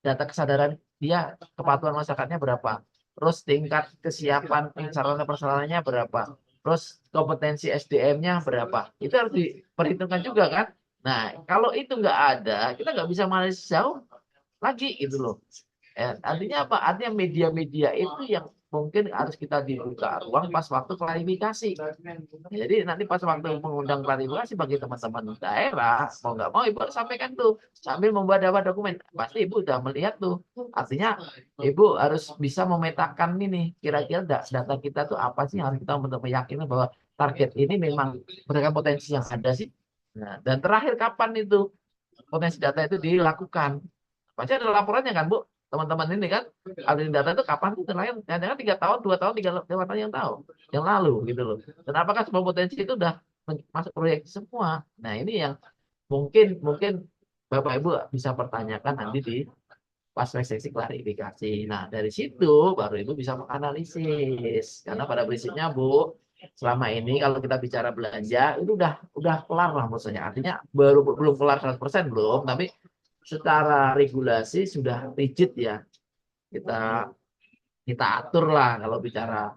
data kesadaran dia, kepatuhan masyarakatnya berapa. Terus tingkat kesiapan sarana prasarananya berapa. Terus kompetensi SDM-nya berapa. Itu harus diperhitungkan juga kan. Nah, kalau itu nggak ada, kita nggak bisa analisis jauh lagi gitu loh. Artinya apa? Artinya media-media itu yang mungkin harus kita dibuka ruang pas waktu klarifikasi. Jadi nanti pas waktu mengundang klarifikasi bagi teman-teman daerah, mau nggak mau ibu harus sampaikan tuh sambil membuat dokumen. Pasti ibu udah melihat tuh. Artinya ibu harus bisa memetakan ini kira-kira data kita tuh apa sih yang harus kita untuk meyakini bahwa target ini memang berdasarkan potensi yang ada sih. Nah, dan terakhir kapan itu potensi data itu dilakukan? Pasti ada laporannya kan, Bu? Teman-teman ini kan, alih data itu kapan itu terakhir? Jangan-jangan 3 tahun, 2 tahun, 3 tahun yang tahu, yang lalu gitu loh. Dan apakah semua potensi itu udah masuk proyek semua? Nah ini yang mungkin mungkin Bapak Ibu bisa pertanyakan nanti di pas sesi klarifikasi. Nah dari situ baru Ibu bisa menganalisis. Karena pada prinsipnya Bu, selama ini kalau kita bicara belanja itu udah kelar lah maksudnya. Artinya belum kelar 100% belum, tapi secara regulasi sudah rigid ya. Kita atur lah kalau bicara,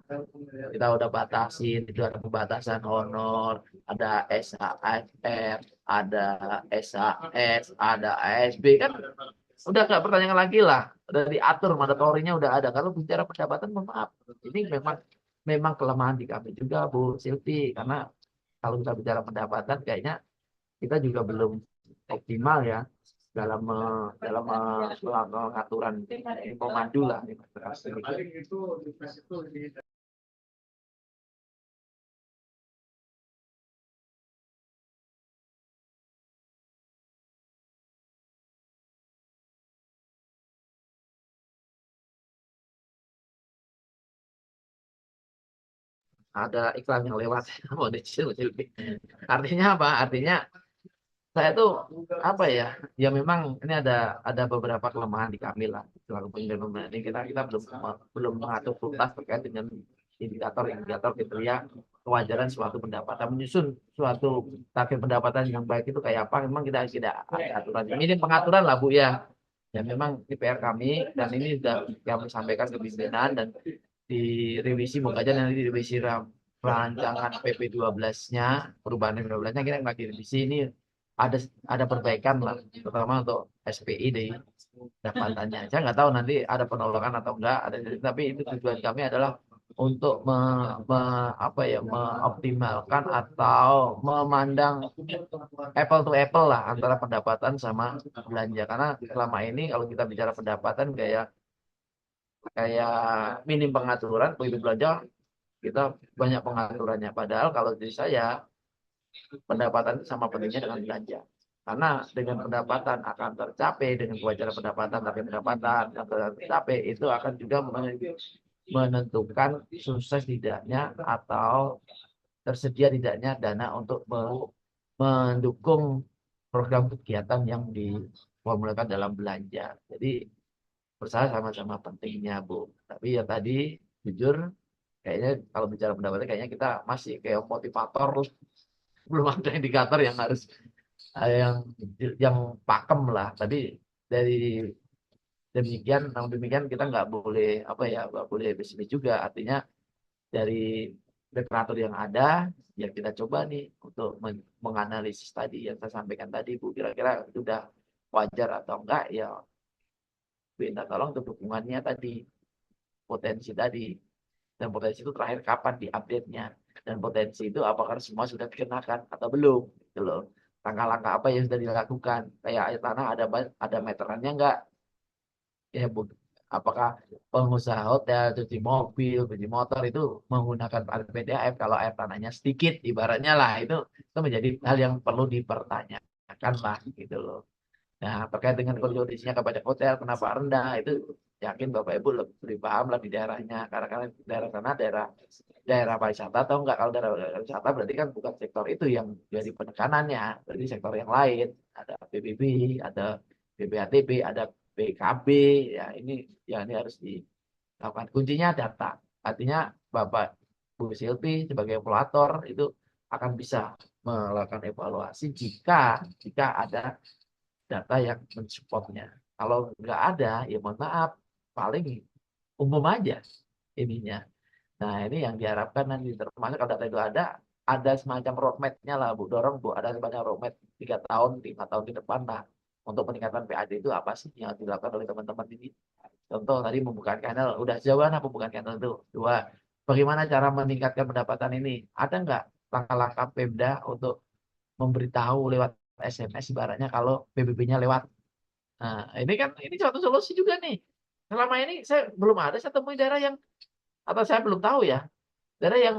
kita udah batasin, itu ada pembatasan honor, ada SHFR, ada SAS, ada ASB, kan udah nggak pertanyaan lagi lah, udah diatur, mandatorinya udah ada. Kalau bicara pendapatan, maaf, ini memang kelemahan di kami juga Bu Silvi, karena kalau kita bicara pendapatan kayaknya kita juga belum optimal ya dalam pengaturan pemandu lah. Ada iklan yang lewat. Artinya apa? Artinya saya tuh apa ya? Ya memang ini ada beberapa kelemahan di kami lah selaku penyelenggara. Ini kita belum mengatur tuntas terkait dengan indikator kriteria kewajaran suatu pendapatan, menyusun suatu target pendapatan yang baik itu kayak apa. Memang kita tidak ada aturan. Ini pengaturan lah Bu ya. Ya memang di PR kami, dan ini sudah kami sampaikan ke pimpinan dan direvisi, moga aja nanti direvisi rancangan PP 12-nya, perubahan PP 12-nya kita nggak direvisi, ini ada perbaikan lah, terutama untuk SPI di dapatannya. Saya nggak tahu nanti ada penolakan atau enggak, tapi itu tujuan kami adalah untuk mengoptimalkan atau memandang apple to apple lah antara pendapatan sama belanja. Karena selama ini kalau kita bicara pendapatan kayak minim pengaturan, begitu belanja kita banyak pengaturannya. Padahal kalau dari saya pendapatan itu sama pentingnya dengan belanja. Karena dengan pendapatan akan tercapai, dengan kewajaran pendapatan, tapi pendapatan yang tercapai itu akan juga menentukan sukses tidaknya atau tersedia tidaknya dana untuk mendukung program kegiatan yang diformulkan dalam belanja. Jadi bersama sama-sama pentingnya Bu. Tapi ya tadi jujur kayaknya kalau bicara pendapatan kayaknya kita masih kayak motivator, belum ada indikator yang harus yang pakem lah. Tapi dari namun demikian kita nggak boleh nggak boleh pesimis juga. Artinya dari literatur yang ada ya kita coba nih untuk menganalisis tadi yang saya sampaikan tadi Bu, kira-kira sudah wajar atau enggak ya minta tolong untuk dukungannya tadi, potensi tadi. Dan potensi itu terakhir kapan diupdate-nya, dan potensi itu apakah semua sudah dikenakan atau belum gitu loh. Langkah-langkah apa yang sudah dilakukan, kayak air tanah ada meterannya enggak ya Bu, apakah pengusaha hotel, cuci mobil, cuci motor itu menggunakan PDAF kalau air tanahnya sedikit ibaratnya lah, itu menjadi hal yang perlu dipertanyakan lah gitu loh. Nah, terkait dengan kondisinya kepada hotel, kenapa rendah, itu yakin Bapak Ibu lebih paham lah di daerahnya. Karena daerah sana daerah pariwisata atau enggak. Kalau daerah pariwisata berarti kan bukan sektor itu yang jadi penekanannya. Berarti sektor yang lain. Ada PBB, ada BPHTB, ada BKB. Ya ini harus dilakukan. Kuncinya data. Artinya Bapak Bu Silvi sebagai evaluator itu akan bisa melakukan evaluasi jika ada data yang mensupportnya. Kalau nggak ada, ya mohon maaf, paling umum aja ininya. Nah, ini yang diharapkan nanti, termasuk kalau data itu ada semacam roadmap-nya lah, Bu. Dorong, Bu, ada semacam roadmap 3 tahun, 5 tahun ke depan lah. Untuk peningkatan PAD itu apa sih yang dilakukan oleh teman-teman ini? Contoh tadi pembukaan channel, udah sejauh mana pembukaan channel itu? Dua, bagaimana cara meningkatkan pendapatan ini? Ada nggak langkah-langkah Pemda untuk memberitahu lewat SMS ibaratnya kalau PBB-nya lewat? Nah, ini kan ini suatu solusi juga nih. Selama ini saya belum ada saya temui daerah yang atau saya belum tahu ya, daerah yang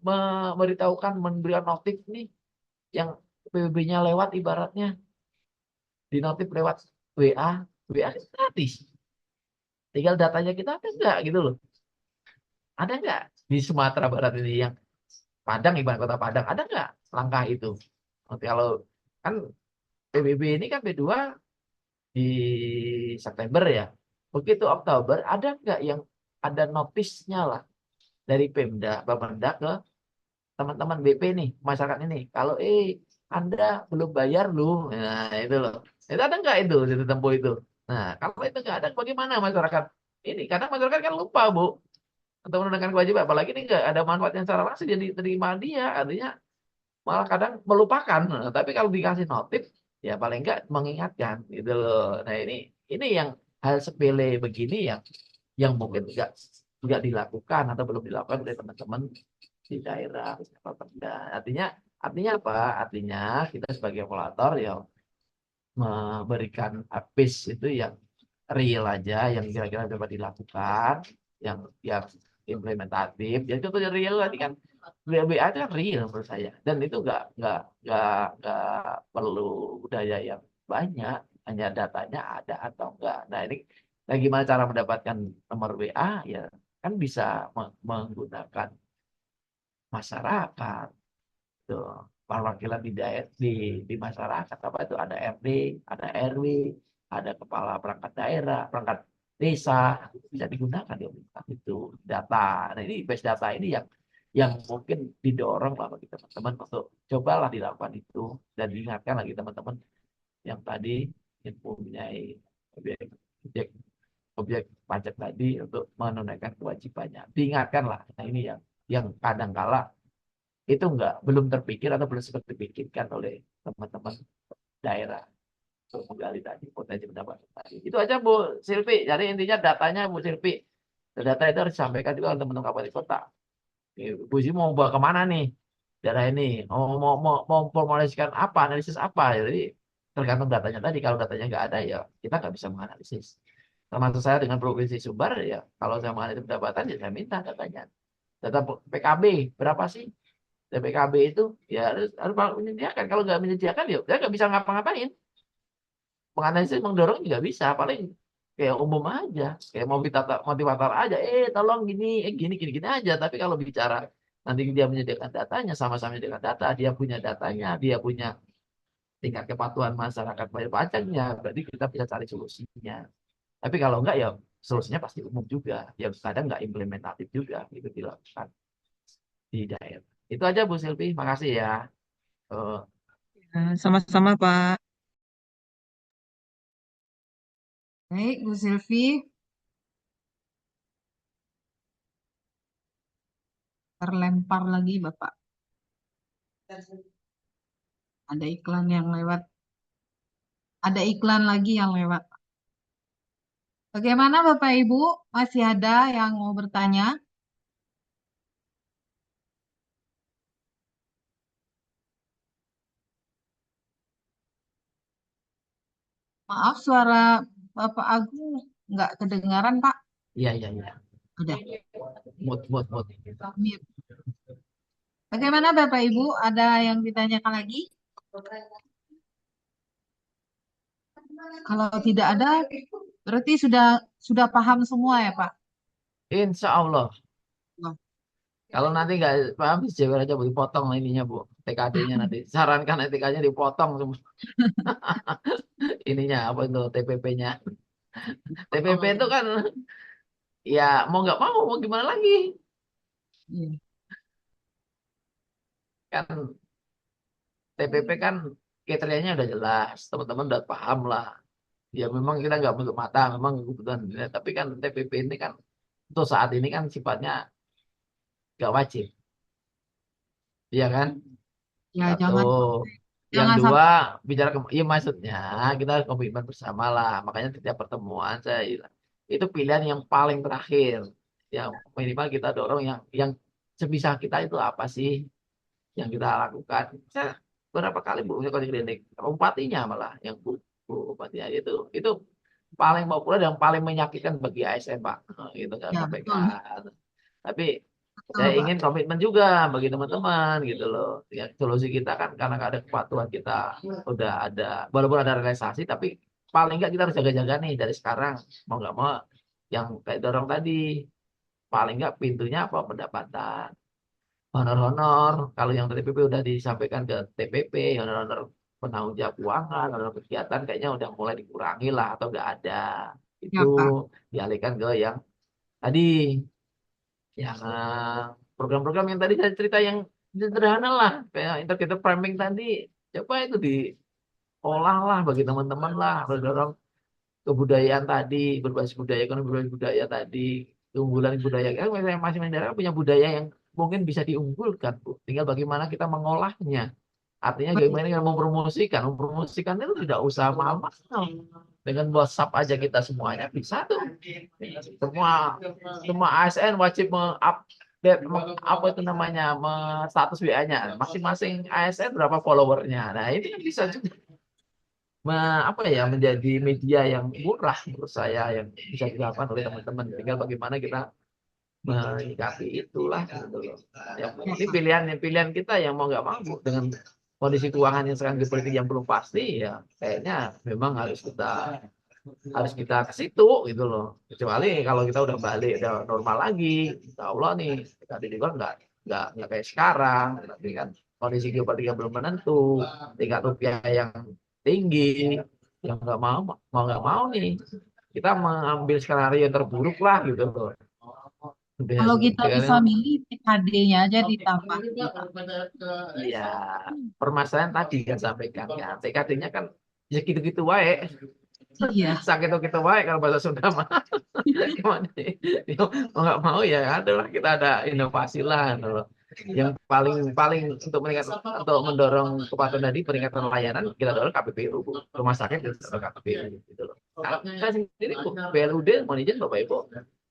memberitahukan memberikan notif nih yang PBB-nya lewat ibaratnya di notif lewat WA, WA kan gratis. Tinggal datanya kita ada nggak gitu loh. Ada nggak di Sumatera Barat ini yang Padang, ibarat kota Padang, ada nggak langkah itu? Nanti kalau kan PBB ini kan B2 di September ya. Begitu Oktober, ada nggak yang ada notisnya lah dari Pemda, Bapenda ke teman-teman BP nih, masyarakat ini. Kalau Anda belum bayar lu, nah itu loh. Itu ada nggak itu di Tempo itu? Nah, kalau itu nggak ada, bagaimana masyarakat ini? Kadang masyarakat kan lupa, Bu, untuk menunaikan kewajiban. Apalagi ini nggak ada manfaat yang secara langsung jadi diterima dia, artinya malah kadang melupakan. Nah, tapi kalau dikasih notif, ya paling nggak mengingatkan, gitu loh. Nah ini yang hal sepele begini yang mungkin nggak dilakukan atau belum dilakukan oleh teman-teman di daerah Pemda. Artinya apa? Artinya kita sebagai operator ya memberikan habis itu yang real aja, yang kira-kira dapat dilakukan, yang implementatif. Jadi contohnya real tadi kan BA itu kan real menurut saya, dan itu nggak perlu budaya yang banyak, hanya datanya ada atau enggak. Nah ini bagaimana cara mendapatkan nomor WA ya kan bisa menggunakan masyarakat tuh perwakilan di daerah di masyarakat apa itu ada RD, ada RW, ada kepala perangkat daerah, perangkat desa bisa digunakan di itu data. Nah ini base data ini yang mungkin didorong lah bagi teman-teman untuk cobalah dilakukan itu dan diingatkan lagi teman-teman yang tadi yang mempunyai objek objek objek pajak tadi untuk menunaikan kewajibannya. Diingatkan lah. Nah ini yang kadang kala itu belum terpikir atau belum sempat dipikirkan oleh teman-teman daerah untuk menggali tadi potensi pendapatan tadi. Itu aja Bu Silvi. Jadi intinya datanya Bu Silvi. Data itu harus disampaikan juga ke teman-teman kabupaten kota. Bu Silvi mau bawa kemana nih daerah ini? Mau formulasikan apa, analisis apa? Jadi tergantung datanya tadi. Kalau datanya nggak ada ya kita nggak bisa menganalisis. Termasuk saya dengan Provinsi Sumbar ya kalau saya menganalisis pendapatan ya saya minta datanya. Data PKB berapa sih? PKB itu ya harus menyediakan. Kalau nggak menyediakan ya dia nggak bisa ngapa-ngapain. Menganalisis, mendorong juga bisa. Paling kayak umum aja, kayak motivator aja. Tolong gini, gini aja. Tapi kalau bicara nanti dia menyediakan datanya, sama-sama menyediakan data, dia punya datanya, dia punya tingkat kepatuhan masyarakat bayar pajaknya, berarti kita bisa cari solusinya. Tapi kalau enggak ya solusinya pasti umum juga. Ya kadang nggak implementatif juga itu dilakukan di daerah. Itu aja Bu Silvi, makasih ya. Eh, Ya, sama-sama Pak. Baik, Bu Silvi, terlempar lagi Bapak. Ada iklan yang lewat. Ada iklan lagi yang lewat. Bagaimana Bapak Ibu? Masih ada yang mau bertanya? Maaf, suara Bapak Agung nggak kedengaran, Pak. Iya, iya, iya. Udah. Mood. Mute. Bagaimana Bapak Ibu? Ada yang ditanyakan lagi? Kalau tidak ada, berarti sudah paham semua ya, Pak? Insya Allah. Wah. Kalau nanti nggak paham, dijawab aja Bu, dipotong ininya Bu. TKD-nya nanti. Sarankan TK-nya dipotong semua. Ininya apa itu TPP-nya. TPP itu kan ya mau nggak mau gimana lagi? Iya. Kan TPP kan kriterianya udah jelas, teman-teman udah paham lah. Ya memang kita nggak menutup mata, memang kebutuhan. Tapi kan TPP ini kan untuk saat ini kan sifatnya nggak wajib, iya kan? Ya, Satu, jangan yang jangan dua sampai bicara iya maksudnya kita harus komitmen bersama lah. Makanya setiap pertemuan saya itu pilihan yang paling terakhir. Yang minimal kita dorong yang sebisa kita itu apa sih yang kita lakukan. Saya berapa kali Bu ke klinik, bupatinya malah yang Bu bupatinya itu paling populer dan paling menyakitkan bagi ASN Pak. Nah, itu saya Ya, betul. sampaikan. Tapi Betul, saya Pak. ingin komitmen juga bagi teman-teman gitu loh. Ya, solusi kita kan karena ada kepatuhan kita udah ada, walaupun ada realisasi, tapi paling nggak kita harus jaga-jaga nih dari sekarang. Mau nggak mau yang kayak dorong tadi, paling nggak pintunya apa pendapatan. Honor-honor, kalau yang TPP udah disampaikan ke TPP, honor-honor penanggung jawab keuangan, honor kegiatan kayaknya udah mulai dikurangi lah atau nggak ada. Ya, Itu Pak. dialihkan ke yang tadi, yang program-program yang tadi saya cerita yang sederhana lah, kayak integrated farming tadi, coba itu diolah lah bagi teman-teman lah, dorong kebudayaan tadi, berbasis budaya, ekonomi berbasis budaya tadi, keunggulan budaya. Kan misalnya masing-masing daerah punya budaya yang mungkin bisa diunggulkan, Bu. Tinggal bagaimana kita mengolahnya. Artinya Baik. bagaimana kita mempromosikan itu tidak usah mahal-mahal. Dengan WhatsApp aja kita semuanya bisa tuh. Semua ASN wajib mengupdate apa itu namanya, status WA-nya. Masing-masing ASN berapa followernya. Nah, ini kan bisa juga menjadi media yang murah menurut saya yang bisa dilakukan oleh teman-teman. Tinggal bagaimana kita menyikapi itulah gitu loh. Yang Ya, penting Pak. pilihan kita yang mau nggak mau dengan kondisi keuangan yang sekarang geopolitik yang belum pasti, ya kayaknya memang harus kita ke situ gitu loh. Kecuali kalau kita udah balik udah normal lagi, insya Allah nih kita di luar nggak kayak sekarang. Tapi kan kondisi geopolitik yang belum menentu, tingkat rupiah yang tinggi, yang nggak mau nggak mau nih kita mengambil skenario yang terburuk lah gitu loh. Kalau kita bisa Dengan milih, TKD-nya aja ditambah, gitu, Pak. iya, permasalahan tadi kan sampaikan kan, TKD-nya kan ya gitu-gitu wae. Iya. Sakit gitu wae kalau bahasa Sunda mah. Gimana nih? Mau nggak mau ya adalah kita ada inovasi lah gitu loh. Yang paling paling untuk mendorong kepatuhan tadi, peningkatan layanan, kita dorong KPPU, Bu. Rumah sakit kita dorong KPPU gitu loh. Kalau saya sendiri Bu, BLUD mohon izin Bapak Ibu,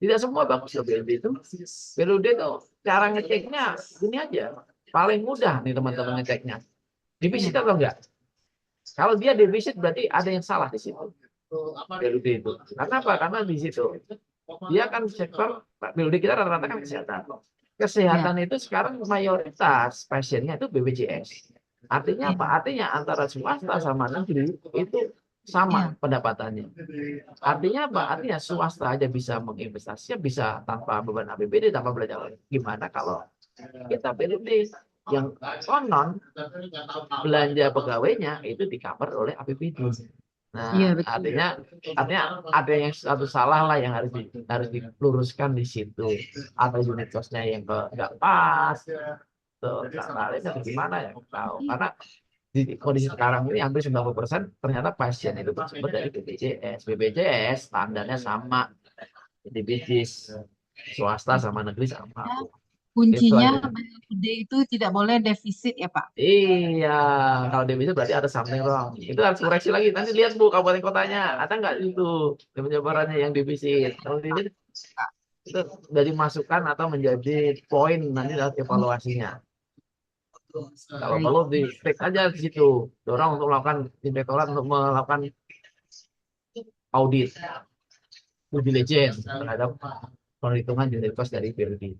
tidak semua bagus loh BLUD itu. BLUD itu cara ngeceknya gini aja, paling mudah nih teman-teman ngeceknya. Defisit atau enggak? Kalau dia defisit berarti ada yang salah di situ. BLUD itu. Karena apa? Karena di situ dia kan sektor BLUD kita rata-rata kan kesehatan. Kesehatan itu sekarang mayoritas pasiennya itu BPJS. Artinya apa? Artinya antara swasta sama negeri itu sama pendapatannya. Artinya apa? Artinya swasta aja bisa menginvestasinya, bisa tanpa beban APBD, tanpa belanja. Gimana kalau kita BLUD yang konon belanja pegawainya itu di-cover oleh APBD. Iya, Nah, betul. artinya ada yang satu salah lah yang harus diluruskan di situ. Atau unit costnya yang nggak pas, tuh lainnya gimana ya tahu. Karena di kondisi sekarang ini hampir 90% ternyata pasien itu bersumber dari BPJS. BPJS standarnya sama di bisnis swasta sama negeri sama. Itu Kuncinya aja. BLUD itu tidak boleh defisit ya, Pak. Iya, kalau defisit berarti ada something wrong. Itu harus koreksi lagi. Nanti lihat Bu, kabupaten kotanya ada nggak itu penyebarannya yang defisit. Kalau defisit itu jadi masukan atau menjadi poin nanti dalam evaluasinya. Kalau Baik. perlu di fix aja di situ. Dorong untuk melakukan inspektorat untuk melakukan audit due diligence terhadap perhitungan unit cost dari BLUD.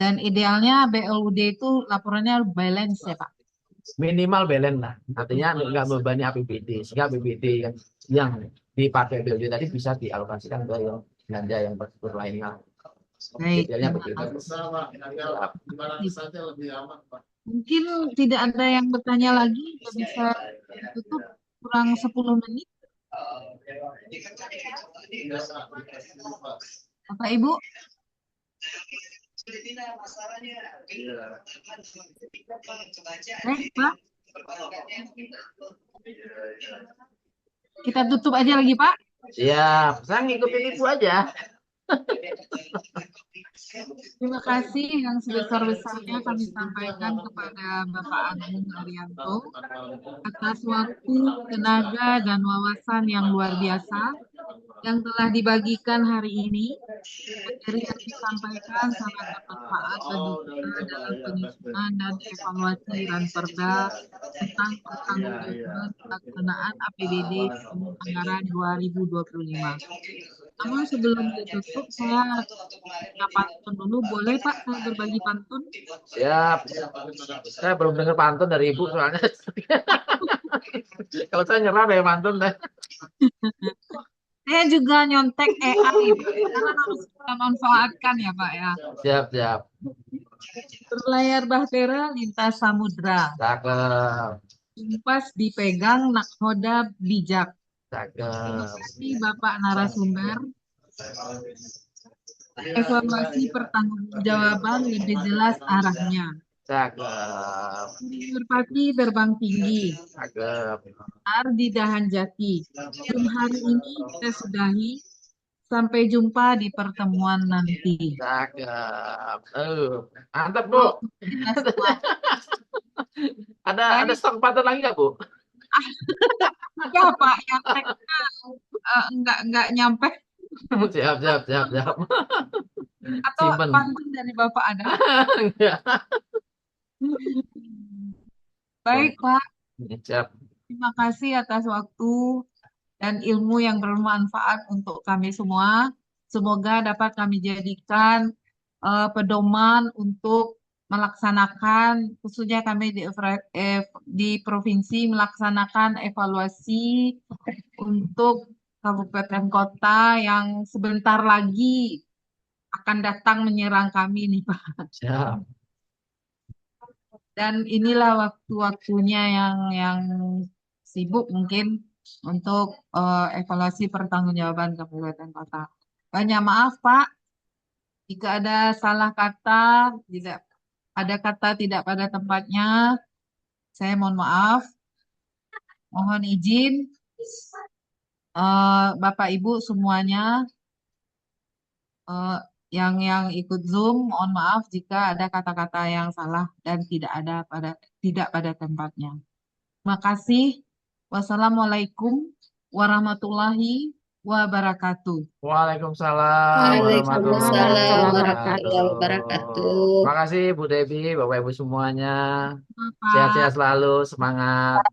Dan idealnya BLUD itu laporannya balance ya, Pak. Minimal balance lah. Artinya nggak membebani APBD. Sehingga APBD yang dipakai BLUD tadi bisa dialokasikan ke yang belanja yang lainnya. Baik, Idealnya terima begitu. kasih. Mungkin tidak ada yang bertanya lagi, kita bisa tutup kurang 10 menit. Bapak Ibu, baik Pak, kita tutup aja lagi Pak. Siap, saya ngikutin Ibu aja. Terima kasih yang sebesar-besarnya kami sampaikan kepada Bapak Agung Arianto atas waktu, tenaga, dan wawasan yang luar biasa yang telah dibagikan hari ini. Materi yang disampaikan sangat bermanfaat bagi kita dalam penyusunan dan evaluasi Ranperda tentang pertanggungjawaban pelaksanaan APBD tahun anggaran 2025. Namun sebelum ditutup, saya punya pantun dulu. Boleh Pak, saya berbagi pantun? Siap. Saya belum dengar pantun dari Ibu soalnya. Kalau saya nyerah deh pantun deh. Saya juga nyontek AI, Pak, karena harus kita manfaatkan ya Pak ya. Siap, siap. Berlayar bahtera lintas samudra, Cakep, kumpas dipegang nakhoda bijak. Terima cakep. kasih Bapak narasumber. Evaluasi pertanggungjawaban lebih jelas arahnya. Cakep, Merpati terbang tinggi, cakep. ar di dahan jati. Jam hari ini kita sudahi. Sampai jumpa di pertemuan nanti. Cakep. Mantap, Bu. Oh, kita semua. Ada Baik, stok pantun lagi nggak, Bu? ya Pak, yang teksnya enggak nyampe Siap, siap, siap, siap. atau Simpen. pantun dari Bapak ada? Enggak. Baik Pak, Siap. terima kasih atas waktu dan ilmu yang bermanfaat untuk kami semua. Semoga dapat kami jadikan pedoman untuk melaksanakan, khususnya kami di provinsi melaksanakan evaluasi untuk kabupaten kota yang sebentar lagi akan datang menyerang kami nih Pak. Siap. Dan inilah waktu-waktunya yang sibuk mungkin untuk evaluasi pertanggungjawaban kabupaten kota. Banyak maaf Pak, jika ada salah kata, tidak ada kata tidak pada tempatnya, saya mohon maaf. Mohon izin Bapak Ibu semuanya eh, yang ikut Zoom, mohon maaf jika ada kata-kata yang salah dan tidak pada tempatnya. Terima kasih. Wassalamualaikum warahmatullahi wabarakatuh. Waalaikumsalam warahmatullahi Waalaikumsalam warahmatullahi wabarakatuh. wabarakatuh. Terima kasih Bu Devi, Bapak Ibu semuanya. Pak. Sehat-sehat selalu, semangat.